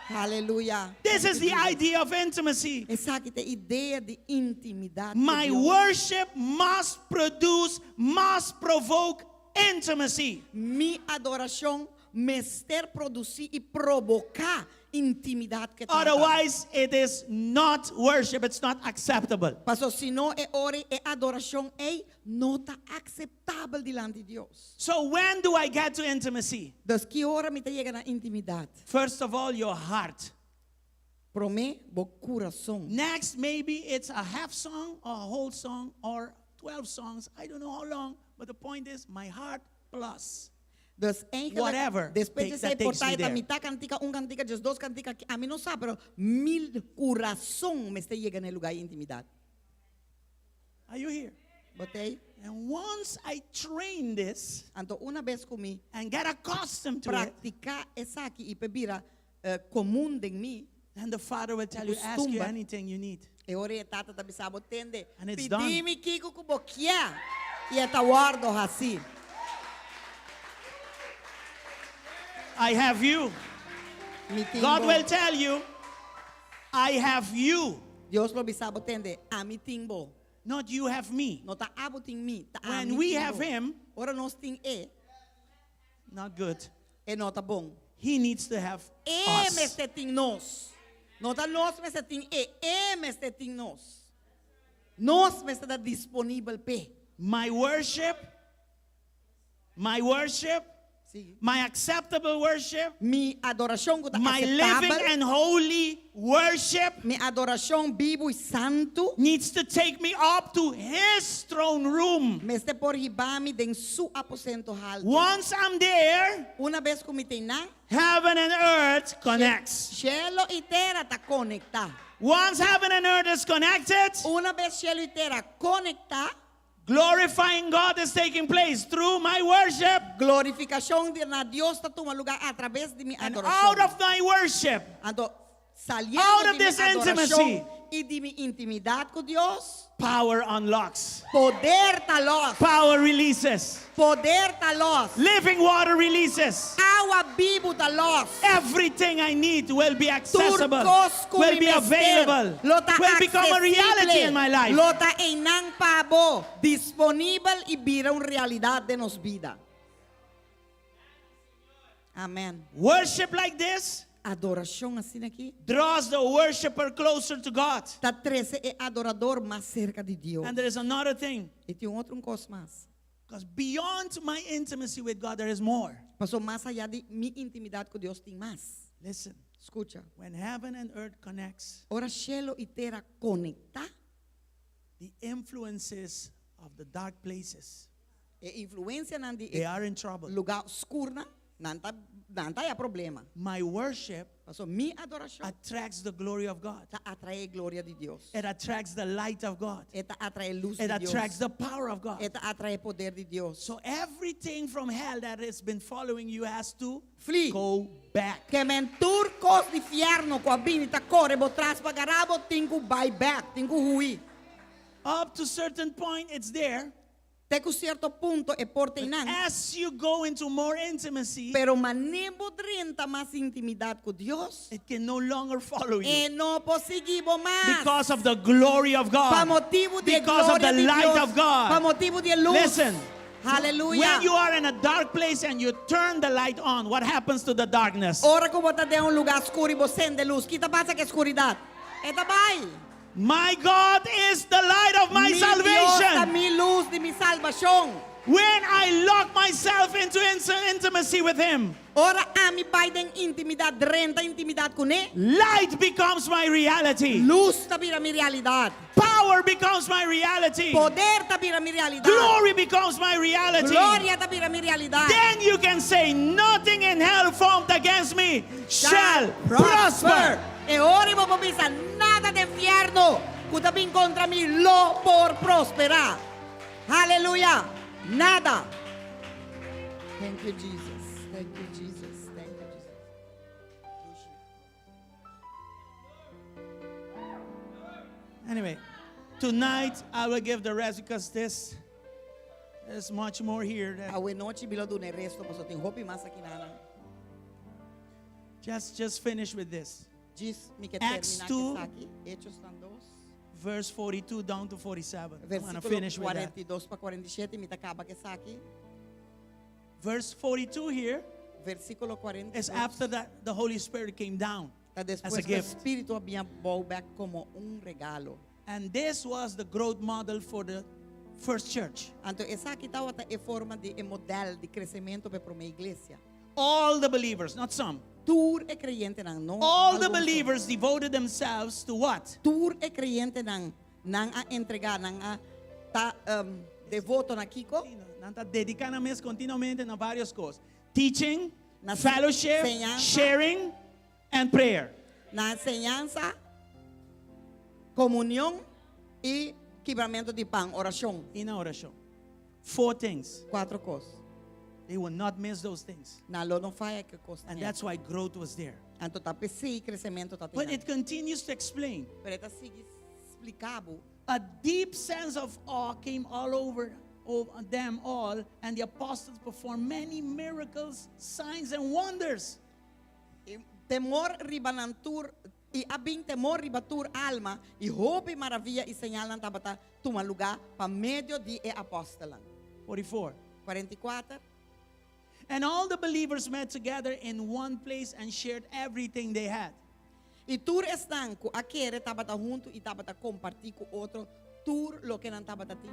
Aleluia. This is the idea of intimacy. Essa aqui tem ideia de intimidade. My com Deus. worship must produce, must provoke intimacy. Mi adoração mester produzir e provocar intimidade que trata. Otherwise, it is not worship. It's not acceptable. Pastor, se não é ore, é adoração, é nota aceitável diante de Deus. So when do I get to intimacy? Das que hora me chega na intimidade? First of all, your heart. Pro mim, bo coração. Next, maybe it's a half song or a whole song or 12 songs. I don't know how long, but the point is my heart plus. Das Whatever Depois de that ser takes me portada, there. mitad cantica, cantica, just dos cantica, a mim não sabe, pero mil coração me chega no lugar de intimidade. Are you here? Botei? And once I train this Então, uma vez comi, and get accustomed to it, praticar essa aqui e bebira comum de mim, then the Father will tell you, ask you Costumba. anything you need. e ore tata tabi sabo tende, And it's pedi-me kiko kubokia, e eta guardo assim. I have you. Mi God timbo. will tell you, I have you. Deus lo bisabo tende, a mi timbo. Not you have me. No ta abo ting mi, ta a When mi we timbo. have him, Ora nos ting not good. não tá bom. He needs to have Me us. este ting nos. No ta nos me este ting me este ting nos. Nos me este da disponível pe. My worship, Sim. my acceptable worship, Mi adoração que tá my living aceitável, and holy worship mi adoração vivo e santo, needs to take me up to his throne room. me este por ribami den su aposento alto. Once I'm there, Una vez que me tem na, heaven and earth connects. cielo e terra tá conectar. Once heaven and earth is connected, Una vez cielo e terra conectar, glorifying God is taking place through my worship. glorificação de na Deus tá toma lugar através de mi And adoração. out of my worship, Então, saliendo out de of mi this adoração intimacy, e de mi intimidade com Deus, power unlocks. poder tá los, Power releases. poder tá los, Living water releases. água vivo tá los. Everything I need will be accessible, Turcos com will be mi available, lo tá will become a reality in my life. Lo tá enang pabo, disponível e vira uma realidade de nos vida. Amém. Worship like this Adoração assim aqui, draws the worshiper closer to God. tá 13 é adorador mais cerca de Deus. And there is another thing, E tem outro coisa mais. because beyond my intimacy with God, there is more. Passou mais allá de minha intimidade com Deus tem mais. Listen, Escuta. when heaven and earth connects, Ora cielo e terra conecta, the influences of the dark places, e influência não de they are in trouble. lugar escuro, não tá é problema. My worship Passou minha adoração attracts the glory of God. tá atrai a glória de Deus. It attracts the light of God. Eta atrai luz It de Deus. attracts the power of God. Eta atrai poder de Deus. So everything from hell that has been following you has to Flee. go back. Que mentur cos de fierno com a binita corre bo tras pagarabo tingu buy back, tingu hui. Up to certain point, it's there. Te com certo punto e porta But inang. as you go into more intimacy, Pero manebo drenta mais intimidade com Deus. it can no longer follow you E não possigibo mais. because of the glory of Pa God. motivo de Because of glória the de light Deus. of God. Pa motivo de luz. Listen, Hallelujah. when you are in a dark place and you turn the light on, what happens to the darkness? Ora que você tem lugar escuro e você acende luz, que tá passa que escuridade? Eta vai. My God is the light of my Mi Deus da salvation. mi luz de mi salvação. when I lock myself into intimacy with Him, Ora ami bai den intimidad, renta intimidad con e. light becomes my reality. Luz tabira mi realidad. Power becomes my reality. Poder tabira mi realidad. Glory becomes my reality. Gloria tabira mi realidad. Then you can say, nothing in hell formed against me shall prosper. E ora mo pabisa nada de infierno kutabing contra mi lo por prosperar. Hallelujah. Nada. Thank you, Jesus. Thank you, Jesus. Thank you, Jesus. Anyway, tonight I will give the rest because there's much more here. That Awe noche bilo do ne resto mo soting hopi masa kinana. just finish with this. Jis mi que Acts termina 2. que saki. Hechos tan dos. Verse 42 down to 47. I'm going to Versículo finish with that. 42 pa 47 mi takaba que saki. Verse 42 here Versículo 42. is after that the Holy Spirit came down Ta as a después que o gift. Espíritu había back como un regalo. And this was the growth model for the first church. Anto esa aqui tawa ta e forma de e modelo de crescimento para uma igreja. All the believers, not some. Tur e creyente nang no. All the alguns. believers devoted themselves to what? Tur e creyente nang a entregar nang a devoto na kiko. Nanta dedicando mes continuamente na várias coisas. Teaching, Na fellowship, enseñanza. sharing, and prayer. Na enseñanza, comunión y quebramento de pan, oración. In our show. 4 things. 4 cosas. They will not miss those things. Na lo no falla que costa. And that's why growth was there. Anto tape si crescimento ta But it continues to explain. Pero esta sigue explicado. A deep sense of awe came all over them all, and the apostles performed many miracles, signs, and wonders. Temor ribanantur y abing temor ribatur alma y hope y maravilla y señalan tabata tuma lugar pa medio di e apostolan. 44. 44. And all the believers met together in one place and shared everything they had. Y tur están ku aquere tabata junto y tabata compartir ku otro tur lo que nan tabata ti.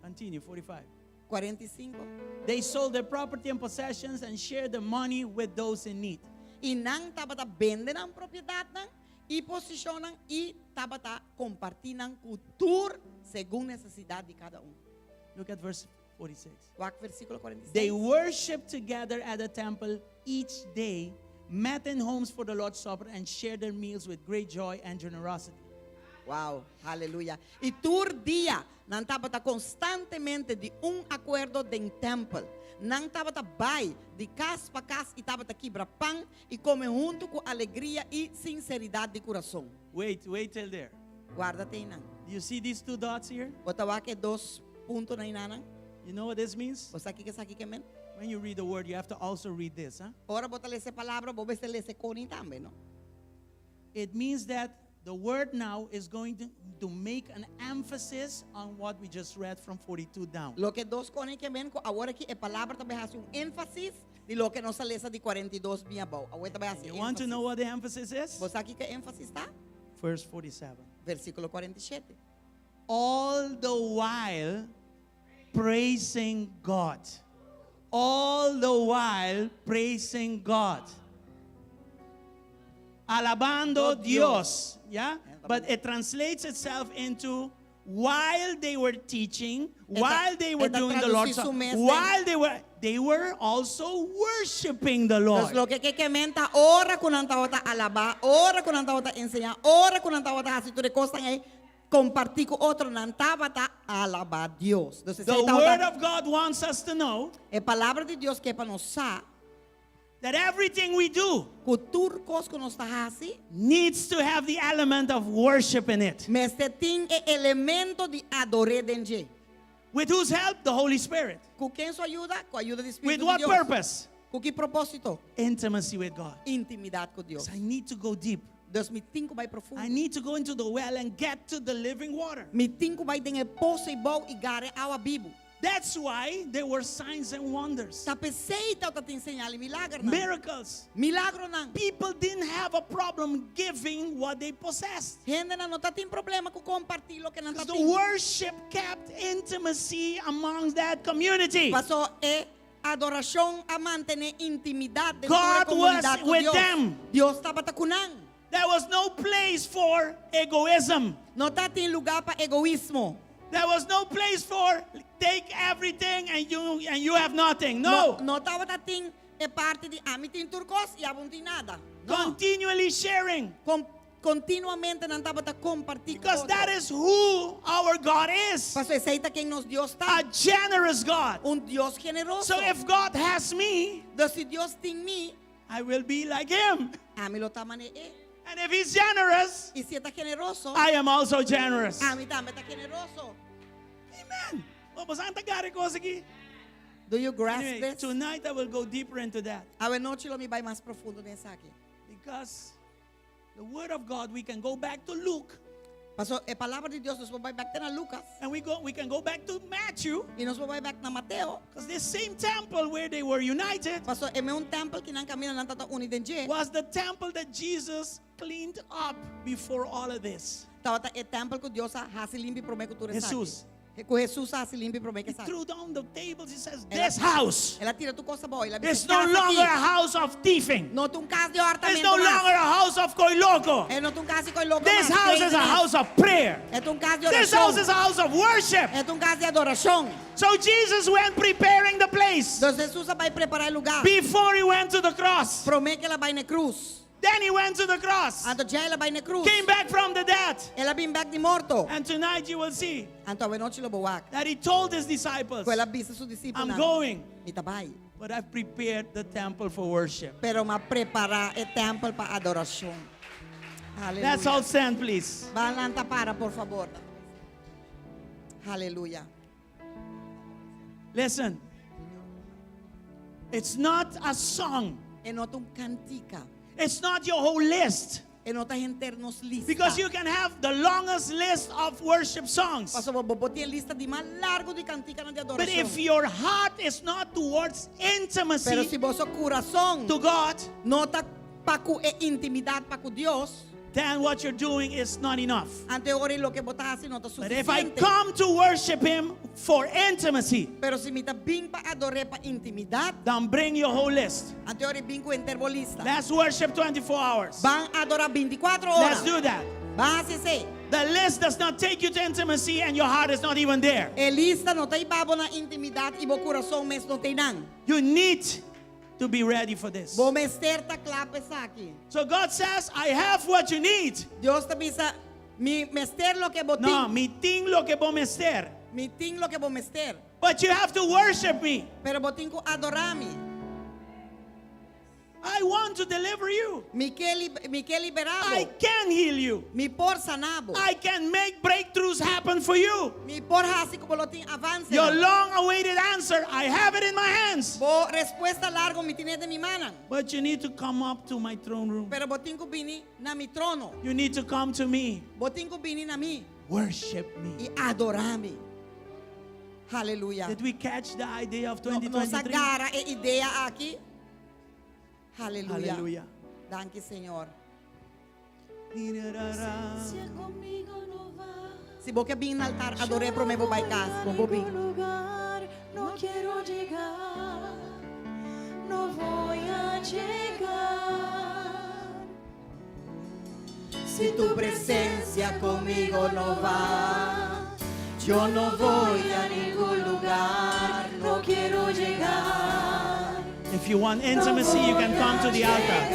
Continue, 45. 45. They sold their property and possessions and shared the money with those in need. Y nang tabata venden ang propiedad nang y posicionan y tabata compartinan ku tur según necesidad de cada uno. Look at verse 46. Wak versículo 46. They worshiped together at the temple each day, met in homes for the Lord's Supper, and shared their meals with great joy and generosity. Wow, aleluya. Y tur día, nang tabata constantemente de un acuerdo den temple. Nang tabata bay, de casa pa casa y tabata quebra pan y come junto con alegría y sinceridad de corazón. Wait till there. Guárdate nang. Do you see these 2 dots here? Botawa que 2 puntos na inanang. You know what this means? Bosa aqui que sa aqui que men. When you read the word, you have to also read this. Huh? Ora botale essa palavra, bo beste lese coni também, no? It means that the word now is going to make an emphasis on what we just read from 42 down. Lo que 2 coni que men ko agora aqui é palavra também hace um énfasis de lo que nossa lesa de 42 bem bom. Agora também hace You want to know what the emphasis is? Bosa aqui que énfasis tá? Verse 47. Versículo 47. All the while praising God. All the while praising God. Alabando Dios. Yeah? But it translates itself into while they were teaching, while they were doing the Lord's Supper, while they were also worshiping the Entonces Lord. lo que menta ora con antawata alaba, ora con antawata enseñar, ora con antawata hacer tu cosa aí compartir com outro nantavata alaba Dios. Entonces The Word of God wants us to know é palavra de Deus que é para nós sa that everything we do culturcos que nós está assim, needs to have the element of worship in it. mas tem elemento de adorar dentro. With whose help? The Holy Spirit. Com quem sua ajuda? Com a ajuda do Espírito With de what Deus. purpose? Com que propósito? Intimacy with God. Intimidade com Deus. So I need to go deep. Deus me tinco vai profundo. I need to go into the well and get to the living water. Me tinco vai dentro poço e bom e gare água vivo. That's why there were signs and wonders. Tá pensei tá te ensinar milagre não. Miracles. Milagro não. People didn't have have a problem giving what they possessed. Gente na não tá tem problema com compartilhar o que não tá Because the tem. worship kept intimacy amongst that community. Pasó adoración a mantener intimidad dentro God de la comunidad was con with Dios. them. Dios estaba tacunan. There was no place for egoism. No está tem lugar para egoísmo. There was no place for take everything and you have nothing. No. No estaba tem parte de a mí tem turcos y a vos tem nada. No. Continually sharing. Continuamente não estaba a compartir. Because that is who our God is. Pasó aceita quem nos Dios está. A generous God. Dios generoso. So if God has me, Entonces, si Dios tem mí, I will be like him. a mí lo está mané. And if he's generous, Y si está generoso, I am also generous. a mí también está generoso. Amen. Vamos a entregar cosas aquí. Do you grasp Anyway, this? tonight I will go deeper into that. A ver, noche lo mi vai más profundo nessa aqui. Because the word of God, we can go back to Luke. Pasó, a palavra de Deus nos vai back na Lucas And we can go back to Matthew. e nos vai back na Mateo. Because this same temple where they were united Pasó, é um temple que não caminha não tá unido. was the temple that Jesus cleaned up before all of this. Tava é temple que Deus hasi limpi pro me cultura Jesus. Com Jesus hasi limpi pro me que He sabe. threw down the tables. He says, Ela- this house Ela tira tu coisa boa, ela is no longer a house of thieving. Não tu casa de It's hortamento no longer a house of koiloko. É não tu casa com louco. This house is a house of prayer. É tu casa de This house is oração. a house of worship. É tu casa de adoração. So Jesus went preparing the place Então Jesus vai preparar o lugar. before he went to the cross. Promete que ela vai na cruz. Then he went to the cross, Então já ela vai na cruz. came back from the dead. Ela vem back de morto. And tonight you will see Então a noite lo boa. that he told his disciples, Com ela vista seus discípulos. I'm going, Ita vai. but I've prepared the temple for worship. Pero ma preparar o templo para adoração. Let's all Aleluia. stand, please. Balanta para, por favor. Aleluia. Listen, it's not a song. E não tu cantica. It's not your whole list. E não tá gente nos lista. Because you can have the longest list of worship songs. Paso bobote lista de mais largo de cantica na de But adoração. if your heart is not towards Pero intimacy se vosso coração to God, não tá para com intimidade para com Deus, then what you're doing is not enough. ante ora lo que botas assim não tá But if I suficiente. come to worship Him for intimacy, Pero se me tá bem para adorar para intimidade, then bring your whole list. ante ora bem com interbolista. Let's worship 24 hours. Van adorar 24 Let's horas. do that. Van a ser. The list does not take you to intimacy and your heart is not even there. E lista não tá ibabo na intimidade e bo coração mes não tem não. You need to be ready for this. Bo mester tá clape sa aqui. So God says, I have what you need. Deus te bisa mi mester lo que botin. No, mi ting lo que vos mester. Mi ting lo que bo mester. But you have to worship me. Pero botin ko adorami. I want to deliver you. Mi que I liberabo. can heal you. Mi por sanabo. I can make breakthroughs happen for you. Mi por hasi ko bolotin avance. Your long awaited answer, I have it in my hands. Bo respuesta largo mi tiene de mi manan. But you need to come up to my throne room. Pero botin ko bini na mi trono. You need to come to me. Botin ko bini na mi. Worship me. Y adorami. Hallelujah. Did we catch the idea of Nos 2023? agarra e idea aqui. Hallelujah. Hallelujah. Thank you, Señor. Si vos que bin al altar, adoré pro me vou vai casa. Vou bin. lugar no quiero llegar, no voy a llegar. Si tu presencia conmigo no va, yo no voy a ningún lugar. No quiero llegar. If you want intimacy, you can come to the altar.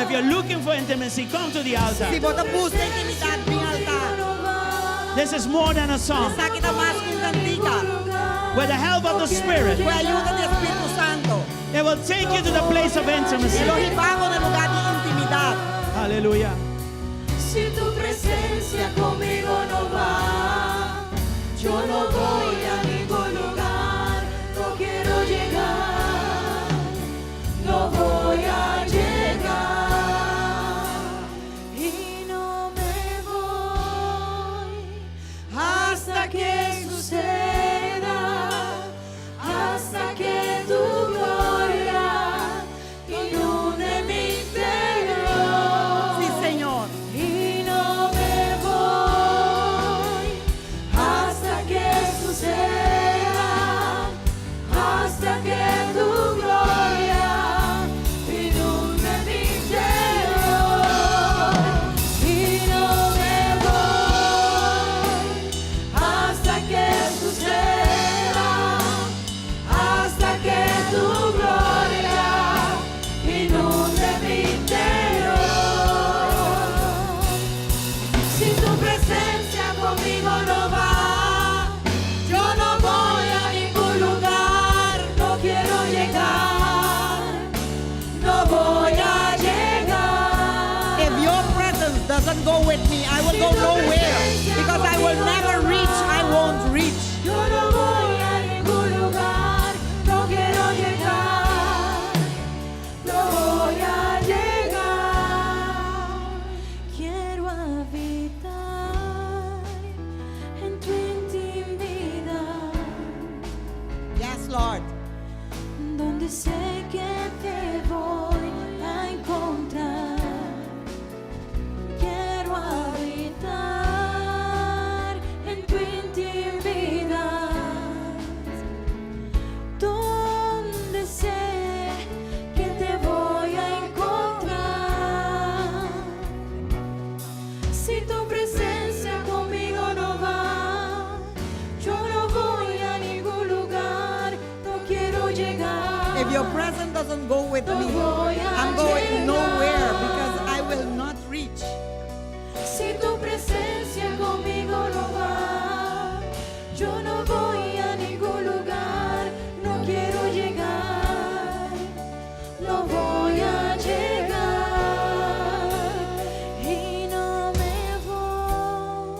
If you're looking for intimacy, come to the altar. Si vos te busca intimidad, bin al altar. This is more than a song. Sa kita mas kung cantica. With the help of the Spirit, Fue ayuda del Espíritu Santo. it will take you to the place of intimacy. Lo llevamos en el lugar de intimidad. Hallelujah. Si tu presencia conmigo no va, yo no voy a ningún lugar. No quiero llegar, no voy a llegar. Y no me voy hasta que suceda, hasta que tu gloria inunde mi interior. don't go with me, I will go nowhere. Because I will never reach, I won't reach. Yo no voy a ningún lugar, no quiero llegar, no voy a llegar. Quiero habitar en tu intimidad, Yes, Lord. donde sé que te voy a encontrar. Quiero habitar en tu intimidad, donde sé que te voy a encontrar. Si tu presencia conmigo no va, yo no voy a ningún lugar, no quiero llegar. If your presence doesn't go with No me, voy a I'm going llegar. nowhere because I will not reach. Si tu presencia conmigo no va, yo no voy a ningún lugar, no quiero llegar, no voy a llegar y no me voy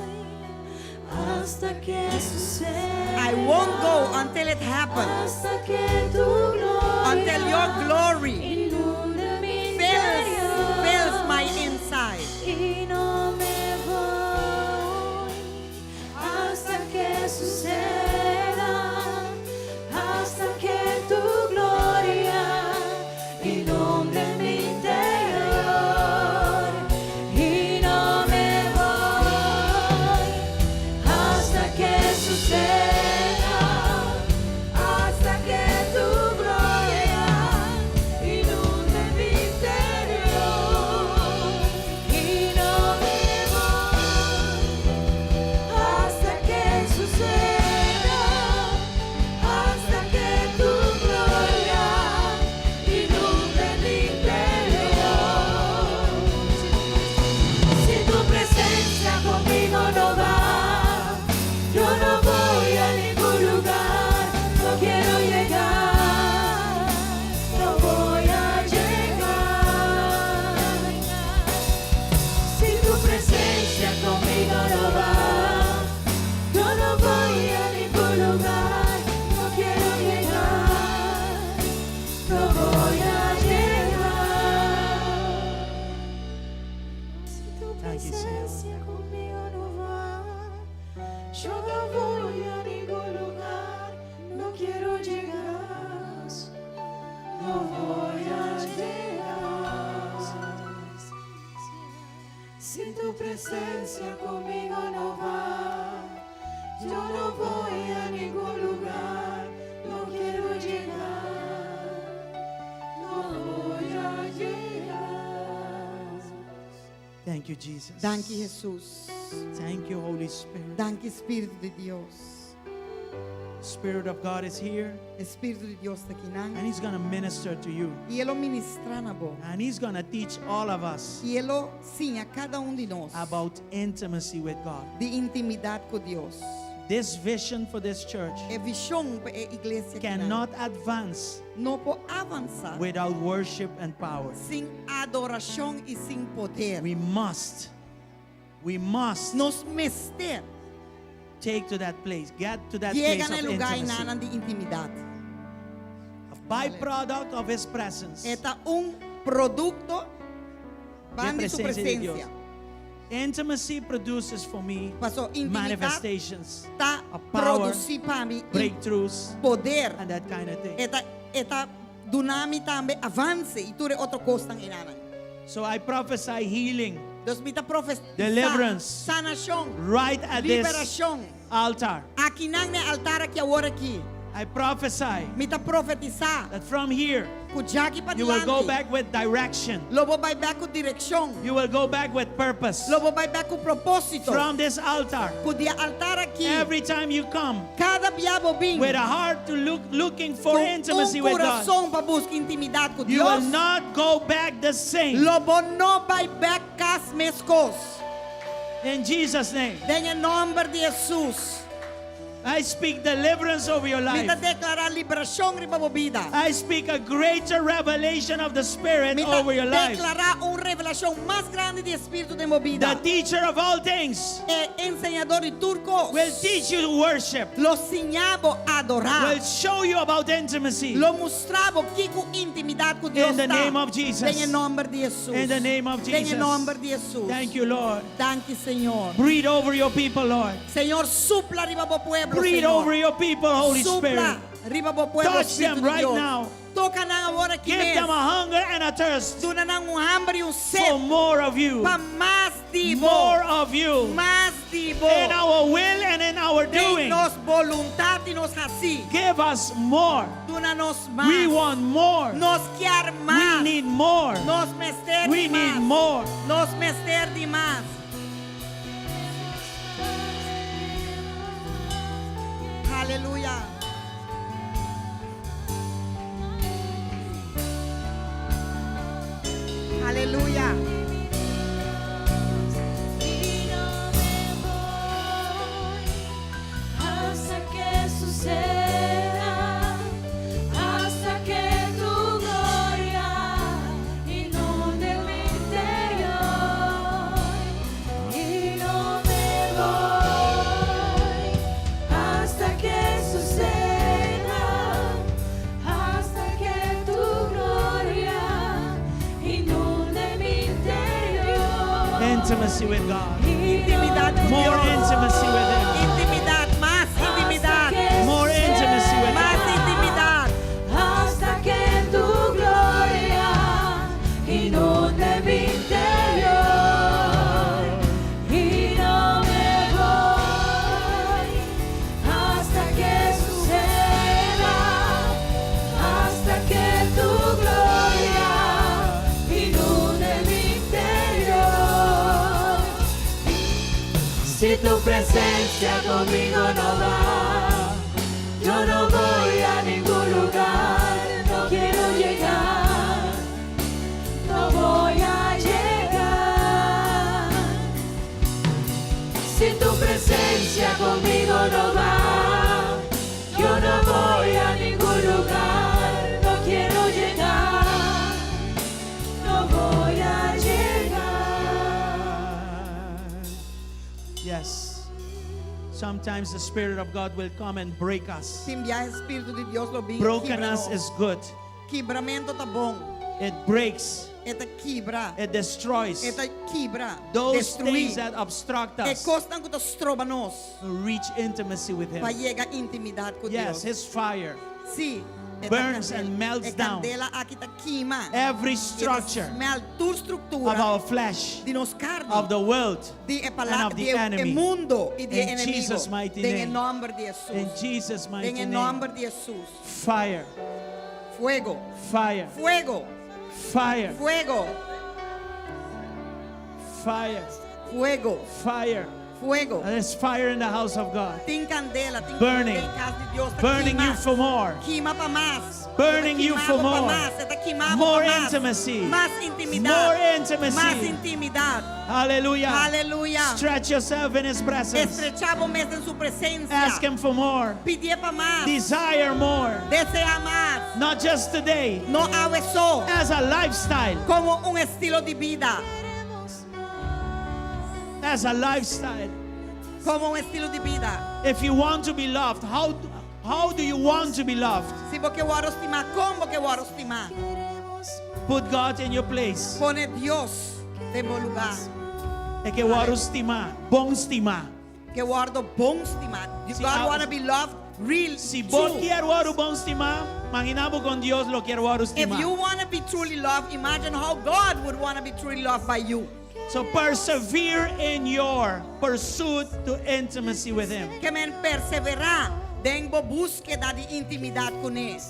hasta que suceda. I won't go until it happens. Hasta que tu gloria Until your glory inunde mi fills interior. my inside. Y no me voy hasta que suceda, hasta que tu gloria inunde mi interior. Y no me voy hasta que suceda, hasta que tu gloria inunde mi interior. Y no me voy hasta que suceda, hasta que tu gloria inunde mi interior. Si tu presencia conmigo no va, yo no voy a ningún lugar, no quiero llegar, no voy a llegar. Si tu presencia conmigo no va, yo no voy a ningún lugar, no quiero llegar, no voy a llegar. Si tu Thank you, Señor. presencia conmigo no va, yo no voy a ningún lugar, no quiero llegar, no voy a llegar. Si tu presencia conmigo no va, yo no voy a ningún lugar, no quiero llegar, no voy a llegar. Thank you, Jesus. Thank you, Jesús. Thank you, Holy Spirit. Thank you, Espíritu de Dios. Spirit of God is here, Espíritu de Dios está aqui, and não? He's going to minister to you. E Ele ministra na boa. And He's going to teach all of us E Ele, sim, a cada de nós, about intimacy with God. de intimidade com Deus. This vision for this church É visão para a igreja que cannot advance não pode avançar without worship and power. sem adoração e sem poder. We must Nos mester take to that place, get to that place chega of no lugar intimacy. de intimidade. A byproduct of His presence. É produto van de sua presença de Deus. presença. Intimacy produces for me Pastor, intimidade manifestations, está a power, produzindo para mim breakthroughs, poder. and that kind of thing. Eta dunami também avance e tudo outro costa em nada. So I prophesy healing Deus me dá profecia, Deliverance. sanação, right at this liberação. altar. Aqui não é altar aqui agora aqui. I prophesy Me dá profetizar that from here com Jacky para you will go diante. back with direction. Lobo vai back com direção. You will go back with purpose. Lobo vai back com propósito. From this altar, Com dia altar aqui. every time you come Cada diabo vem. with a heart to looking for com intimacy with God, coração para buscar intimidade com you will Deus. not go back the same. Lobo não vai back com as mesmas coisas. In Jesus' name. Em nome de Jesus. I speak deliverance over your life. Mita declarar liberación riba mo vida. I speak a greater revelation of the Spirit Mita over your life. declarar una revelación más grande de espíritu de mo vida. The teacher of all things Enseñador y turcos. will teach you to worship, Lo enseñaba a adorar. will show you about intimacy. Lo mostraba que con intimidad con Dios In the está. name of Jesus. En el nombre de Jesús. In the name of En Jesus. el nombre de Jesús. Thank you, Lord. Thank you, Señor. Breathe over your people, Lord. Señor, supla arriba po pueblo, Breathe Señor. over your people, Holy Spirit. Supla arriba po pueblo, Touch them Espíritu de right Dios. now. Toca na agora que Give mês. them a hunger and a thirst Duna nang hambre e for sed more of you. pa mais de More bo. of you. Mais de bo. In our will and in our doing. Tem nos voluntade e nos assim. Give us more. Duna nos We mais. want more. Nos quer We mais. need more. Nos mester We de need mais. more. Nos mester de mais. Aleluya. Aleluya. Y no me voy hasta que suceda, hasta que tu gloria inunde mi interior. Y no me voy hasta que suceda, hasta que tu gloria inunde mi interior. Intimacy with God. Intimidad con More Dios. intimacy with Him. Intimidad, más intimidad. More intimacy with Más God. intimidad. Hasta que tu gloria inunde mi interior. Y no me voy hasta que suceda, hasta que tu gloria inunde mi interior. Si tu presencia conmigo no va, yo no voy a ningún lugar, no quiero llegar, no voy a llegar. Si tu presencia conmigo no va, yo no voy a ningún lugar, no quiero llegar, no voy a llegar. Yes. Sometimes the Spirit of God will come and break us. Sin viaje Espíritu de Dios lo vi. Brokenness is good. Quebramento tá bom. It breaks. Eta quebra. It destroys. Eta quebra. Those things Destruir. that obstruct E us costan que nos trova nos. to reach intimacy with Para Him. llegar intimidad con Yes, Dios. His fire. Sí. burns and melts down candela aqui tá queima. every structure Smelt tu of estrutura our flesh, de nos carne. of the world, de and of the de enemy. mundo y de In enemigo. Jesus' mighty En name. el nombre de Jesús. in Jesus' mighty En el name. nombre de Jesús. Fire, Fuego. fire, Fuego. fire, Fuego. fire, Fuego. fire. Fuego. There's fire in the house of God. Tem candela, tem Burning. tem casa de Deus, tá Burning you queima. for more. Queima para mais. Burning Tá you for queimado pra more. mais, tá queimado More pra mais. intimacy. Mais intimidade. More Mais intimacy. intimidade. Hallelujah. Aleluia. Stretch yourself in His presence. Estrechava mesmo em sua presença. Ask Him for more. Pedia para mais. Desire more. Desejar mais. Not just today, Não há só as a lifestyle. como estilo de vida. As a lifestyle. Como estilo de vida. If you want to be loved, how do you want to be loved? Se você quer estimar, como que quer estimar? Put God in your place. Pone Deus em bom lugar. É que eu estimar, bom estimar. Que guardo bom estimar. Se God há- wanna be loved real. Si vos true. quieres o bom estimar, imaginamos con Dios lo quiero If estimar. you want to be truly loved, imagine how God would want to be truly loved by you. So persevere in your pursuit to intimacy with Him. Que men perseverar dentro búsqueda de intimidade com Ele.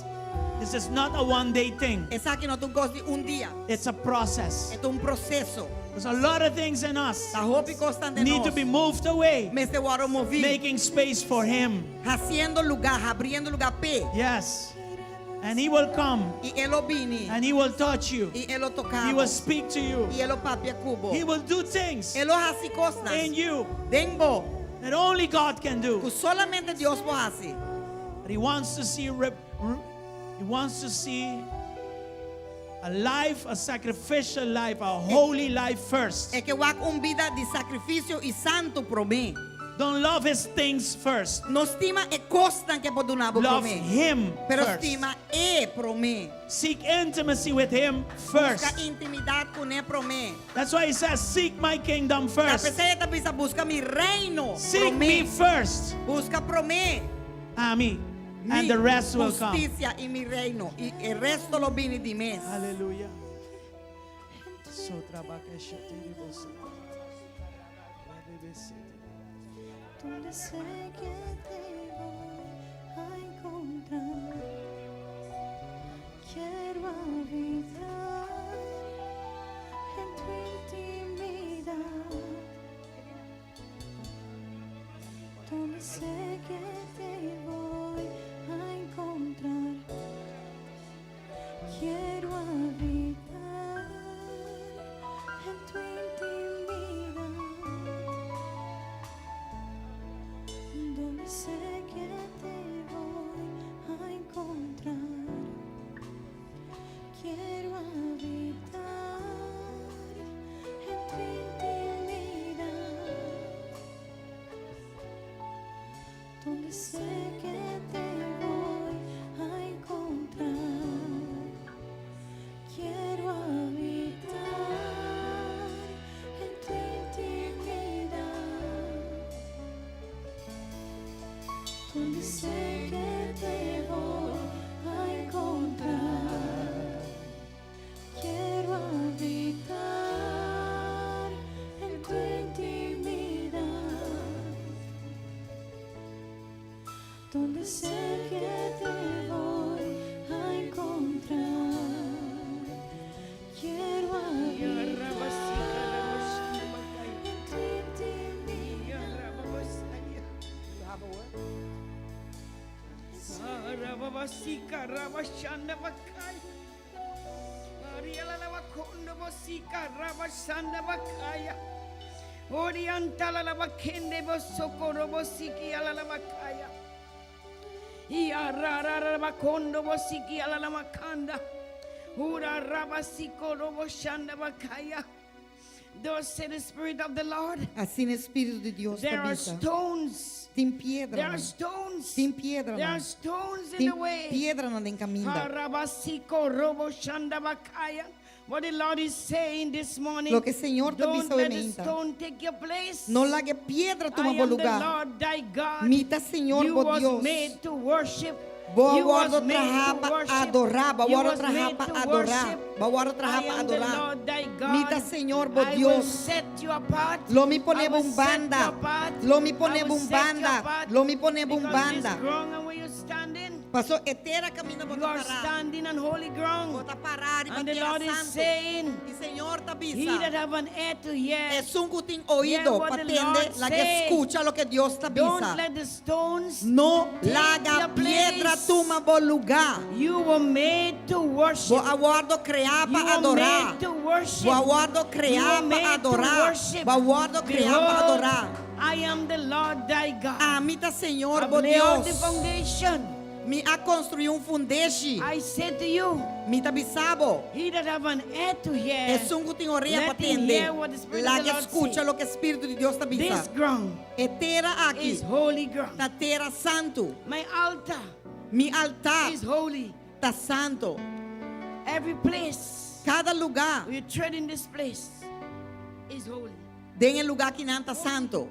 This is not a one-day thing. Essa aqui não é uma coisa de dia. It's a process. É processo. There's a lot of things in us A roupa constante need to be moved away, Mas eu quero mover. making space for Him. Haciendo lugar, abriendo lugar pé. Yes. And He will come E Ele vini. and He will touch you. E Ele tocava. He will speak to you. E Ele papia cubo. He will do things Ele hace coisas. in you Dentro that only God can que do. solamente Dios pode fazer. But He wants to see a life, a sacrificial life, a holy life first. É que há vida de sacrifício e santo para mim. Don't love His things first. Não estima é costa que pode dar para Love mim. Him Pero first. estima é para mim. Seek intimacy with Him Busca first. intimidade com Ele para mim. That's why He says, seek my kingdom A first. pessoa precisa buscar meu reino para Seek me mim. first. Busca para mim. Ami. And the rest will come. Justiça e meu reino. E o resto lo viene de mim. Hallelujah. Donde sé que te voy a encontrar, quiero habitar en tu intimidad. Donde sé que te voy a encontrar, quiero habitar en tu intimidad. Donde sé que te voy a encontrar, quiero habitar en tu intimidad. Donde sé que te voy a encontrar, quiero habitar en tu intimidad. Donde sé que te voy a encontrar, quiero habitar en tu intimidad. Donde sé que te voy a encontrar, quiero habitar en tu intimidad. Rababasika Rabashanda Bakai. Ariala Lavakondo Bosika Rabashanda Bakaya. Orientala Lavakende Bosokoro Bosiki Alalavakaya. Iarara Rabakondo Bosiki Alalamakanda. Ura Rabasiko Roboshanda Bakaya. Thus said the Spirit of the Lord. Assim o Espírito de Deus There are habita. stones. Tem pedra. There are Mãe. stones. Tem pedra. There are Mãe. stones in Tem the way. pedra na caminho. Harabasiko robo shandabakaya. What the Lord is saying this morning. Lo que o Senhor te Don't avisou let em the mim. stone take your place. Não largue pedra I toma am bom the lugar. Lord thy God. Mita Senhor You bo was Deus. made to worship. Boa You was guarda made outra to rapa worship. adorar. Boa You guarda was outra made rapa to adorar. worship. Boa guarda outra I rapa am the adorar. Lord thy God. Mita Senhor bo I will Deus. set you apart. Lo mi I pone will um set banda. you apart. Lo mi I pone will um set you banda. apart. Lo mi pone um Because this banda. ground where you standing, Passou eterna caminho you bota are parar. standing on holy ground. Bota parar e And the bater Lord is santo. saying, E Senhor tá he that bisa. have an ear to hear, É um que tem Hear ouído what para the Lord atender, lá que say. escuta o que Deus tá don't bisa. let the stones, Não take larga your pedra place. toma bom lugar. You were made to worship. Vou aguardo criar You para were adorar. made to worship. Vou aguardo criar You were para made to adorar. worship. Vou aguardo criar para Behold, adorar. I am the Lord thy God. Amita Senhor, I've bo laid out the Deus. foundation. Me a construir fundeixe. I said to you, Me tá bisabo. he that have an ear to hear, É um que tem orelha para let him atender. hear what the Spirit Lá of que the Lord escuta say. o que o Espírito de Deus tá This bisa. ground É terra aqui. is holy ground. Tá terra santo. My altar Mi altar is holy. tá santo. Every place Cada lugar where you tread in this place is holy. tem um lugar que não tá santo.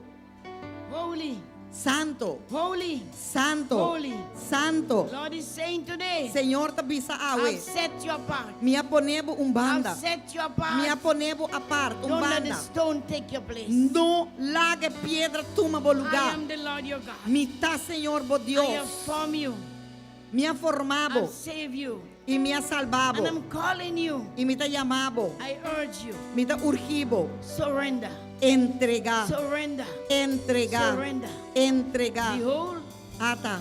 Holy. Santo. Holy. Santo. Holy. Santo. Lord is saying today, Senhor tá bisa awe. I've set you apart. Me aponebo banda. I've set you apart. Me aponebo apart Don't let the banda. stone take your place. Não largue pedra tuma bo I lugar. am the Lord your God. Me tá Senhor bo I have Deus. formed you. Me ha formado I've saved you. e me ha And salvado I'm calling you. e me tá chamado. I urge you. Me tá urgido Surrender. entregar, Surrender. entregar, Surrender. entregar. Behold, Ata,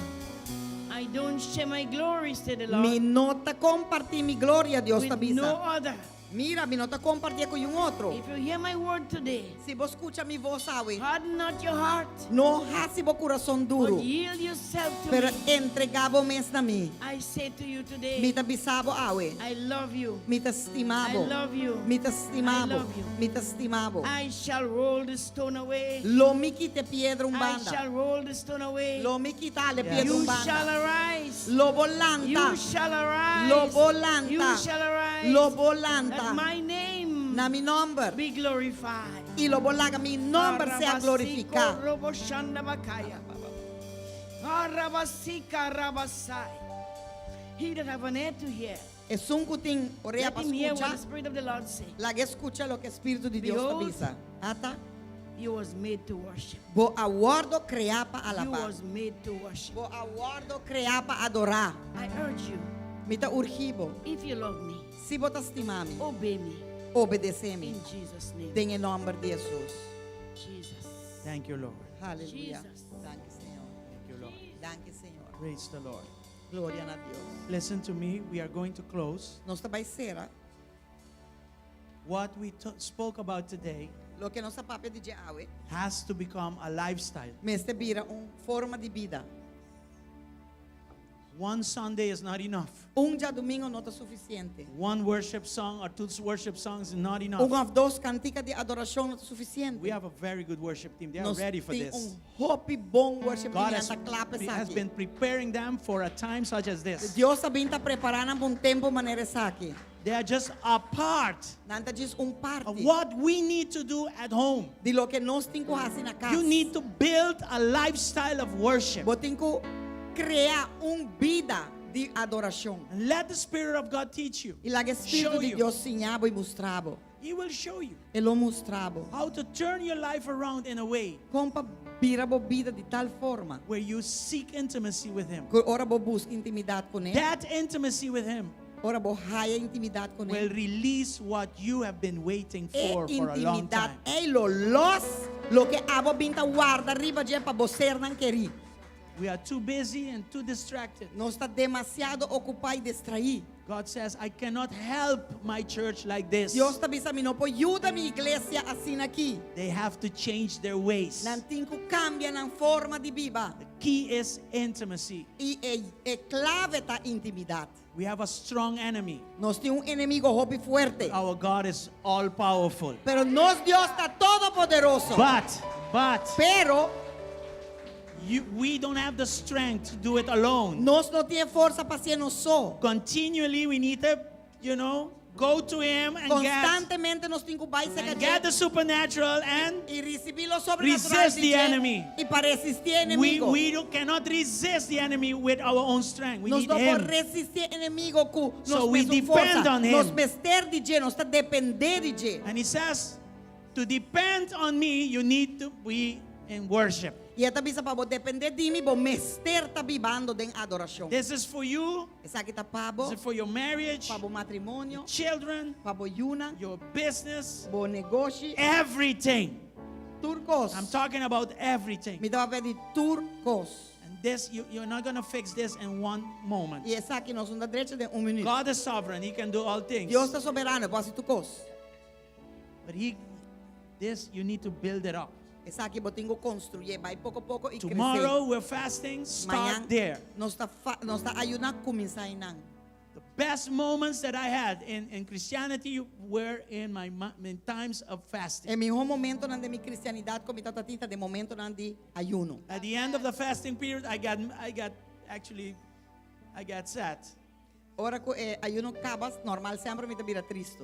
I don't share my glory, said the me Lord, nota compartir mi gloria Deus tá with no bisa. other. Mira, mi nota compartir con un otro. If you hear my word today, Si vos escucha mi voz hoy, harden not your heart, no hasi bo corazón duro, but yield yourself to pero me. entregabo mes na mi. I say to you Mi today, ta bisabo awe, I love you. mi ta I estimabo, love you. mi ta I estimabo, love you. mi ta estimabo. I shall roll the stone away. Lo mi quite piedra un I banda. shall roll the stone away. Lo mi quitale Yes. piedra un You shall banda. arise. Lo volanta. You shall arise. Lo volanta. You shall arise. Lo That volanta. my name Na mi nombre. be glorified. Y lo volaga mi nombre sea glorificado. Robo shanda bakaya. Arabasika rabasai. He that have an ear to hear, Es un cutín, orea let para him hear what escuchar. the Spirit of the Lord say. La que escucha lo que Espíritu de Dios Behold, avisa. Ata, You was made to worship. bo aguardo crea pa You alabar. was made to worship. Bo aguardo crea pa adorar. I urge you, Mita urgibo. if you love me, Si vos estimami, obey me obedeceme. in Jesus' name. En el nombre de Jesús. Jesus. Thank you, Lord. Aleluya. Jesus. Danke, Señor. Thank you, Lord. Danke, Señor. Praise the Lord. Gloria a Dios. Listen to me. We are going to close. Nos vai ser What we spoke about today lo que nossa papia de awe. has to become a lifestyle. Meste vira forma de vida. One Sunday is not enough. Dia domingo não está suficiente. One worship song or two worship songs is not enough. Of dos canticas de adoração não está suficiente. We have a very good worship team. They are Nós ready for tem this. hope bom worship God team has, essa clapa has aqui. been preparing them for a time such as this. Deus também está preparando um tempo maneira essa aqui. They are just a part Nanta diz parte of what we need to do at home. de lo que nós temos que fazer na casa. You need to build a lifestyle of worship. Vos tem que criar vida de adoração. And let the Spirit of God teach you. E lá que Espírito Show de you. Deus ensinava e mostrava. He will show you Ele mostrava. how to turn your life around in a way Como para virar a vida de tal forma where you seek intimacy with Him. que ora vou buscar intimidade com ele. That intimacy with Him Ora vou raia intimidade com will ele. release what you have been waiting É for a long intimidade. time. É lo que abo binta guarda arriba de para você não querer. We are too busy and too distracted. Nós está demasiado ocupado e distraído. God says, I cannot help my church like this. Deus está dizendo, não pode ajudar minha igreja assim aqui. They have to change their ways. Não tem que cambiar na forma de viver. The key is intimacy. E é clave da intimidade. We have a strong enemy. Nós temos inimigo hope forte. Our God is all powerful. Pero nosso Deus está todo poderoso. But Pero we don't have the strength to do it alone. nós não temos força para ser nós só. Continually, we need to, go to Him and Constantemente nós temos que get the supernatural, and e receber o sobrenatural resist the enemy. e para resistir o we inimigo. cannot resist the enemy with our own strength. We Nós need não podemos Him. resistir o inimigo com So nós we mesmos depend força. on him. Nós bester de Deus, nós está depender de Deus. And He says, to depend on me, you need to be in worship. E esta bisa para depender de mim, vou mester tá vivendo em adoração. This is for you. Essa aqui tá para This is for your marriage, o matrimônio, children, para o yuna, your business, o negócio, everything. turcos. I'm talking about everything. Me dá pedir turcos. And this, you're not going to fix this in one moment. E essa aqui nós vamos dar direito de minuto. God is sovereign. He can do all things. Deus está soberano, pode fazer turcos. But you need to build it up. Essa aqui eu tenho que construir, vai pouco a pouco e Tomorrow we're fasting. Start there. nós está ayunando começar aí não. The best moments that I had in Christianity were in my times of fasting. É melhor momento na minha cristianidade como está tinta de momento na de ayuno. At the end of the fasting period, I got sad. Ora que ayuno acaba, normal sempre me vira triste.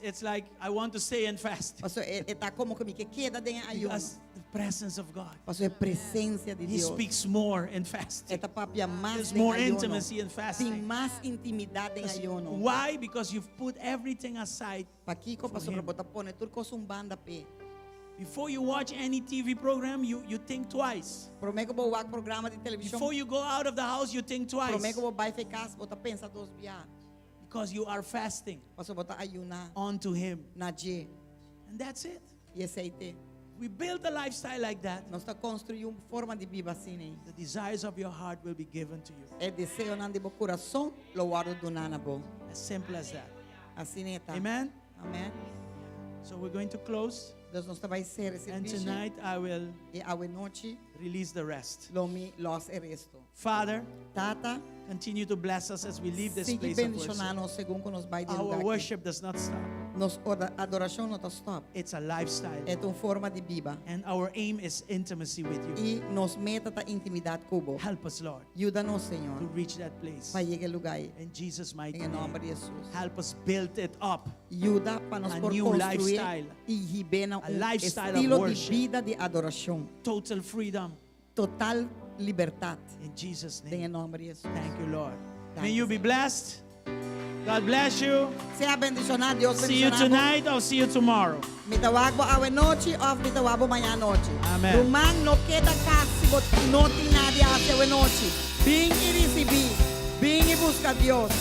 It's like I want to stay and fast. Passo tá como que me queda de ayuno. Because the presence of God. Passo presença de He Deus. speaks more in fasting. Esta papia mais There's de more ayuno. intimacy in Tem fasting. mais intimidade em ayuno. Why? Because you've put everything aside. Paquico passo para botar pone turco banda pe. Before you watch any TV program, you think twice. Prometo vou ao programa de televisão. Before you go out of the house, you think twice. Prometo vou vai ficar, botar pensa dos via. Because you are fasting Passo botar ayunar onto Him. na je. And that's it. E aceite. We build a lifestyle like that. Nós está construindo forma de viver assim. The desires of your heart will be given to you. É desejo não de meu coração, lo guardo do nana bo. As simple as that. Assim é tá. Amen? Amen. So we're going to close. Dus nós vai ser esse And serviço. tonight I will E a noite, release the rest. lomi los e resto. Father, Tata, continue to bless us as we leave this siga place of bendicionando worship. segundo que nos vai de Our lugar aqui. worship does not stop. Nos adoração não está stop. It's a lifestyle. É uma forma de vida. And our aim is intimacy with you. E nos meta ta intimidade cubo. Help us, Lord, Ajuda-nos, Senhor, to reach that place. para chegar ao lugar. In Jesus' mighty Em nome name. de Jesus. Help us build it up. Ajuda para nós A por new construir lifestyle. e ribena A lifestyle of estilo de worship. vida de adoração. Total freedom. Total liberdade. In Jesus' Em name. nome de Jesus. Thank you, Lord. Thank May you, you be blessed. God bless you. Seja bendicionado, Deus See you bendicionado. tonight or see you tomorrow. Mitawag mo awe noche of mitawag mo mañana noche. Amen. Rumang no queda casi bot no tiene nadie hace awe noche. Bin y recibir. Bin y busca a Dios.